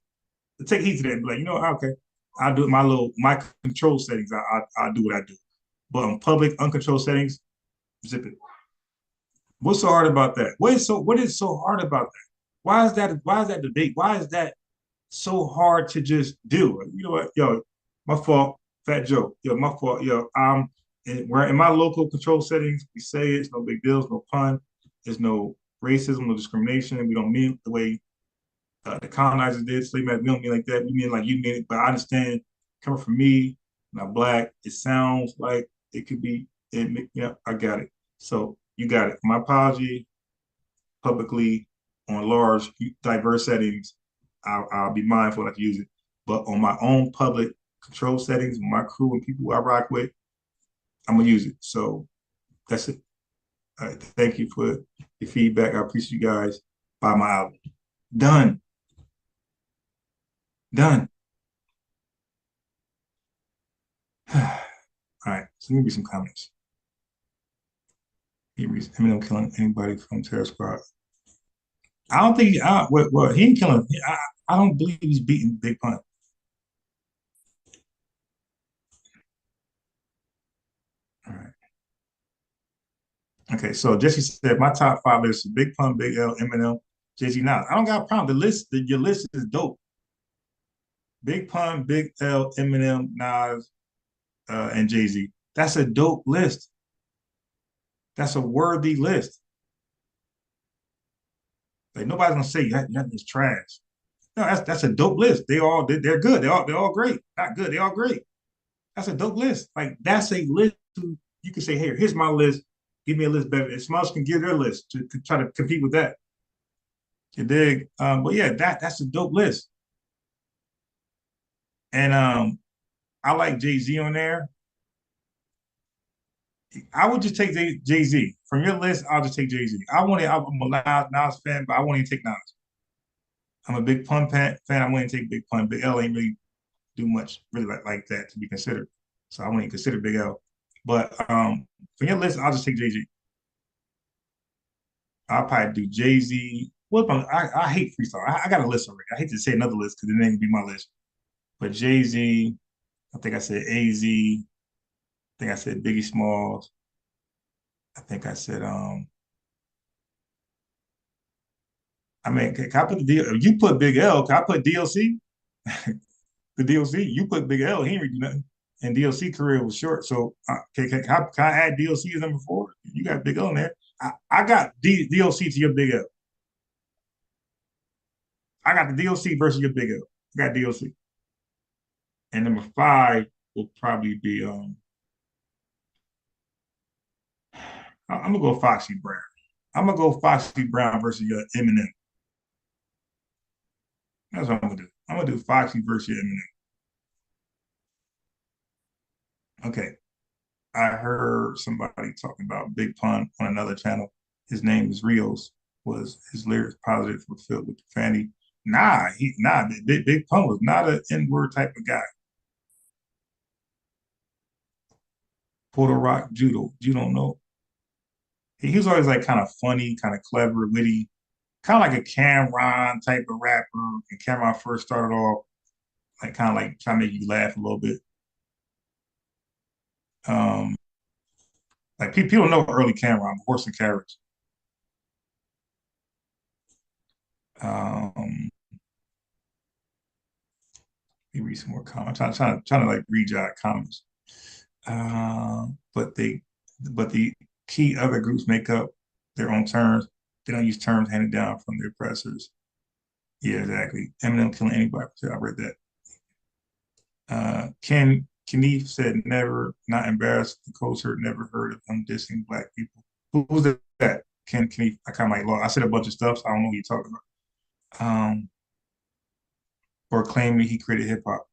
take heed to that and be like, okay, I'll do it my control settings. I'll do what I do. But on public, uncontrolled settings, zip it. What's so hard about that? What is so hard about that? Why is that debate? Why is that so hard to just do? You know what? Yo, my fault, Fat Joe. Yo, my fault. Yo, we're in my local control settings. We say it's no big deal, it's no pun, there's no racism, no discrimination. We don't mean it the way the colonizers did. Slave we don't mean like that. We mean like you mean it. But I understand coming from me, not black. It sounds like it could be. Yeah, I got it. So you got it. My apology publicly on large, diverse settings. I'll be mindful not to use it. But on my own public control settings, my crew and people I rock with, I'm gonna use it. So that's it. All right, thank you for your feedback. I appreciate you guys. Buy my album. Done. Done. All right, so let me read some comments. He reads Eminem killing anybody from Terror Squad. I don't think well, he ain't killing. I don't believe he's beating Big Pun. All right. Okay, so Jesse said my top five list is Big Pun, Big L, Eminem, Jay-Z. Now I don't got a problem. Your list is dope. Big Pun, Big L, Eminem, Nas, and Jay-Z. That's a dope list. That's a worthy list. Like nobody's gonna say that is trash. No, that's a dope list. They're good. They're all great. Not good. They're all great. That's a dope list. Like that's a list you can say, hey, here's my list. Give me a list better. And Smush can give their list to try to compete with that. You dig? But yeah, that's a dope list. And I like Jay-Z on there. I would just take Jay-Z. From your list, I'll just take Jay-Z. I'm a Nas fan, but I won't even take Nas. I'm a big Pun fan. I wouldn't take Big Pun. Big L ain't really do much really like that to be considered. So I wouldn't even consider Big L. But for your list, I'll just take Jay-Z. I'll probably do Jay-Z. I hate freestyle. I got a list already. I hate to say another list because it ain't gonna be my list. But Jay-Z, I think I said AZ. I think I said Biggie Smalls. I think I said I mean, can I put the deal? You put Big L. Can I put DLC? The DLC. You put Big L. He ain't really do nothing. And DLC career was short. So can I add DLC as number four? You got Big L in there. I got DLC to your Big L. I got the DLC versus your Big L. I got DLC. And number five will probably be I'm gonna go Foxy Brown. I'm gonna go Foxy Brown versus your Eminem. That's what I'm gonna do. I'm gonna do Foxy versus your Eminem. Okay. I heard somebody talking about Big Pun on another channel. His name is Rios. Was his lyrics positive were filled with profanity? Nah. Big Pun was not an N-word type of guy. Puerto Rock Judo. You don't know. He was always like kind of funny, kind of clever, witty, kind of like a Cameron type of rapper. And Cameron first started off like kind of like trying to make you laugh a little bit. Um, like people know early Cameron, Horse and Carriage. Um, Let me read some more comments. Trying to like read y'all comments. Uh, but they, but the key other groups make up their own terms. They don't use terms handed down from their oppressors. Yeah, exactly. Eminem killing anybody. I read that. Ken Knief said never, not embarrassed. The culture never heard of him dissing black people. Who's that? Ken Knief. I kind of like lost. I said a bunch of stuff, so I don't know who you're talking about. Or claiming he created hip hop.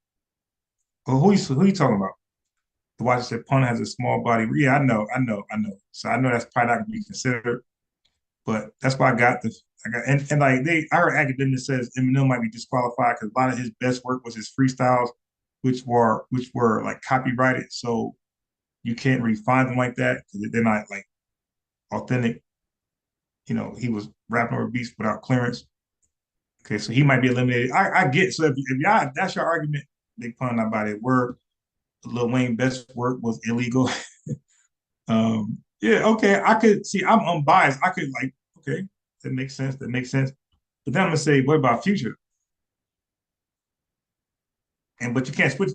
Well, who you talking about? The watcher said Pun has a small body. Yeah, I know. So I know that's probably not gonna be considered, but that's why I got and like I heard academics says Eminem might be disqualified because a lot of his best work was his freestyles, which were like copyrighted. So you can't really find them like that because they're not like authentic. He was rapping over beats without clearance. Okay, so he might be eliminated. I get so if y'all that's your argument, Big Pun not about it. Word Lil Wayne best work was illegal. Yeah, okay. I could see I'm unbiased. I could like, okay, that makes sense. That makes sense. But then I'm gonna say, what about Future? But you can't switch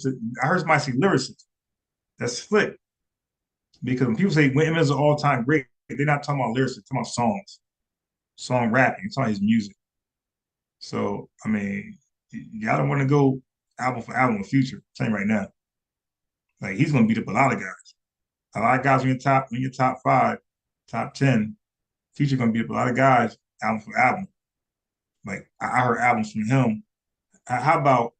to I heard somebody say lyricist. That's slick. Because when people say when is an all-time great, they're not talking about lyrics, they're talking about songs, song rapping, it's not his music. So I mean, y'all don't want to go album for album with Future. I'm saying right now. Like he's gonna beat up a lot of guys. A lot of guys in your top five, top 10, Future gonna beat up a lot of guys album for album. Like I heard albums from him. How about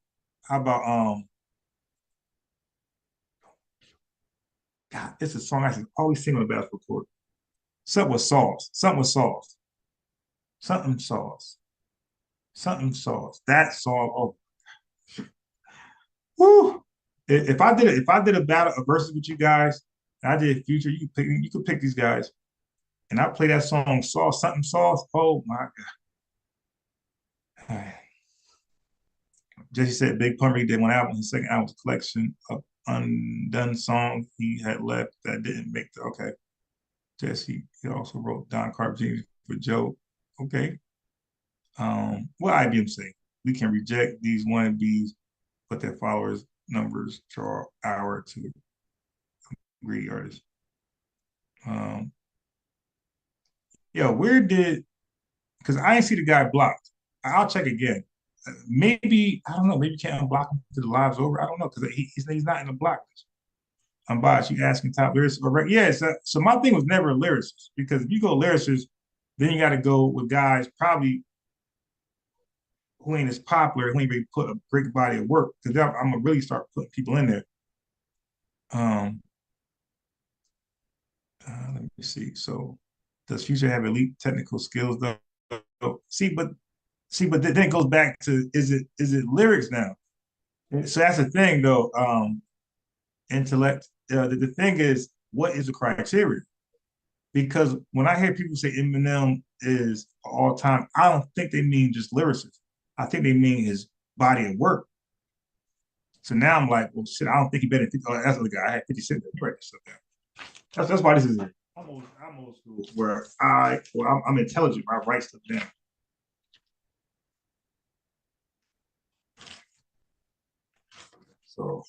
God, it's a song I should always sing on the basketball court. Something with sauce. Something with sauce. Something sauce. Something sauce. That sauce. Oh, whoo. if I did a battle a versus with you guys, and I did Future, you could pick these guys, and I play that song Sauce something sauce. Oh my god. Jesse said Big Pun did one album. His second album was a collection of undone songs he had left that didn't make the okay. Jesse, he also wrote Don Carpenter for Joe. Okay. What IBM say? We can reject these wannabes, but their followers numbers draw our to greedy artists. Yeah, where did because I didn't see the guy blocked. I'll check again. Maybe I don't know. Maybe you can't unblock him to the live's over. I don't know because he's not in the block list. I'm biased. You asking top lyricists, or yeah. So my thing was never a lyricist because if you go lyricist, then you got to go with guys probably who ain't as popular, who ain't really put a great body of work. Because I'm gonna really start putting people in there. Let me see. So, does Future have elite technical skills though? But then it goes back to is it lyrics now? So that's the thing though. Intellect. The thing is, what is the criteria? Because when I hear people say Eminem is all time, I don't think they mean just lyricist. I think they mean his body of work. So now I'm like, well, shit, I don't think he better. Oh, that's the guy. I had 50 Cent. Right, so that's why this is. I'm old school where I'm intelligent. I write stuff down. So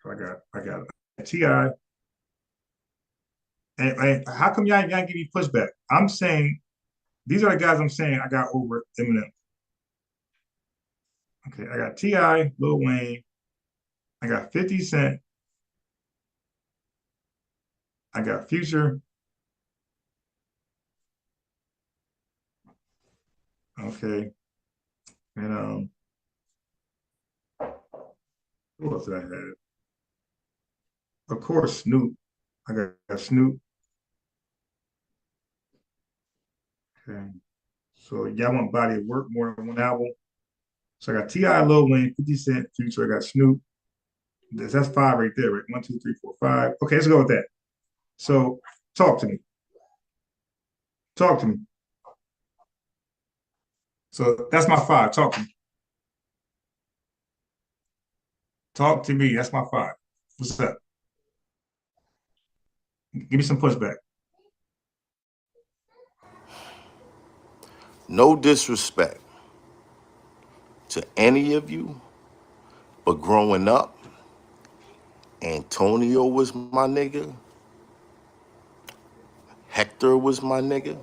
I got Ti. And how come y'all give me pushback? I'm saying these are the guys I'm saying I got over Eminem. Okay, I got Ti, Lil Wayne, I got 50 Cent, I got Future. Okay, and who else did I have? Of course, Snoop. I got Snoop. Okay, so y'all want body of work more than one album? So I got Ti, Lil Wayne, 50 Cent, Future. I got Snoop. That's five right there, right? One, two, three, four, five. Okay, let's go with that. So talk to me. Talk to me. So that's my five. Talk to me. Talk to me. That's my five. What's up? Give me some pushback. No disrespect to any of you, but growing up, Antonio was my nigga, Hector was my nigga,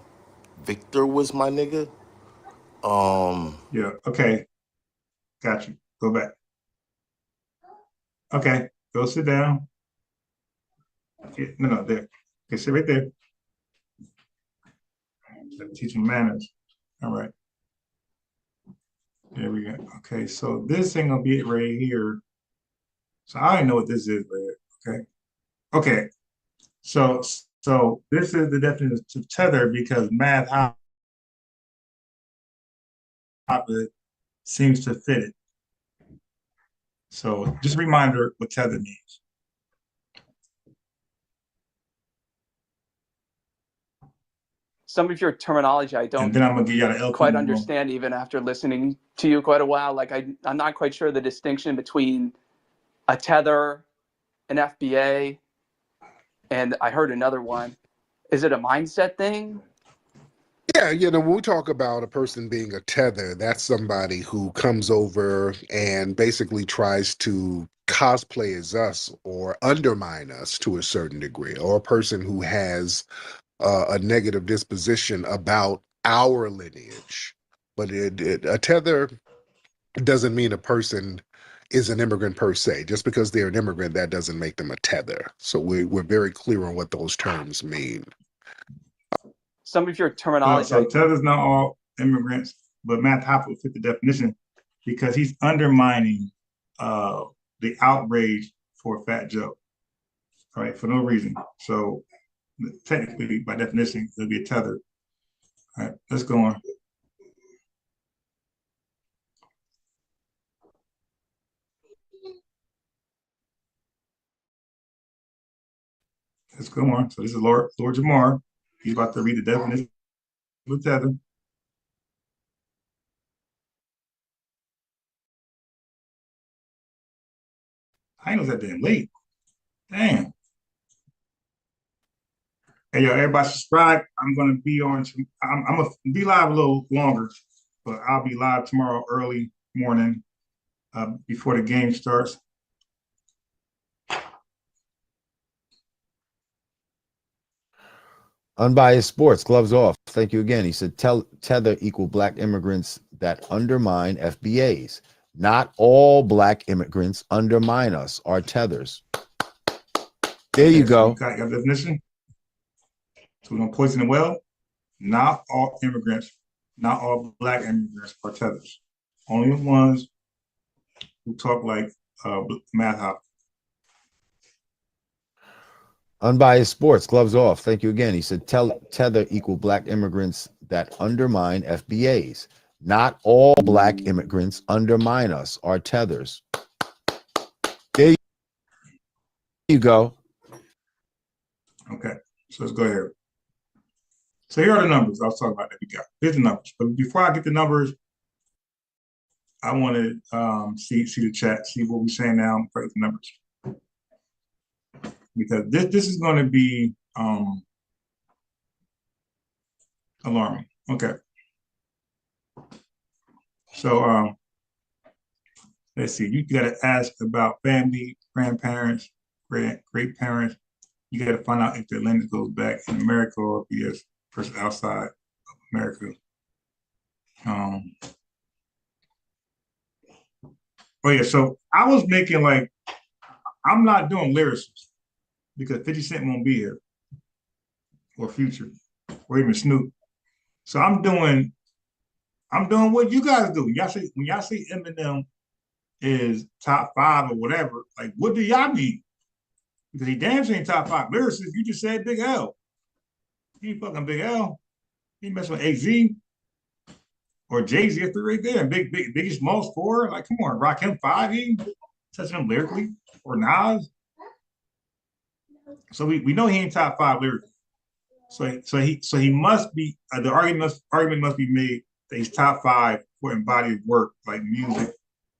Victor was my nigga. Yeah. Okay. Got you. Go back. Okay. Go sit down. Okay. No, there. Okay, sit right there. Teach them manners. All right. There we go. Okay, so this ain't gonna be it right here. So I already know what this is right here. Okay. Okay. So this is the definition of tether because math seems to fit it. So just a reminder what tether means. Some of your terminology I And don't then I'm gonna give you the LP quite room. understand even after listening to you quite a while. Like I'm not quite sure the distinction between a tether, an FBA, and I heard another one. Is it a mindset thing? Yeah, when we talk about a person being a tether, that's somebody who comes over and basically tries to cosplay as us or undermine us to a certain degree, or a person who has a negative disposition about our lineage. But a tether doesn't mean a person is an immigrant per se. Just because they're an immigrant, that doesn't make them a tether. So we're very clear on what those terms mean. Some of your So terminology. tether's not all immigrants, but Matt Hopper fit the definition because he's undermining the outrage for Fat Joe, all right, for no reason. So technically, by definition, it'll be a tether. All right, let's go on. Let's go on. So this is Lord Jamar. He's about to read the definition of a tether. I ain't know that damn late. Damn. Hey, yo, everybody subscribe. I'm going to be on, I'm going to be live a little longer, but I'll be live tomorrow early morning before the game starts. Unbiased Sports, gloves off. Thank you again. He said, tether equal black immigrants that undermine FBAs. Not all black immigrants undermine us, our tethers. There you go. You got your definition? So we don't poison the well. Not all immigrants, not all black immigrants are tethers. Only the ones who talk like Matt Hop. Unbiased Sports, gloves off. Thank you again. He said, tether equal black immigrants that undermine FBAs. Not all black immigrants undermine us, our tethers. There you go. Okay, so let's go here. So here are the numbers I was talking about that we got. Here's the numbers. But before I get the numbers, I want to see the chat, see what we're saying now, for the numbers. Because this is going to be alarming. Okay. So let's see. You got to ask about family, grandparents, great parents. You got to find out if their lineage goes back in America or if it's person outside of America. Oh yeah. So I was making like, I'm not doing lyricists because 50 Cent won't be here, or Future, or even Snoop. So I'm doing what you guys do. When y'all say Eminem is top 5 or whatever, like what do y'all mean? Because he damn sure ain't top 5 lyricists. You just said Big L. He ain't fucking Big L. He messing with AZ or Jay-Z if they're right there. And Biggie Smalls 4. Like, come on, Rakim 5. He ain't touching them lyrically. Or Nas. So we know he ain't top 5 lyrically. So he must be. The argument must be made that he's top 5 for embodied work like music,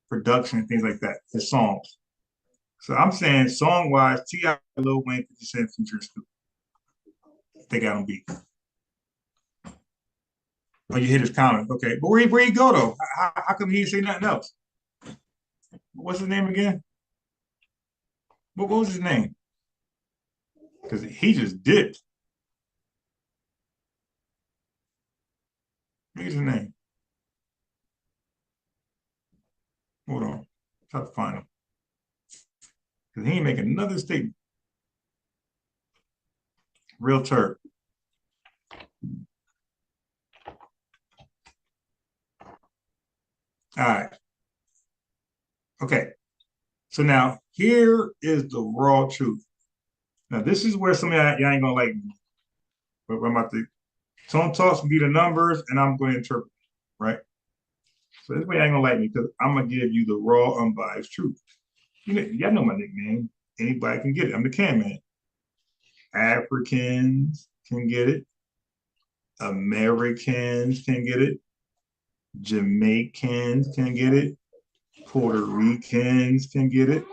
production, things like that. His songs. So I'm saying song wise, T.I., Lil Wayne, 50 Cent, Future, and Snoop. They got him beat. Oh, you hit his comment. Okay, but where he go though? How come he didn't say nothing else? What's his name again? What was his name? Because he just dipped. What's his name? Hold on. Try to find him. Because he ain't making another statement. Real turd. All right. Okay. So now here is the raw truth. Now this is where some of y'all ain't gonna like me. But I'm about to Tone Talks will be the numbers and I'm going to interpret, right? So this way I ain't gonna like me because I'm gonna give you the raw, unbiased truth. Y'all know my nickname. Anybody can get it. I'm the can man. Africans can get it. Americans can get it. Jamaicans can get it. Puerto Ricans can get it.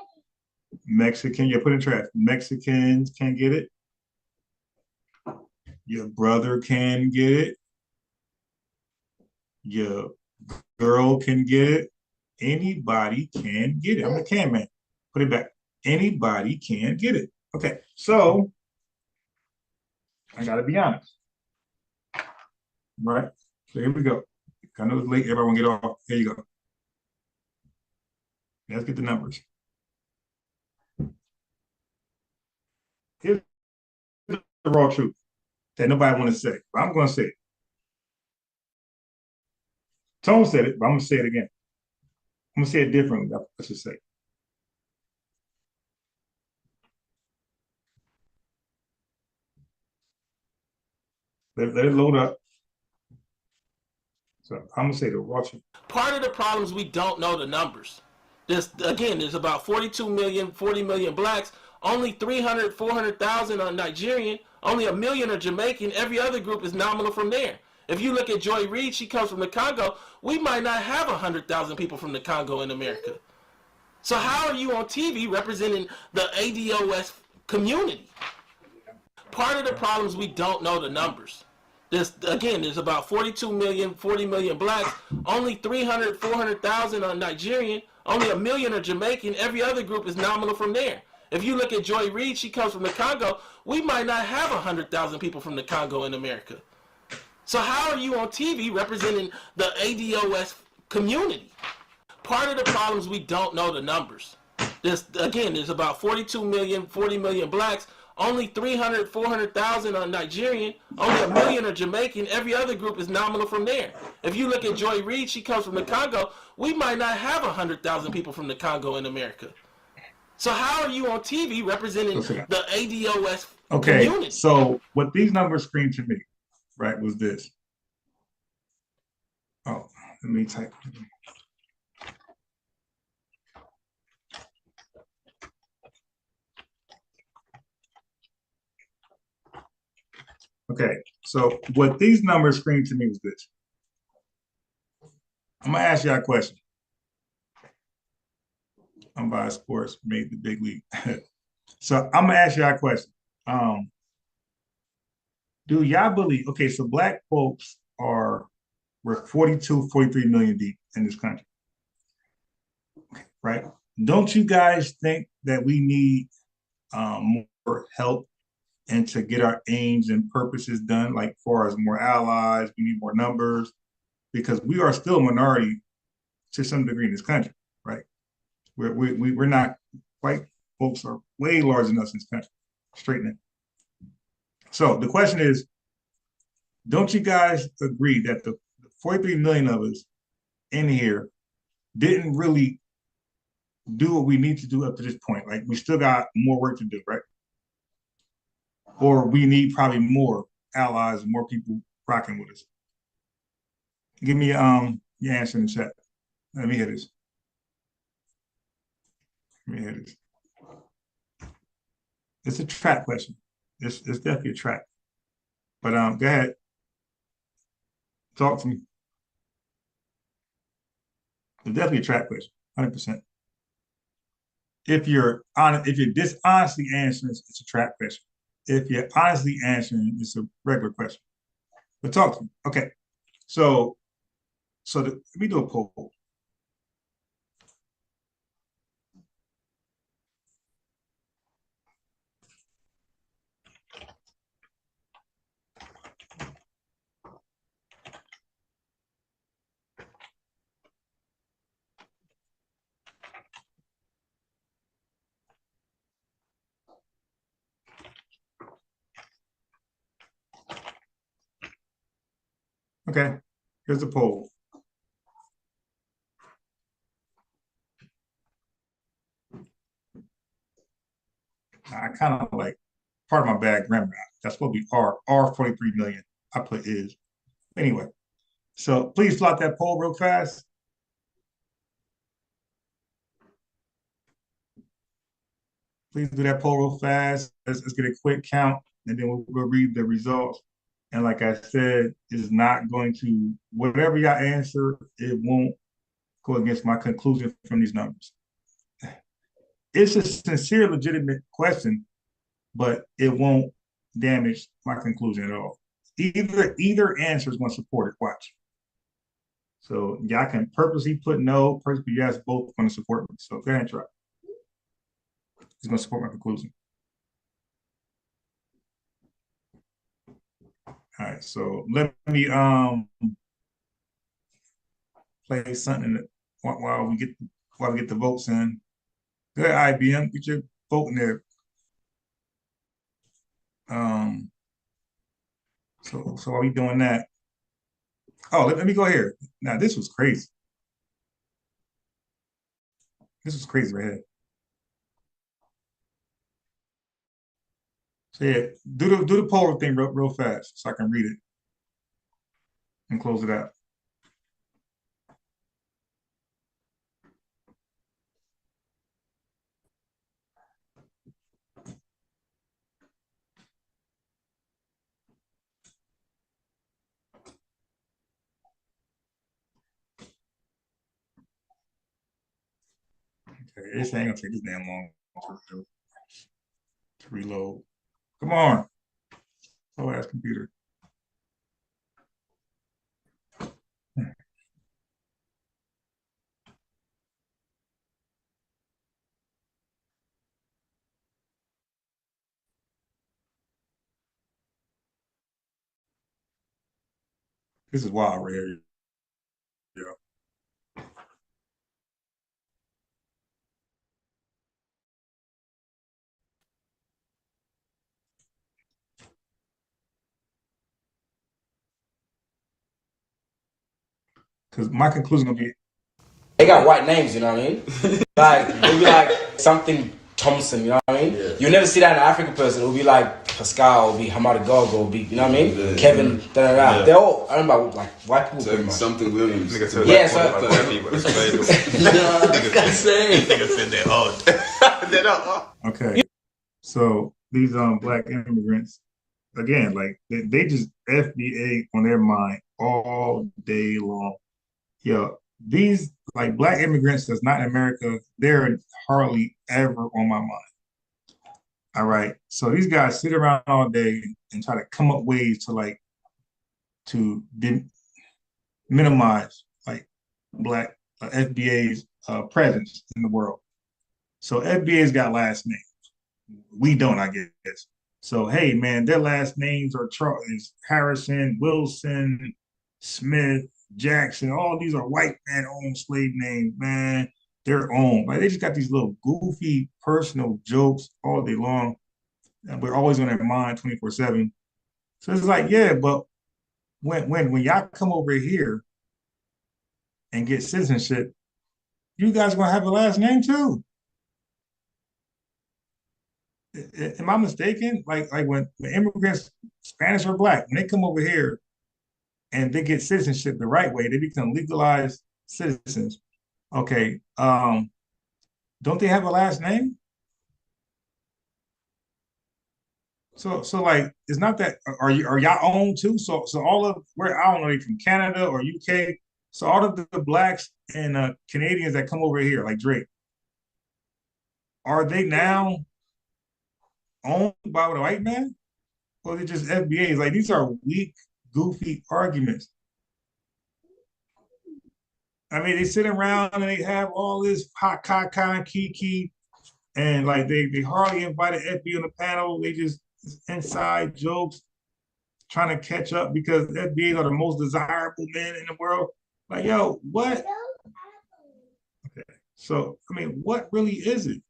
Mexican, you put in trash. Mexicans can get it. Your brother can get it. Your girl can get it. Anybody can get it. I'm the can man. Put it back. Anybody can get it. Okay, so I gotta be honest. Right? So here we go. I know it's late, everybody wanna get off. Here you go. Let's get the numbers. Here's the raw truth that nobody wanna say, but I'm gonna say it. Tone said it, but I'm gonna say it again. I'm gonna say it differently, I should say. Let it load up. So I'm gonna say the raw truth. Part of the problem is we don't know the numbers. There's about 42 million, 40 million blacks. only 300, 400,000 are Nigerian, only 1 million are Jamaican. Every other group is nominal from there. If you look at Joy Reid, she comes from the Congo. We might not have 100,000 people from the Congo in America. So how are you on TV representing the ADOS community? Part of the problem is we don't know the numbers. There's about 42 million, 40 million blacks. Only 300, 400,000 are Nigerian. Only 1 million are Jamaican. Every other group is nominal from there. If you look at Joy Reid, she comes from the Congo. We might not have 100,000 people from the Congo in America. So how are you on TV representing the ADOS community? Part of the problem is we don't know the numbers. There's about 42 million, 40 million blacks. Only 300, 400,000 are Nigerian. Only 1 million are Jamaican. Every other group is nominal from there. If you look at Joy Reid, she comes from the Congo. We might not have 100,000 people from the Congo in America. So how are you on TV representing the ADOS community? So what these numbers screamed to me, right, was this. Oh, let me type. Okay, so what these numbers scream to me was this. I'm gonna ask you a question. Unbiased Sports made the big league. So I'm gonna ask you a question. Do y'all believe, okay, so black folks we're 42, 43 million deep in this country, right? Don't you guys think that we need more help and to get our aims and purposes done, like far as more allies, we need more numbers, because we are still a minority to some degree in this country, right? We're not, white folks are way larger than us in this country, straightening. So the question is, don't you guys agree that the 43 million of us in here didn't really do what we need to do up to this point? Like we still got more work to do, right? Or we need probably more allies, more people rocking with us. Give me your answer in the chat. Let me hear this. It's a track question. It's definitely a track. But go ahead. Talk to me. It's definitely a track question, 100%. If you're dishonestly answering, it's a trap question. If you're honestly answering, it's a regular question. But talk to me. Okay. So let me do a poll. Okay. Here's the poll. I kind of like, part of my bad grammar. That's supposed to be R 43 million. I put is. Anyway, so please fill out that poll real fast. Please do that poll real fast. Let's get a quick count, and then we'll read the results. And like I said, it's not going to, whatever y'all answer, it won't go against my conclusion from these numbers. It's a sincere, legitimate question, but it won't damage my conclusion at all. Either answer is going to support it. Watch. So y'all can purposely put no, purposely yes, both going to support me. So go ahead and try. It's going to support my conclusion. All right, so let me play something while we get the votes in. Go ahead, IBM, get your vote in there. So while we doing that, oh, let me go here. Now this was crazy. This was crazy right here. So yeah, do the poll thing real fast so I can read it and close it out. Okay, this ain't gonna take this damn long to reload. Come on, slow ass computer. This is wild right here. Yeah. Because my conclusion gonna be They got white names, you know what I mean? Like, it'll be like something Thompson, you know what I mean? Yeah. You'll never see that in an African person. It'll be like Pascal, it'll be Hamada Gogo, it'll be, you know what I mean? Yeah, Kevin, da da da. They're all, I don't know, like white people. So something Williams. Yeah, so. okay. So these black immigrants, again, like they just FBA on their mind all day long. Yo, these like black immigrants that's not in America, they're hardly ever on my mind. All right. So these guys sit around all day and try to come up ways to like to minimize like black FBA's presence in the world. So FBA's got last names. We don't, I guess. So hey, man, their last names are Charles, Harrison, Wilson, Smith, Jackson. All these are white man-owned slave names, man. They're owned. Like they just got these little goofy personal jokes all day long. And we're always on their mind 24/7. So it's like, yeah, but when y'all come over here and get citizenship, you guys are gonna have a last name too. Am I mistaken? Like when immigrants, Spanish or black, when they come over here and they get citizenship the right way, they become legalized citizens. Okay, don't they have a last name? So like it's not that are y'all own too? So all of where I don't know, from Canada or UK. So all of the blacks and Canadians that come over here, like Drake, are they now owned by the white man? Or are they just FBAs? Like these are weak, goofy arguments. I mean, they sit around and they have all this ha ka ka kiki, and like they hardly invited FB on the panel. They just inside jokes, trying to catch up because FBAs are the most desirable men in the world. Like, yo, what? Okay. So, I mean, what really is it?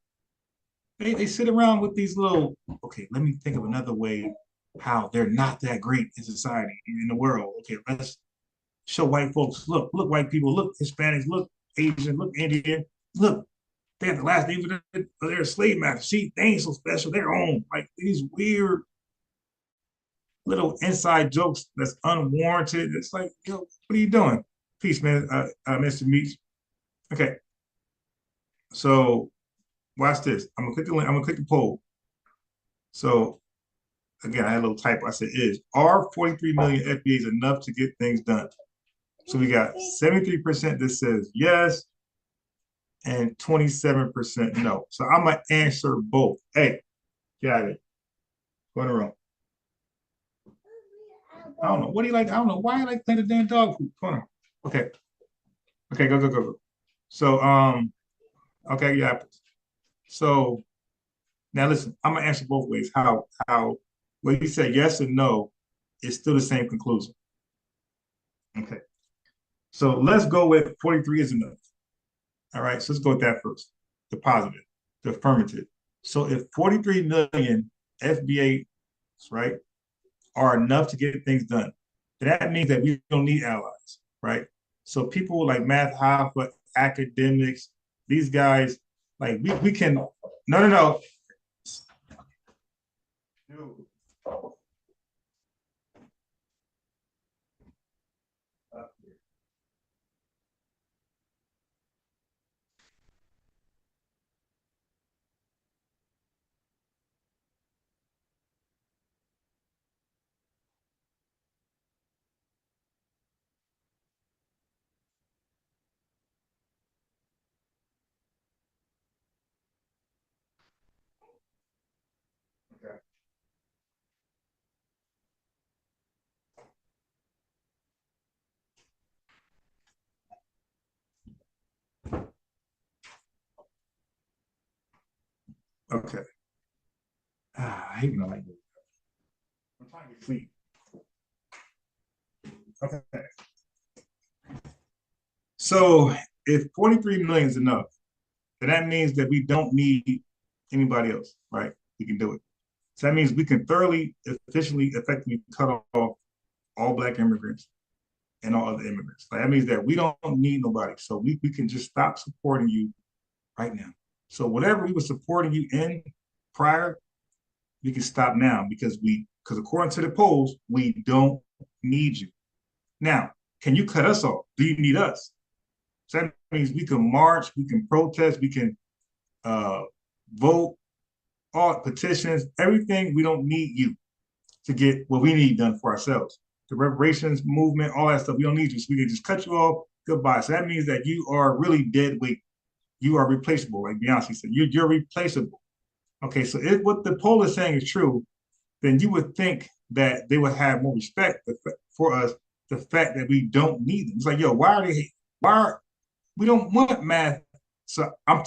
They sit around with these little, okay, let me think of another way how they're not that great in society, in the world. Okay, let's show white folks, look, white people, look, Hispanics, look, Asian, look, Indian, look, they have the last name of their slave master. See, they ain't so special, they're own. Like these weird little inside jokes that's unwarranted. It's like, yo, what are you doing? Peace, man, Mr. Meach. Okay, so watch this. I'm gonna click the link. I'm gonna click the poll. So again, I had a little typo. I said, are 43 million FBAs enough to get things done? So we got 73% that says yes and 27% no. So I'm gonna answer both. Hey, got it. Go in the room. I don't know. What do you like? I don't know. Why you like playing the damn dog food? Come on. Okay. Okay, go. So okay, yeah. So now listen, I'm gonna answer both ways. How when you say yes or no, it's still the same conclusion. Okay. So let's go with 43 is enough. All right, so let's go with that first. The positive, the affirmative. So if 43 million FBAs, right, are enough to get things done, that means that we don't need allies, right? So people like Math Hoffa, academics, these guys, like we can, no. Dude. Okay. I hate when I like this. I'm trying to get sleep. Okay. So if 43 million is enough, then that means that we don't need anybody else, right? We can do it. So that means we can thoroughly, efficiently, effectively cut off all black immigrants and all other immigrants. Like, that means that we don't need nobody. So we can just stop supporting you right now. So whatever we were supporting you in prior, we can stop now because according to the polls, we don't need you. Now, can you cut us off? Do you need us? So that means we can march, we can protest, we can vote, all petitions, everything. We don't need you to get what we need done for ourselves. The reparations movement, all that stuff, we don't need you. So we can just cut you off, goodbye. So that means that you are really dead weight. You are replaceable, like Beyonce said. You're replaceable. Okay, so if what the poll is saying is true, then you would think that they would have more respect for us, the fact that we don't need them. It's like, yo, we don't want math. So I'm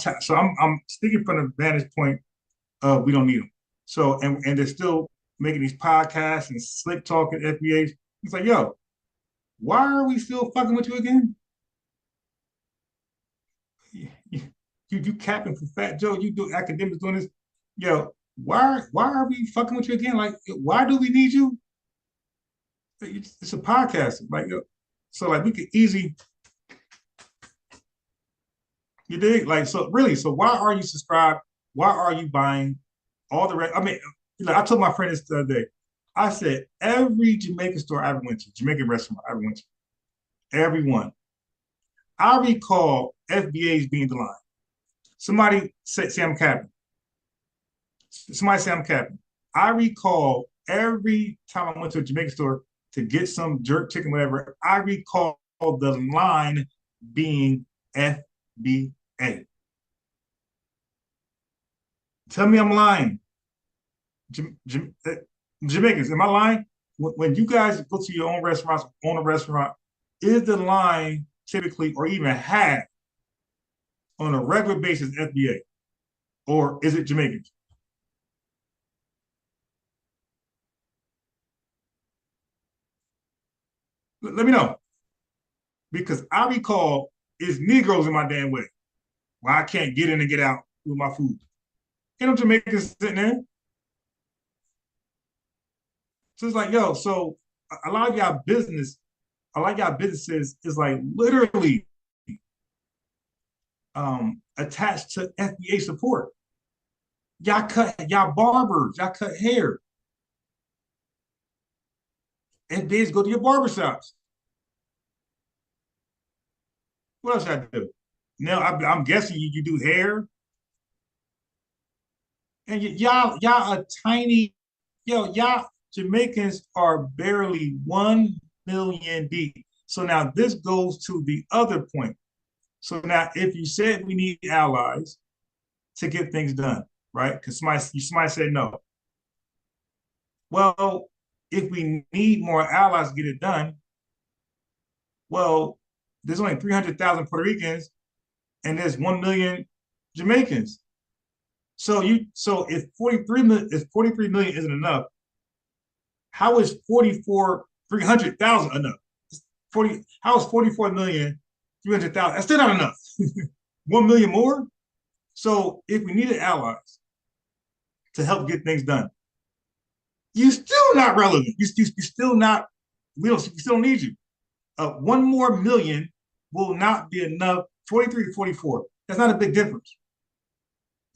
speaking from the vantage point of we don't need them. So and they're still making these podcasts and slick talking FBAs. It's like, yo, why are we still fucking with you again? You capping for Fat Joe, you do academics doing this. Yo, why are we fucking with you again? Like, why do we need you? It's a podcast. Like, so like we could easy. You dig? Like, so really, so why are you subscribed? Why are you buying all the I mean, I told my friend this the other day. I said every Jamaican store I ever went to, Jamaican restaurant I ever went to, every one. I recall FBAs being the line. Somebody say I'm capping. Somebody say I'm capping. I recall every time I went to a Jamaican store to get some jerk chicken, whatever, I recall the line being FBA. Tell me I'm lying. Jamaicans, am I lying? When you guys go to your own restaurants, own a restaurant, is the line typically or even half on a regular basis FBA? Or is it Jamaicans? Let me know. Because I recall it's Negroes in my damn way. Why I can't get in and get out with my food. Ain't no Jamaicans sitting there. So it's like, yo, so a lot of y'all businesses is like literally attached to FBA support. Y'all barbers, y'all cut hair. FBAs go to your barbershops. What else I do? Now I'm guessing you do hair, and y'all a tiny, y'all Jamaicans are barely 1 million deep. So now this goes to the other point. So now if you said we need allies to get things done, right? Because somebody said no. Well, if we need more allies to get it done, well, there's only 300,000 Puerto Ricans and there's 1 million Jamaicans. So if 43 million isn't enough, how is 300,000 enough? How is 44,300,000? That's still not enough. 1 million more. So if we needed allies to help get things done, you still not relevant. You still not. We still need you. 1 more million will not be enough. 43 to 44. That's not a big difference.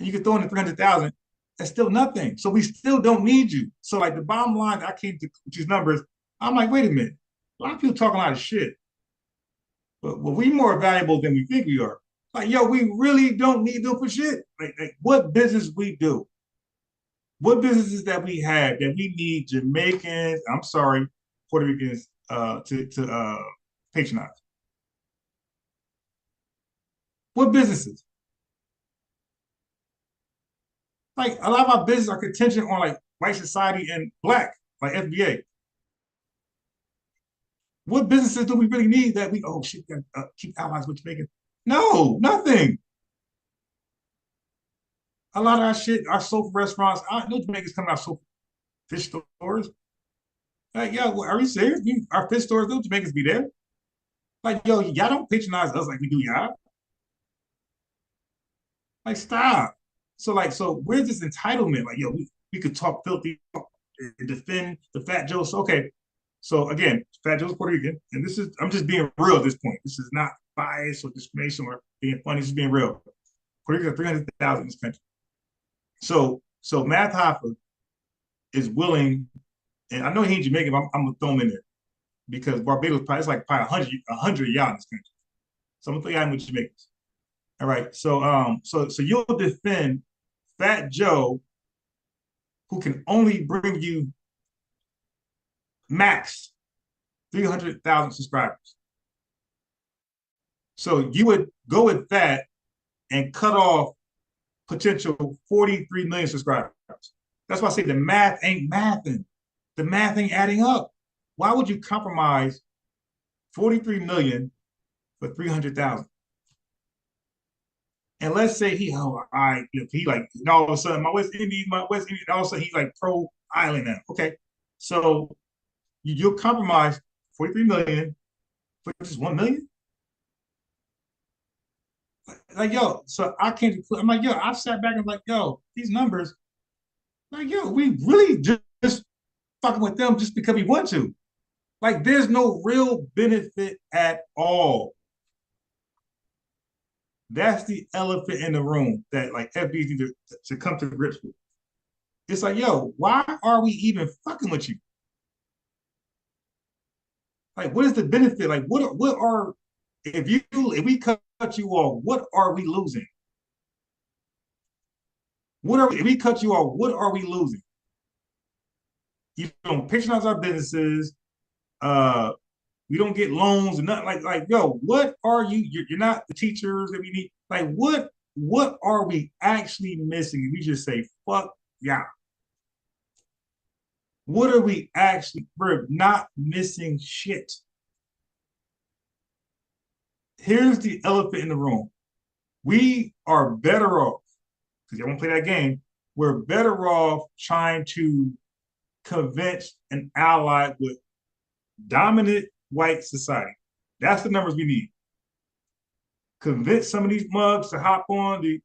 And you can throw in the 300,000. That's still nothing. So we still don't need you. So like the bottom line, I came to these numbers. I'm like, wait a minute. A lot of people talking a lot of shit, but we more valuable than we think we are. Like, yo, we really don't need them for shit. Like what business we do? What businesses that we have that we need Jamaicans, I'm sorry, Puerto Ricans to patronize? What businesses? Like a lot of our businesses are contingent on like white society and black, like FBA. What businesses do we really need that we keep allies with Jamaican? No, nothing. A lot of our shit, our sofa restaurants, I know Jamaicans coming out sofa fish stores. Like, yo, are we serious? Our fish stores, those Jamaicans be there. Like, yo, y'all don't patronize us like we do y'all. Like, stop. So where's this entitlement? Like, yo, we could talk filthy and defend the Fat Joe. So, okay. So again, Fat Joe's Puerto Rican, and this is I'm just being real at this point. This is not bias or discrimination or being funny. This is being real. Puerto Rico got 300,000 in this country. So Math Hoffa is willing, and I know he ain't Jamaican, but I'm gonna throw him in there because Barbados probably like probably 100 y'all in this country. So I'm gonna throw y'all in with Jamaicans. All right. So you'll defend Fat Joe, who can only bring you max 300,000 subscribers. So you would go with that and cut off potential 43 million subscribers. That's why I say the math ain't mathing. The math ain't adding up. Why would you compromise 43 million for 300,000? And let's say he like, and all of a sudden, my West Indies, all of a sudden he's like pro island now. Okay. So you'll compromise 43 million for just 1 million? Like, yo, so I can't, I'm like, yo, I sat back and like, yo, these numbers, like, yo, we really just fucking with them just because we want to. Like, there's no real benefit at all. That's the elephant in the room that like FBs need to come to grips with. It's like, yo, why are we even fucking with you? Like, what is the benefit? Like, what are if we cut you off, what are we losing? If we cut you off, what are we losing? You don't patronize our businesses. We don't get loans and nothing like yo, what are you? You're not the teachers that we need. Like, what are we actually missing? We just say, fuck yeah. What are we actually, we're not missing shit. Here's the elephant in the room. We are better off, because you won't play that game, we're better off trying to convince an ally with dominant white society. That's the numbers we need. Convince some of these mugs to hop on the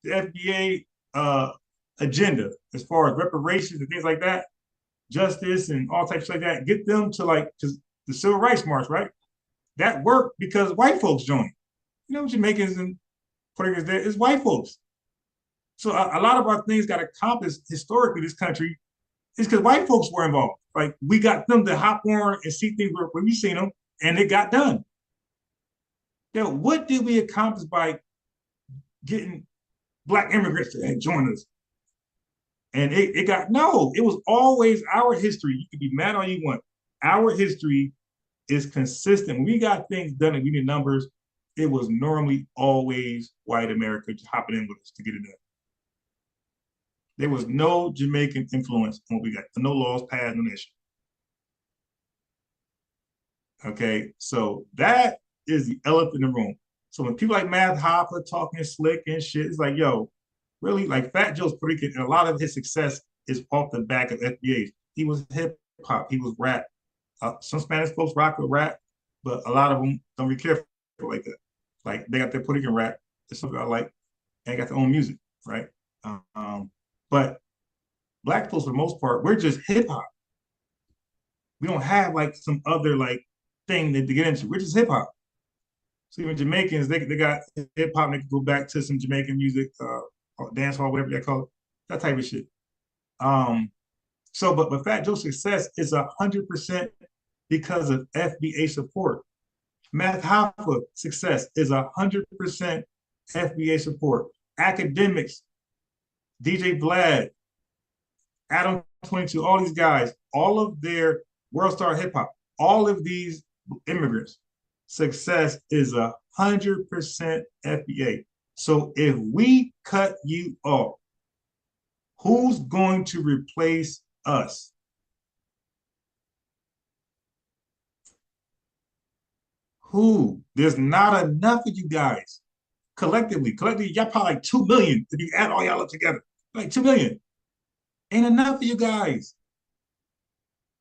FBA agenda as far as reparations and things like that, justice and all types like that. Get them to like the Civil Rights March, right? That worked because white folks joined. You know, Jamaicans and Puerto Ricans there is white folks. So a lot of our things got accomplished historically in this country is because white folks were involved. Like, we got them to hop on and see things where we seen them, and it got done. Yo, what did we accomplish by getting Black immigrants to join us? And it was always our history. You can be mad all you want. Our history is consistent. When we got things done and we need numbers, it was normally always white America hopping in with us to get it done. There was no Jamaican influence on what we got. No laws passed on that shit. Okay, so that is the elephant in the room. So when people like Math Hoffa talking slick and shit, it's like, yo, really, like Fat Joe's Puerto Rican, and a lot of his success is off the back of FBAs. He was hip hop, he was rap. Some Spanish folks rock with rap, but a lot of them don't really care for it like that. Like, they got their Puerto Rican rap, it's something I like, and they got their own music, right? But Black folks, for the most part, we're just hip hop. We don't have like some other like thing to get into. We're just hip hop. So even Jamaicans, they got hip hop, and they can go back to some Jamaican music, dance hall, whatever they call it, that type of shit. But Fat Joe's success is 100% because of FBA support. Math Hoffa success is 100% FBA support. Academics, DJ Vlad, Adam 22, all these guys, all of their World Star Hip Hop, all of these immigrants, success is 100% FBA. So if we cut you off, who's going to replace us? Who? There's not enough of you guys. collectively, y'all probably like 2 million if you add all y'all up together. Like 2 million. Ain't enough for you guys.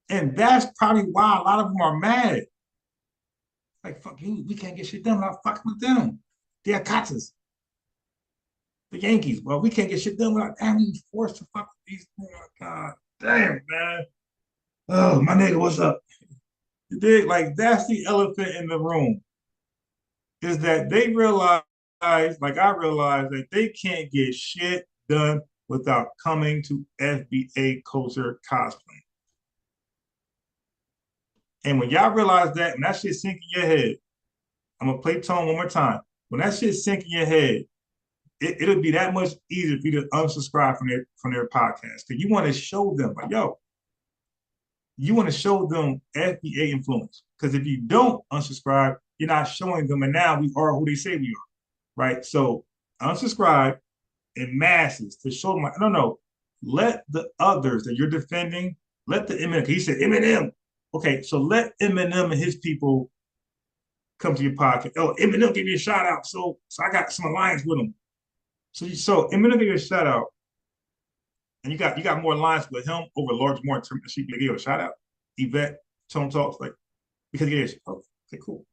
And that's probably why a lot of them are mad. Like, fuck you, we can't get shit done without fucking with them. They're Katzas. The Yankees. Well, we can't get shit done without being forced to fuck with these. Oh, God damn, man. Oh, my nigga, what's up? You dig? Like, that's the elephant in the room. Is that they realize, like I realize, that they can't get shit done without coming to FBA culture cosplay. And when y'all realize that, and that shit sink in your head, I'm gonna play tone one more time. When that shit sink in your head, it'll be that much easier for you to unsubscribe from their podcast. Because you want to show them, like, yo, you want to show them FBA influence. Because if you don't unsubscribe, you're not showing them, and now we are who they say we are, right? So unsubscribe in masses to show them, like, no, let the others that you're defending, let the Eminem, he said Eminem. Okay, so let Eminem and his people come to your podcast. Oh, Eminem gave me a shout out, so I got some alliance with him. So Eminem gave you a shout out, and you got more alliance with him over Lawrence Moore. She gave you a shout out. Yvette, Tone Talks, like, because he gave you, okay, cool.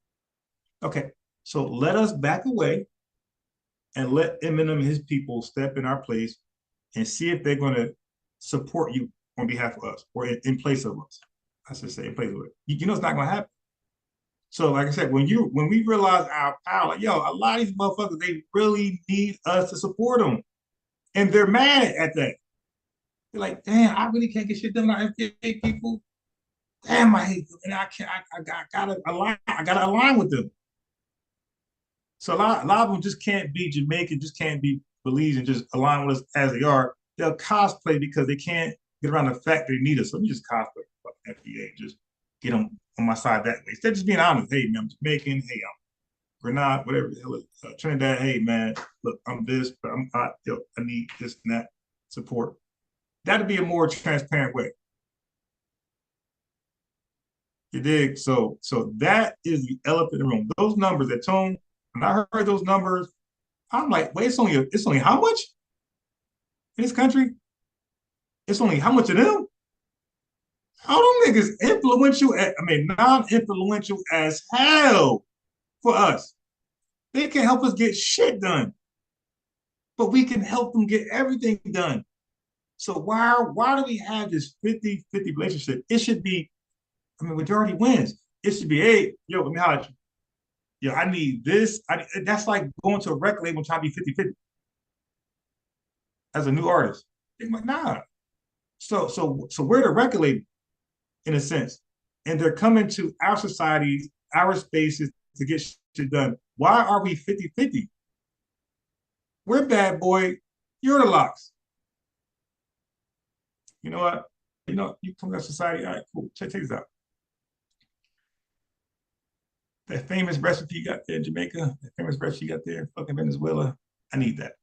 Okay, so let us back away and let Eminem and his people step in our place and see if they're going to support you on behalf of us or in place of us. I should say in place of it. You know it's not going to happen. So, like I said, when we realize our power, like, yo, a lot of these motherfuckers, they really need us to support them, and they're mad at that. They're like, damn, I really can't get shit done with FBA people. Damn, I hate them, and I can't. I gotta align with them. So a lot of them just can't be Jamaican, just can't be Belize, and just align with us as they are. They'll cosplay because they can't get around the fact they need us. So let me just cosplay for FBA, just get them on my side that way. Instead of just being honest, hey man, I'm Jamaican, hey, I'm Grenada, whatever the hell it is, Trinidad, hey man, look, I'm this, but I need this and that support. That'd be a more transparent way. You dig? So that is the elephant in the room. Those numbers that Tone, when I heard those numbers, I'm like, wait, it's only how much in this country? It's only how much of them? How them niggas influential? Non-influential as hell for us. They can help us get shit done, but we can help them get everything done. So why do we have this 50-50 relationship? It should be, majority wins. It should be, hey, yo, let me holler at you. Yo, I need this. That's like going to a record label and trying to be 50-50 as a new artist. I'm like, nah. So we're the record label in a sense, and they're coming to our societies, our spaces to get shit done. Why are we 50-50? We're bad boy. You're the locks. You know what? You come to society. All right, cool. Check this out. That famous recipe you got there in Jamaica, that famous recipe you got there in fucking Venezuela, I need that.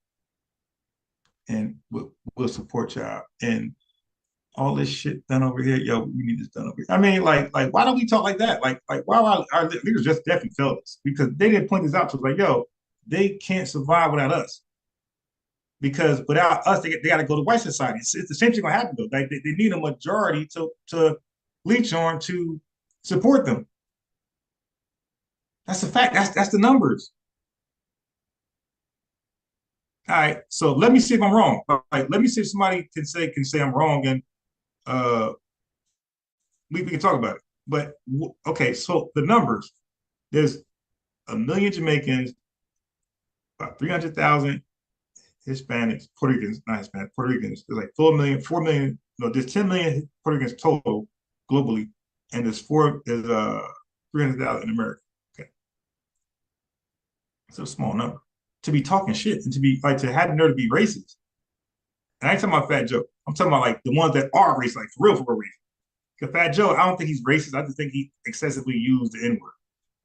And we'll support y'all. And all this shit done over here, yo, we need this done over here. Like why don't we talk like that? Like why our leaders just definitely felt this? Because they didn't point this out to us, like, yo, they can't survive without us. Because without us, they got to go to white society. It's the same thing gonna happen though. Like they need a majority to leech on to support them. That's a fact. That's the numbers. All right. So let me see if I'm wrong. Like, let me see if somebody can say I'm wrong, and we can talk about it. But okay, so the numbers. There's 1 million Jamaicans, about 300,000 Hispanics, Puerto Ricans, not Hispanics, Puerto Ricans. There's like 4 million. No, there's 10 million Puerto Ricans total globally, and there's 300,000 in America. Okay, it's a small number to be talking shit and to be like to have the nerve to be racist. And I ain't talking about Fat Joe. I'm talking about like the ones that are racist, like for real racist. Because Fat Joe, I don't think he's racist. I just think he excessively used the N-word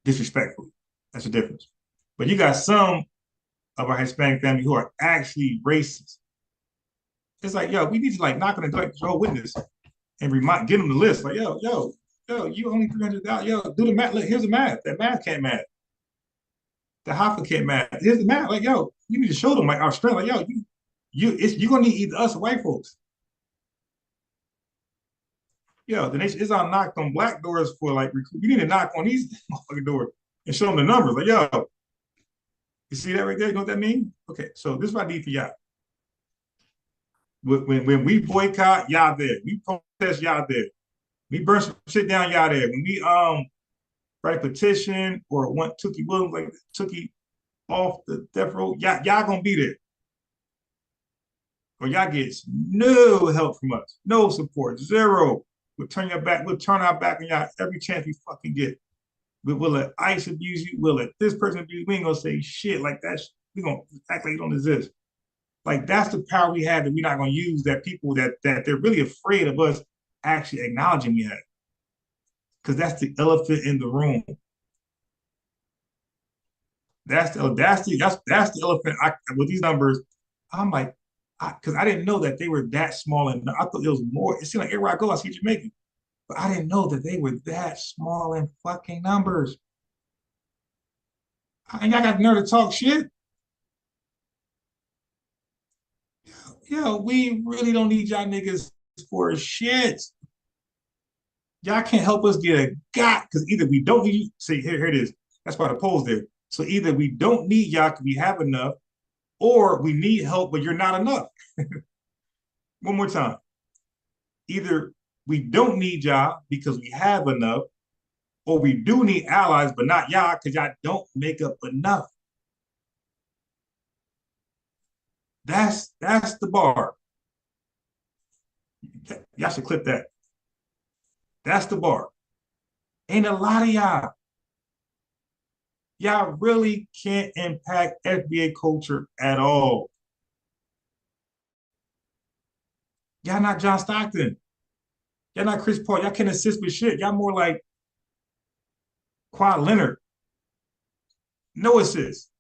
disrespectfully. That's the difference. But you got some of our Hispanic family who are actually racist. It's like, yo, we need to like knock on the door, Joe Witness, and give them the list. Like, yo, you only 300,000. Yo, do the math. Look, here's the math. That math can't math. The Hoffa kid mad. Here's the math. Like, yo, you need to show them like our strength. Like, yo, you're gonna need either us or white folks. Yo, the nation is on knocked on black doors for like recruit. You need to knock on these motherfucking doors and show them the numbers. Like, yo, you see that right there? You know what that means? Okay, so this is what I need for y'all. When we boycott, y'all there. We protest, y'all there. We burn some shit down, y'all there. When we write a petition or want Tookie Williams, like Tookie off the death row, y'all gonna be there. Or y'all get no help from us, no support, zero. We'll turn your back, we'll turn our back on y'all every chance we fucking get. We'll let ICE abuse you, we'll let this person abuse you. We ain't gonna say shit like that. We gonna act like you don't exist. Like that's the power we have that we're not gonna use, that people that they're really afraid of us actually acknowledging we have. Because that's the elephant in the room. That's the elephant. With these numbers, I'm like, because I didn't know that they were that small, and I thought it was more. It seemed like everywhere I go, I see Jamaican, but I didn't know that they were that small in fucking numbers. And y'all got the nerve to talk shit. Yo, we really don't need y'all niggas for shit. Y'all can't help us get a got because either we don't need. See, here it is. That's why the poll's there. So either we don't need y'all because we have enough, or we need help, but you're not enough. One more time. Either we don't need y'all because we have enough, or we do need allies, but not y'all because y'all don't make up enough. That's the bar. Y'all should clip that. That's the bar. Ain't a lot of y'all. Y'all really can't impact FBA culture at all. Y'all not John Stockton. Y'all not Chris Paul. Y'all can't assist with shit. Y'all more like Kawhi Leonard. No assists.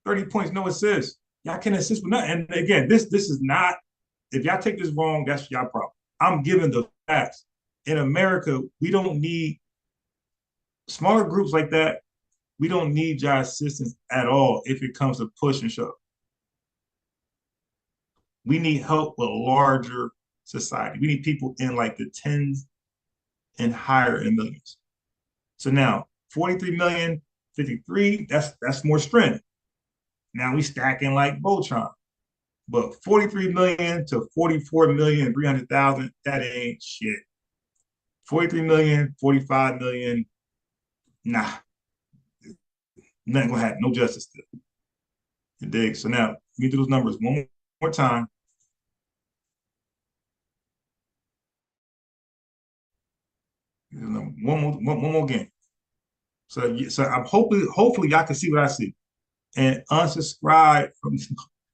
30 points, no assists. Y'all can't assist with nothing. And again, this is not, if y'all take this wrong, that's y'all problem. I'm giving the facts. In America, we don't need smaller groups like that. We don't need y'all assistance at all if it comes to push and shove. We need help with larger society. We need people in like the tens and higher in millions. So now 43 million, 53, that's more strength. Now we stacking like Voltron. But 43 million to 44 million, 300,000, that ain't shit. 43 million, 45 million, nah. Nothing gonna happen, no justice there. You dig? So now, let me do those numbers one more time. One more game. So I'm hopefully y'all can see what I see. And unsubscribe from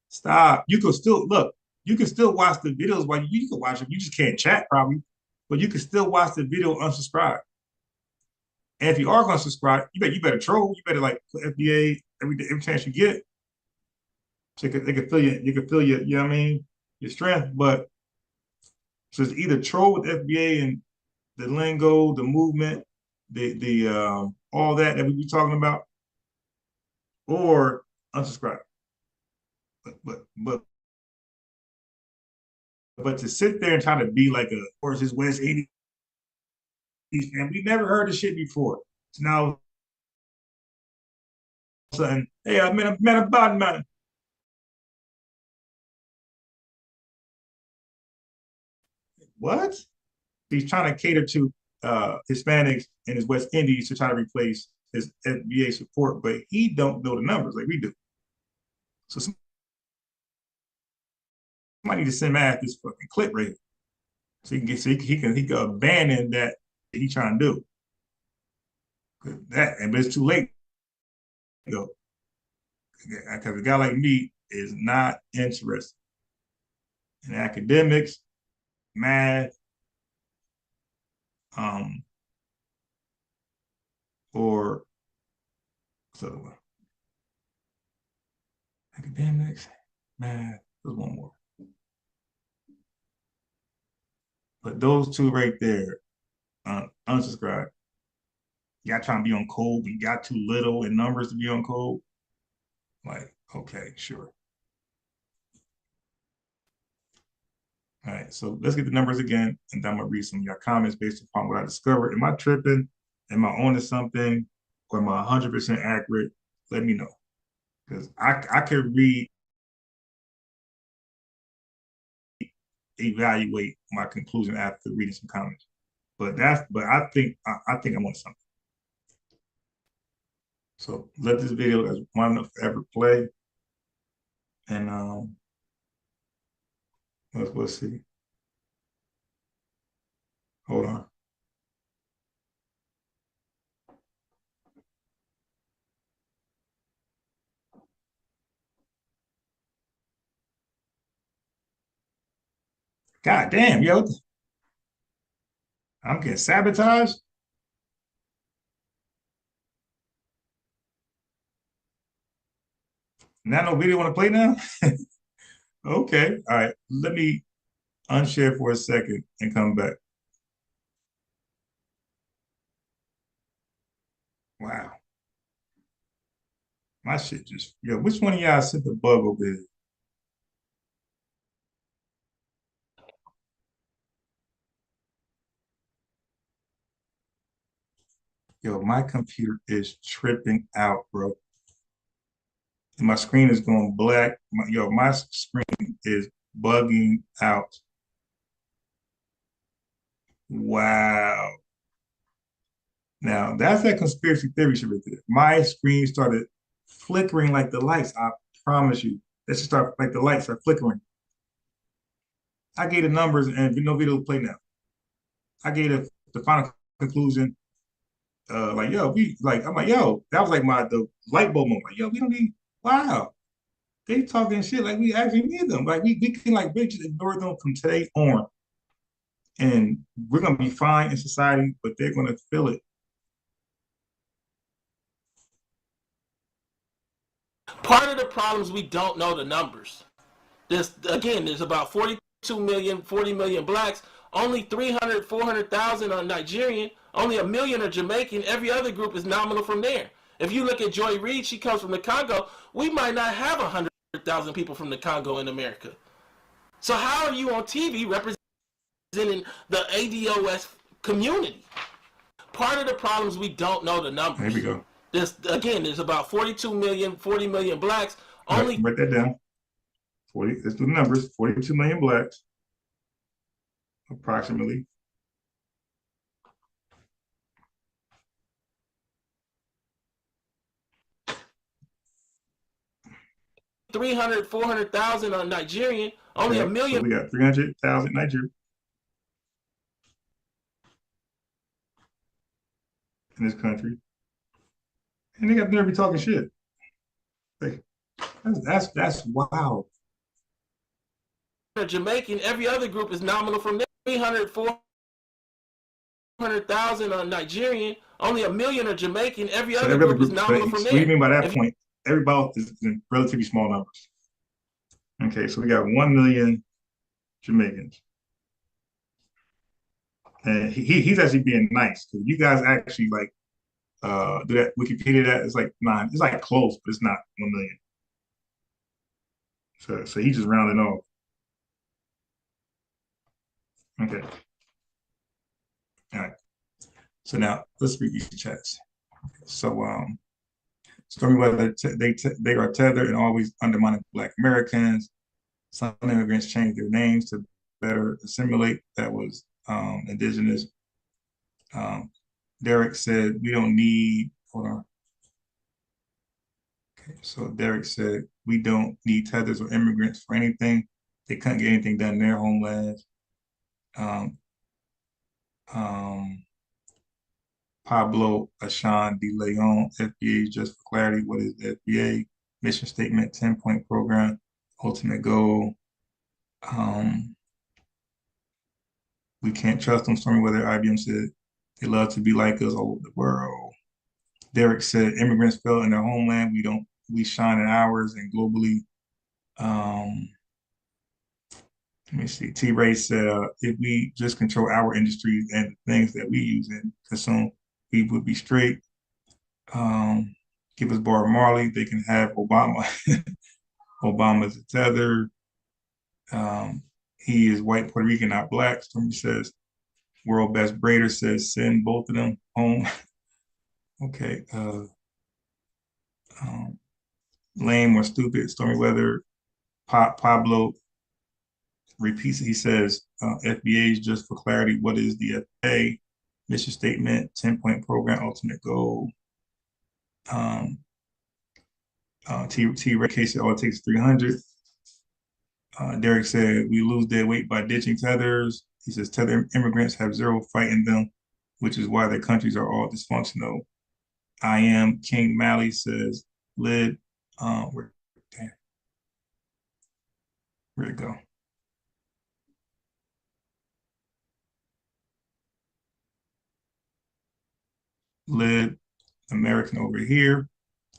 stop. You can still look, you can still watch the videos while you can watch them. You just can't chat probably, but you can still watch the video unsubscribe. And if you are going to subscribe, you better troll. You better like put FBA every chance you get. So they can feel you. You can feel your, you know what I mean, your strength. But so it's either troll with FBA and the lingo, the movement, the all that we be talking about, or unsubscribe. But to sit there and try to be like a versus West 80s, and we never heard this shit before. So now sudden, hey, I met a bad man. What? He's trying to cater to Hispanics and his West Indies to try to replace his FBA support, but he don't know the numbers like we do. So somebody need to send Matt this fucking clip right here, so he can abandon that he's trying to do. But it's too late. Go, because a guy like me is not interested in academics, math, or so academics, math. There's one more, but those two right there, unsubscribe. Y'all trying to be on code, but you got too little in numbers to be on code. Like, okay, sure. All right, so let's get the numbers again, and then I'm gonna read some of your comments based upon what I discovered. Am I tripping? Am I on to something? Or am I 100% accurate? Let me know. Because I can evaluate my conclusion after reading some comments. But I think I'm on something. So let this video as one of ever play. And let's see. Hold on. God damn, yo. I'm getting sabotaged. Now no video want to play now? Okay. All right. Let me unshare for a second and come back. Wow. My shit just, yo, which one of y'all sent the bug over here? Yo, my computer is tripping out, bro. And my screen is going black. My screen is bugging out. Wow. Now, that's that conspiracy theory shit right there. My screen started flickering like the lights. I promise you. It should start like the lights are flickering. I gave the numbers and no video play now. I gave the final conclusion. Like, yo, I'm like, yo, that was like the light bulb moment. Like, yo, we don't need, wow. They talking shit like we actually need them. Like we can like just ignore them from today on. And we're gonna be fine in society, but they're gonna feel it. Part of the problem is we don't know the numbers. There's about 42 million, 40 million blacks. Only 300, 400,000 are Nigerian. Only 1 million are Jamaican. Every other group is nominal from there. If you look at Joy Reid, she comes from the Congo. We might not have 100,000 people from the Congo in America. So how are you on TV representing the ADOS community? Part of the problem is we don't know the numbers. Here we go. There's about 42 million, 40 million blacks. Only write that down. 40. Let's do the numbers. 42 million blacks, approximately. $300,000, 400,000 are Nigerian. Only 1 million. So we got 300,000 Nigerian in this country, and they got never be talking shit. Like, that's wild. Jamaican. Every other group is nominal from there. 300, 400,000 are Nigerian. Only 1 million are Jamaican. Every other group is nominal from there. What do you mean by that point? Everybody is in relatively small numbers. Okay, so we got 1 million Jamaicans. And he's actually being nice because you guys actually like do that Wikipedia that it's like 9. It's like close, but it's not 1 million. So he just rounded off. Okay. All right. So now let's read these chats. So Stormy Weather, they are tethered and always undermining Black Americans. Some immigrants changed their names to better assimilate. That was indigenous. Derek said, we don't need, hold on. Okay, so Derek said, we don't need tethers or immigrants for anything. They couldn't get anything done in their homelands. Pablo Ashan de Leon, FBA, just for clarity, what is the FBA? Mission statement, 10-point program, ultimate goal. We can't trust them. Stormy Weather, IBM said, they love to be like us all over the world. Derek said, immigrants fail in their homeland. We shine in ours and globally. Let me see. T. Ray said, if we just control our industries and the things that we use and consume, we would be straight. Give us Bob Marley. They can have Obama. Obama's a tether. He is white Puerto Rican, not black. Stormy says, world best braider says, send both of them home. Okay. Lame or stupid. Stormy weather. Pablo repeats it. He says, FBAs, just for clarity, what is the FBA? Mission statement, 10-point program, ultimate goal. Ray K said, all it takes is 300. Derek said, we lose dead weight by ditching tethers. He says, tether immigrants have zero fight in them, which is why their countries are all dysfunctional. I am King Malley says, lid, where'd it go? Lid, American over here.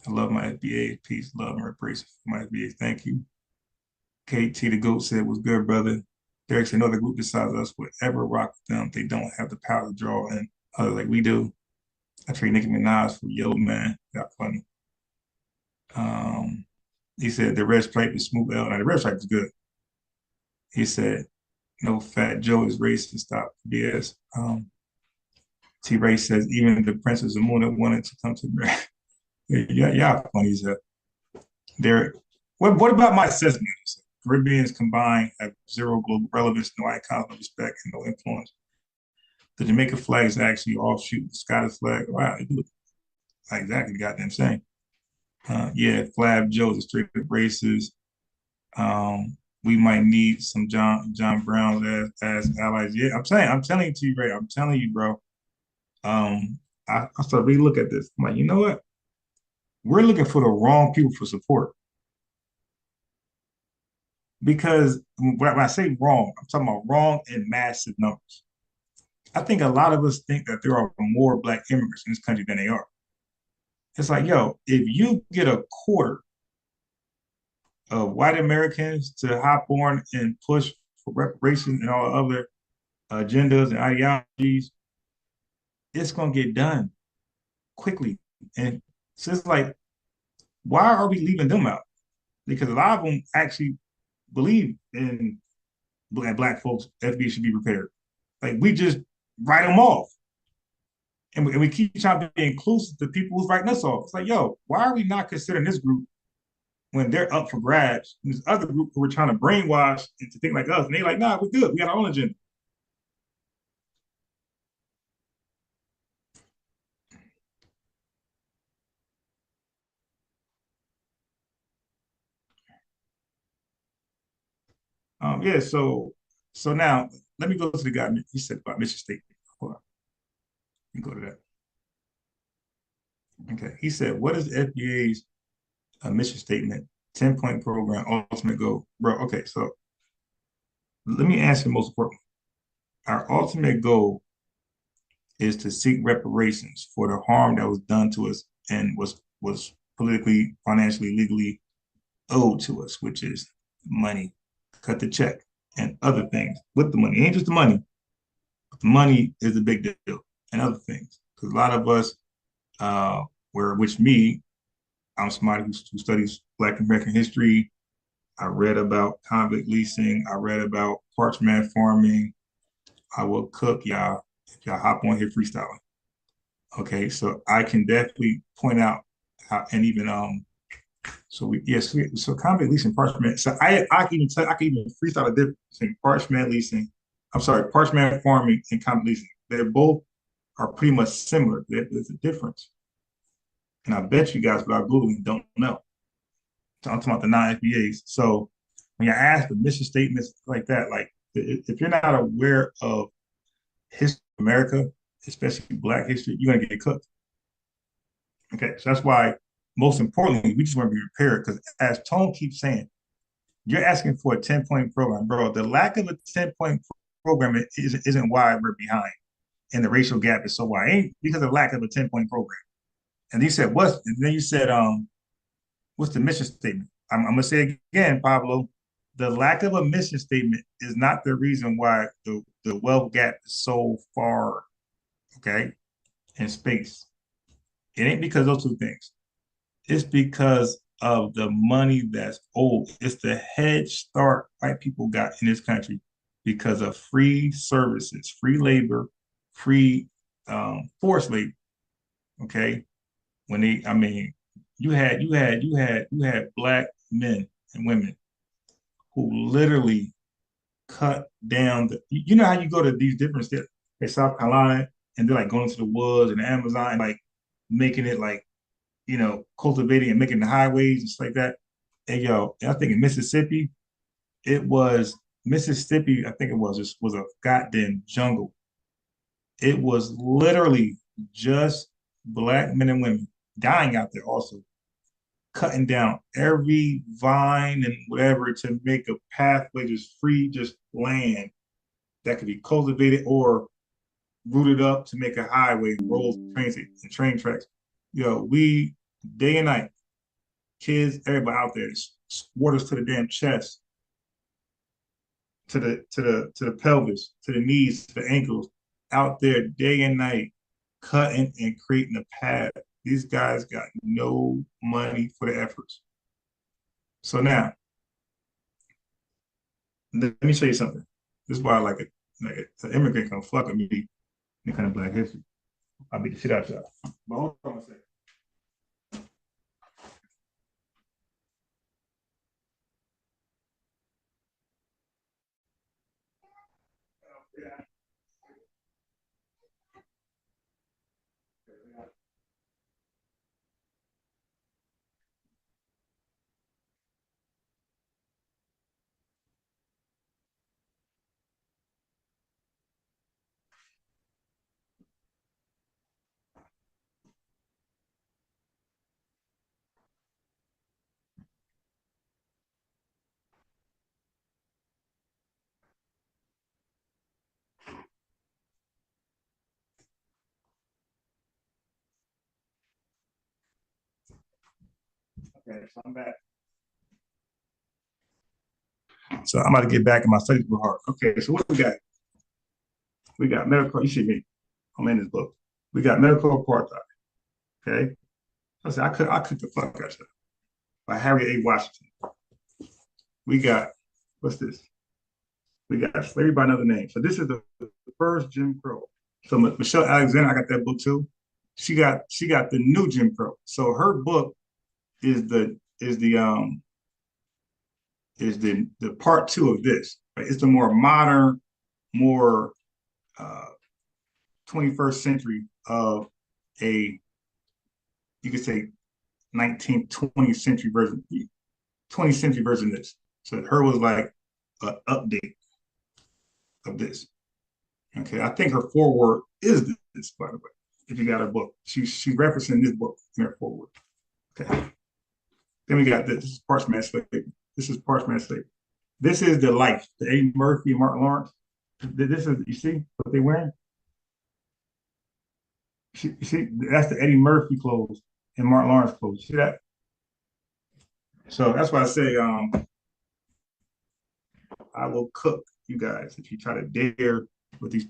I love my FBA. Peace, love, and reparations for my FBA. Thank you. KT the GOAT said, was good, brother. Derek said, another group besides us would ever rock with them. They don't have the power to draw in others like we do. I trade Nicki Minaj for Yellow Man. Got funny. He said, the red stripe is smooth L. Now, the red stripe is good. He said, no, Fat Joe is racist. Stop BS. T-Ray says, even the Princess of Muna wanted to come to me. Yeah, funny as hell. Derek, what about my assessment? Caribbeans combined have zero global relevance, no icons, no respect, and no influence. The Jamaica flag is actually offshoot the Scottish flag. Wow, it looks like exactly the goddamn same. Yeah, Flab Joe is a straight up racist. We might need some John Brown as allies. Yeah, I'm telling you, Ray. I'm telling you, bro. I started really look at this. I'm like, you know what? We're looking for the wrong people for support. Because when I say wrong, I'm talking about wrong in massive numbers. I think a lot of us think that there are more Black immigrants in this country than they are. It's like, yo, if you get a quarter of white Americans to hop on and push for reparations and all other agendas and ideologies, it's going to get done quickly. And so it's like, why are we leaving them out? Because a lot of them actually believe in Black folks, FBA should be prepared. Like, we just write them off. And we keep trying to be inclusive to people who's writing us off. It's like, yo, why are we not considering this group when they're up for grabs? And this other group who we're trying to brainwash into think like us, and they're like, nah, we're good. We got our own agenda. Yeah, so now let me go to the guy he said about mission statement. Hold on. Let me go to that. Okay, he said, what is the FBA's mission statement, 10-point program, ultimate goal? Bro, okay, so let me answer the most important. Our ultimate goal is to seek reparations for the harm that was done to us and was politically, financially, legally owed to us, which is money, cut the check, and other things with the money. It ain't just the money. The money is a big deal, and other things. Because a lot of us, I'm somebody who studies Black American history. I read about convict leasing. I read about parchment farming. I will cook, y'all, if y'all hop on here freestyling. Okay, so I can definitely point out how, and even so convict leasing, parchment. So I can even freestyle a difference between parchment leasing. I'm sorry, parchment farming and convict leasing. They both are pretty much similar. There's a difference, and I bet you guys, without Googling, don't know. So I'm talking about the non-FBAs. So when you ask the mission statements like that, like if you're not aware of history of America, especially Black history, you're gonna get cooked. Okay, so that's why, most importantly, we just want to be prepared because, as Tone keeps saying, you're asking for a 10-point program, bro. The lack of a 10-point program isn't why we're behind, and the racial gap is so wide. It ain't because of lack of a 10-point program. And you said what's? And then you said, what's the mission statement? I'm gonna say it again, Pablo. The lack of a mission statement is not the reason why the wealth gap is so far, okay, in space. It ain't because of those two things. It's because of the money that's owed. It's the head start white people got in this country because of free services, free labor, free forced labor. Okay, when they, I mean, you had black men and women who literally cut down the. You know how you go to these different states, like South Carolina, and they're like going to the woods and the Amazon, and like making it like cultivating and making the highways and stuff like that. And I think in Mississippi, it was Mississippi. I think it was a goddamn jungle. It was literally just black men and women dying out there, also cutting down every vine and whatever to make a pathway, just free, just land that could be cultivated or rooted up to make a highway, roads, trains, and train tracks. We day and night, kids, everybody out there, waters to the damn chest, to the pelvis, to the knees, to the ankles, out there day and night, cutting and creating a path. These guys got no money for the efforts. So now, let me show you something. This is why I like it. Like an immigrant can fuck with me in kind of Black history. I'll beat the shit out of y'all. But hold on a second. Okay, so I'm back. So I'm about to get back in my studies real hard. Okay, so what we got? We got medical. You see me? I'm in this book. We got medical apartheid. Okay. I could the fuck out of it by Harry A. Washington. We got what's this? We got slavery by another name. So this is the first Jim Crow. So Michelle Alexander, I got that book too. She got the new Jim Crow. So her book is the part two of this. Right? It's the more modern, more uh, 21st century of a you could say 19th, 20th century version, 20th century version of this. So her was like an update of this. Okay, I think her foreword is this, by the way. If you got her book, she's referencing this book in her foreword. Okay. Then we got this. This is Parchment Slavery. This is Parchment Slavery. This is the life. The Eddie Murphy and Martin Lawrence. This is, you see what they're wearing? You see, that's the Eddie Murphy clothes and Martin Lawrence clothes. You see that? So that's why I say I will cook you guys if you try to dare with these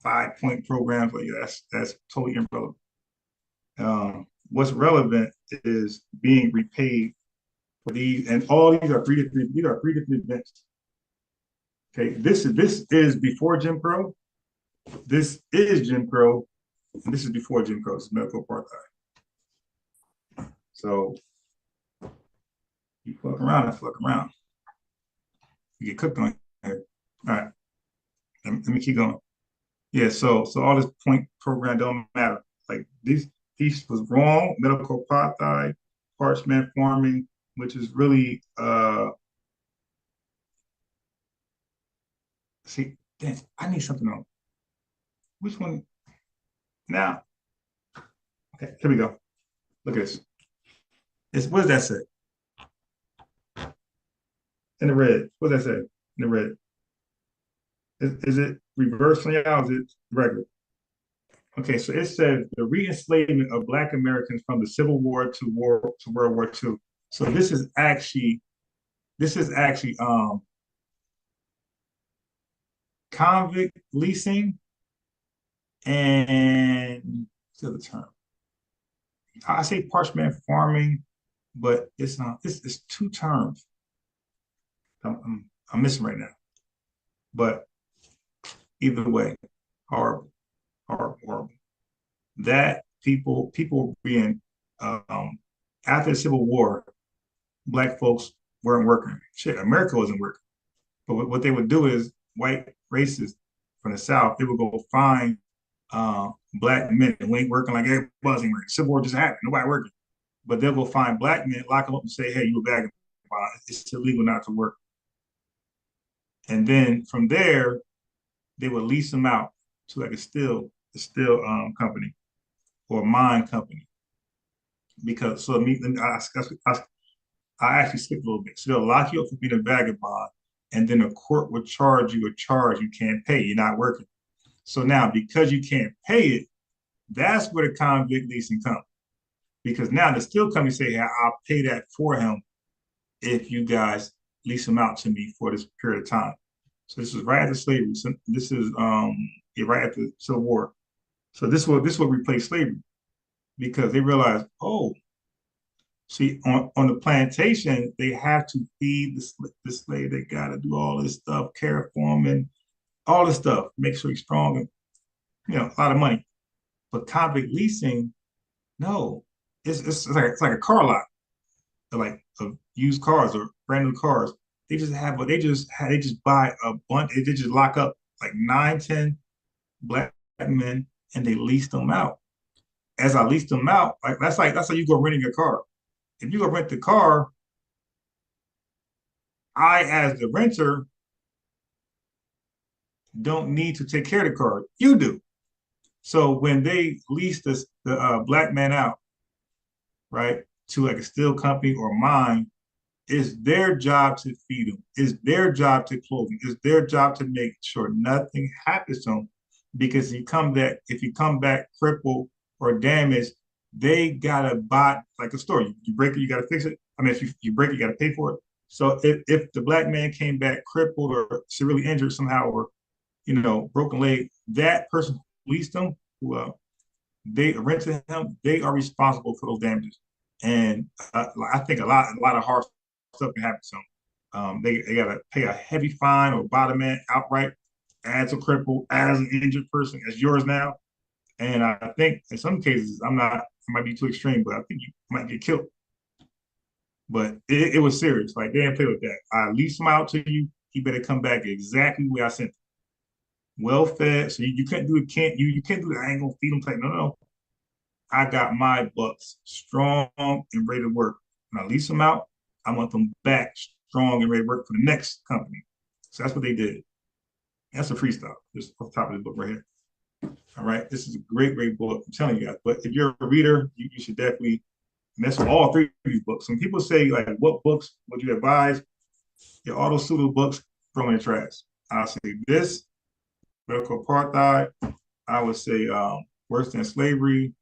5-point programs. Like that's totally irrelevant. What's relevant is being repaid for these, and all these are three different events. Okay, this is before Jim Crow. This is Jim Crow, and this is before Jim Crow. It's medical apartheid. So you fuck around and fuck around. You get cooked on here. All right, let me keep going. Yeah, so all this point program don't matter. Like these was wrong. Medical apartheid, parchment farming, which is really see. Damn, I need something on. Which one? Now, okay, here we go. Look at this. What does that say? In the red. What does that say? In the red. Is it reverse layout? Is it regular? Okay, so it says the re-enslavement of Black Americans from the Civil War to World War II. So this is actually convict leasing and what's the other term? I say parchment farming, but it's not. It's two terms. I'm missing right now. But either way, horrible, horrible, horrible. That people being after the Civil War, black folks weren't working. Shit, America wasn't working. But what they would do is white racists from the South, they would go find black men who ain't working like everybody ain't working. Civil War just happened, nobody working. But they'll go find black men, lock them up, and say, "Hey, you a vagabond. It's illegal not to work." And then from there, they would lease them out to like a steel company or a mine company. Because so me, I actually skipped a little bit. So they'll lock you up for being a vagabond, and then the court will charge you a charge you can't pay. You're not working. So now, because you can't pay it, that's where the convict leasing comes. Because now the steel company say, "Hey, I'll pay that for him if you guys lease him out to me for this period of time." So this is right after slavery. So this is yeah, right after the Civil War. So this will replace slavery because they realized, oh, see, on the plantation, they have to feed the slave. They got to do all this stuff, care for him, and all this stuff, make sure he's strong, and a lot of money. But convict leasing, no, it's like a car lot, like of used cars or brand new cars. They just buy a bunch. They just lock up like 9, 10 black men, and they lease them out. As I lease them out, like that's how you go renting a car. If you go rent the car, I, as the renter, don't need to take care of the car. You do. So when they lease the black man out, right, to like a steel company or mine, it's their job to feed them. It's their job to clothe them. It's their job to make sure nothing happens to them. Because if you come back crippled or damaged, they gotta buy like a store. You break it, you gotta fix it. I mean, if you break it, you gotta pay for it. So if the black man came back crippled or severely injured somehow, or broken leg, that person who leased them, who they rented him, they are responsible for those damages. And I think a lot of hard stuff can happen to them. They got to pay a heavy fine or buy the man outright as a cripple, as an injured person, as yours now. And I think in some cases, I might be too extreme, but I think you might get killed. But it was serious. Like, they didn't play with that. I leased him out to you. He better come back exactly where I sent him. Well fed. So you can't do it. You can't do the I ain't gonna feed them type. No. I got my bucks strong and ready to work. When I lease them out, I want them back strong and ready to work for the next company. So that's what they did. That's a freestyle, just off the top of this book right here. All right, this is a great, great book. I'm telling you guys. But if you're a reader, you should definitely mess with all three of these books. When people say, like, what books would you advise? Your auto pseudo books, throw in the trash. I'll say this, Medical Apartheid. I would say Worse Than Slavery.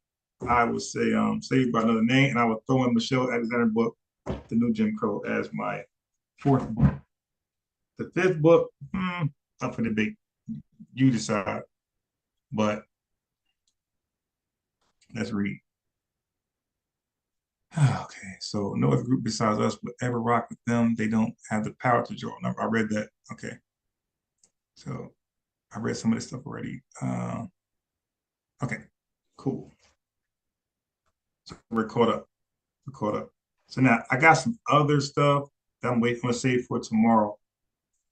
I would say Saved by Another Name. And I would throw in Michelle Alexander's book, The New Jim Crow, as my fourth book. The fifth book, up for debate. You decide. But let's read. Okay, so no other group besides us would ever rock with them. They don't have the power to draw. I read that. Okay. So I read some of this stuff already. Okay, cool. So we're caught up. So now I got some other stuff that I'm to save for tomorrow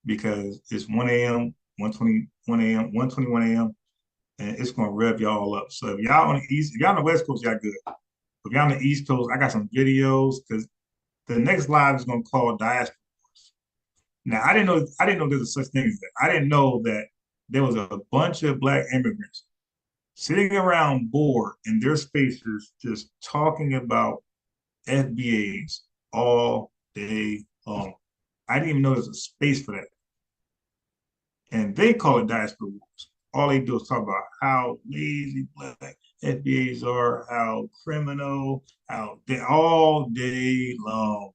because it's 1 a.m., 1:21 a.m., 1:21 a.m., and it's gonna rev y'all up. So if y'all on the East, if y'all on the West Coast, y'all good. If y'all on the East Coast, I got some videos because the next live is gonna call Diaspora. Now I didn't know there's a such thing as that. I didn't know that there was a bunch of black immigrants sitting around bored in their spaces just talking about FBAs all day long. I didn't even know there's a space for that. And they call it diaspora wars. All they do is talk about how lazy black FBAs are, how criminal, how they all day long.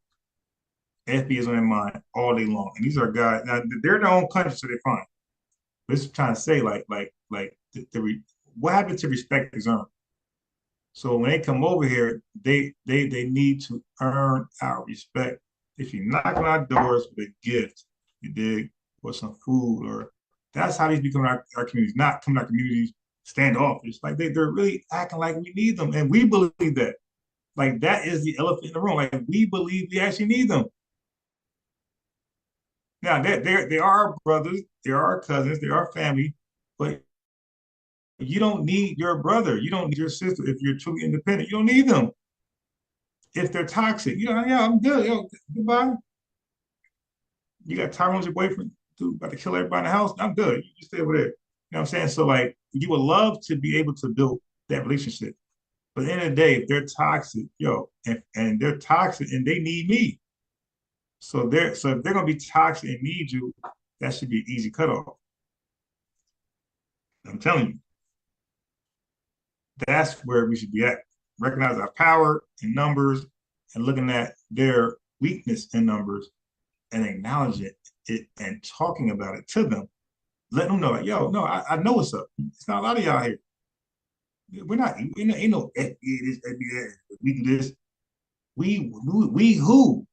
FBAs on their mind all day long. And these are guys, now they're their own country, so they're fine. But it's trying to say, what happened to respect is earned? So when they come over here, they need to earn our respect. If you knock on our doors with a gift, you dig, or some food, or that's how these become our communities, not coming our communities standoffish. Like they're really acting like we need them. And we believe that. Like that is the elephant in the room. Like we believe we actually need them. Now they are our brothers, they are our cousins, they are our family, but you don't need your brother. You don't need your sister if you're truly independent. You don't need them if they're toxic. You know, yeah, I'm good. Yo, goodbye. You got Tyrone's your boyfriend, dude, about to kill everybody in the house. I'm good. You just stay over there. You know what I'm saying? So like, you would love to be able to build that relationship, but at the end of the day, if they're toxic, yo, and they're toxic and they need me, so if they're gonna be toxic and need you, that should be an easy cutoff. I'm telling you, that's where we should be at. Recognize our power in numbers and looking at their weakness in numbers and acknowledging it and talking about it to them. Let them know, like, yo, no, I know what's up. It's not a lot of y'all here. We're not, ain't no FBA this, FBA that. We do this. We who?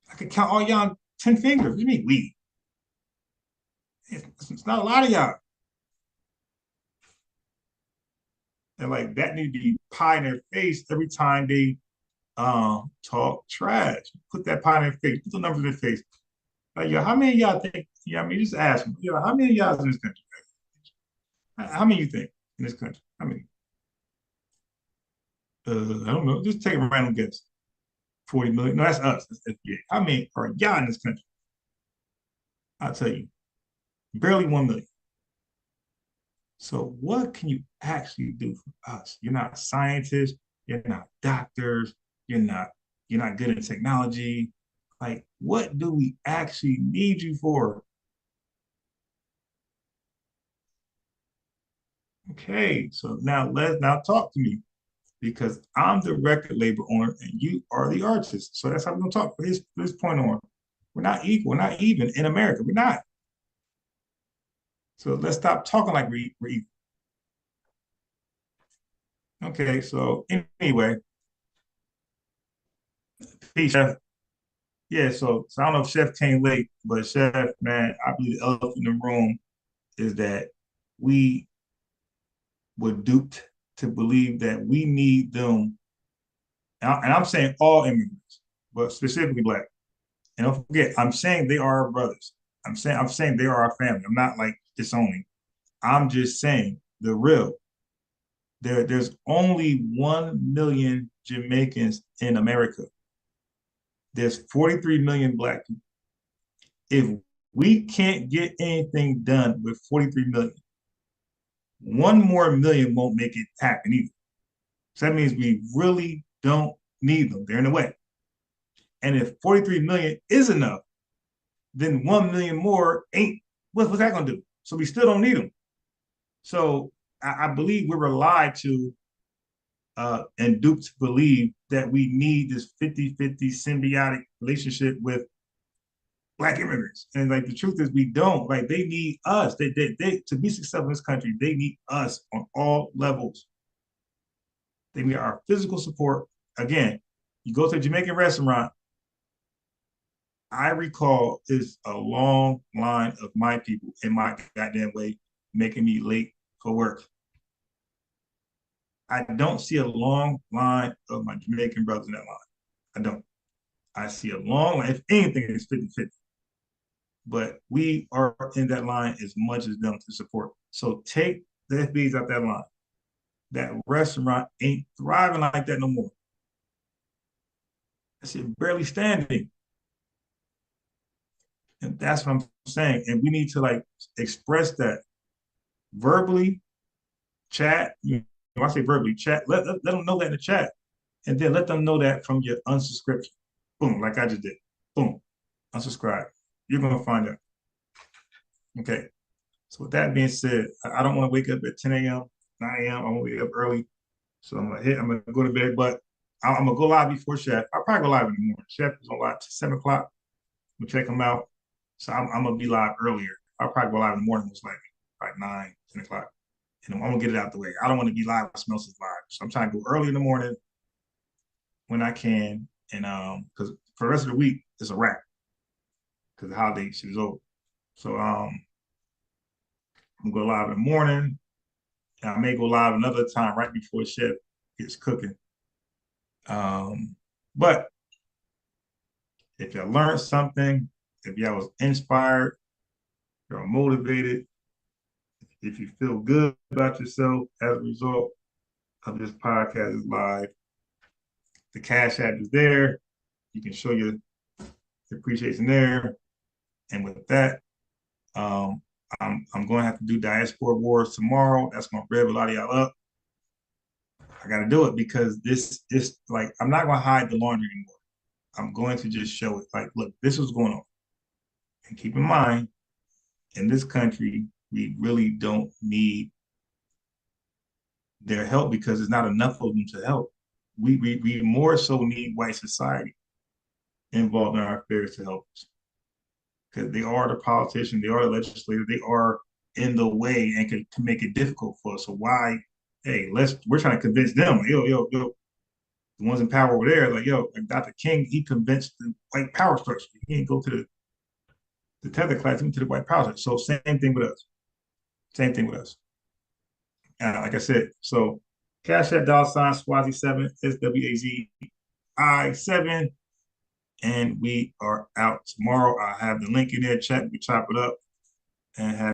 I could count all y'all on 10 fingers. What do you mean we? It's not a lot of y'all. And like that need to be pie in their face every time they talk trash. Put that pie in their face, put the numbers in their face. Like, yo, how many of y'all think, yeah, I mean, just ask them, yo, how many of y'all in this country? How many you think in this country? How many? I don't know. Just take a random guess. 40 million. No, that's us. That's FBA. How many are y'all in this country? I'll tell you, barely 1 million. So what can you actually do for us? You're not scientists, you're not doctors, you're not you're not good at technology. Like, what do we actually need you for? Okay, so now talk to me because I'm the record label owner and you are the artist. So that's how we're gonna talk from this point on. We're not equal, we're not even in America. We're not. So let's stop talking like we're equal. Okay, so anyway, peace, Chef. Yeah, so I don't know if Chef came late, but Chef, man, I believe the elephant in the room is that we were duped to believe that we need them. And I'm saying all immigrants, but specifically black. And don't forget, I'm saying they are our brothers. I'm saying they are our family. I'm not like disowning. I'm just saying the real. There's only 1 million Jamaicans in America. There's 43 million black people. If we can't get anything done with 43 million, 1 more million won't make it happen either. So that means we really don't need them. They're in the way. And if 43 million is enough, then 1 million more ain't, what's that gonna do? So we still don't need them. So I believe we were lied to and duped to believe that we need this 50-50 symbiotic relationship with black immigrants. And like the truth is we don't. Like they need us. They to be successful in this country, they need us on all levels. They need our physical support. Again, you go to a Jamaican restaurant, I recall is a long line of my people in my goddamn way making me late for work. I don't see a long line of my Jamaican brothers in that line. I don't. I see a long line. If anything, it's 50-50. But we are in that line as much as them to support. So take the FBAs out that line. That restaurant ain't thriving like that no more. That shit barely standing. And that's what I'm saying. And we need to like express that verbally, chat. You know, I say verbally, chat. Let them know that in the chat. And then let them know that from your unsubscription. Boom, like I just did. Boom, unsubscribe. You're going to find out. Okay. So with that being said, I don't want to wake up at 10 a.m., 9 a.m. I want to wake up early. So I'm gonna go to bed, but I'm gonna go live before Chef. I'll probably go live in the morning. Chef is on live to 7 o'clock. We'll check him out. So I'm gonna be live earlier. I'll probably go live in the morning, most likely, like 9, 10 o'clock. and I'm gonna get it out the way. I don't want to be live with Smells live, so I'm trying to go early in the morning when I can, and because for the rest of the week it's a wrap because the holiday is over. So I'm gonna go live in the morning. And I may go live another time right before Chef gets cooking. But if y'all learned something, if y'all was inspired, you're motivated, if you feel good about yourself as a result of this podcast is live, the Cash App is there. You can show your appreciation there. And with that, I'm going to have to do Diaspora Wars tomorrow. That's going to rev a lot of y'all up. I got to do it because this like, I'm not going to hide the laundry anymore. I'm going to just show it. Like, look, this is going on. And keep in mind, in this country, we really don't need their help because there's not enough of them to help. We more so need white society involved in our affairs to help us. Because they are the politicians, they are the legislators, they are in the way and can make it difficult for us. So why, hey, we're trying to convince them, yo, the ones in power over there, like, yo, like Dr. King, he convinced the white power structure. He didn't go to the tether class, he went to the white power structure. So same thing with us. Same thing with us. Like I said, so Cash App $ Swazi 7 SWAZI 7, and we are out tomorrow. I have the link in there. Check, we chop it up, and have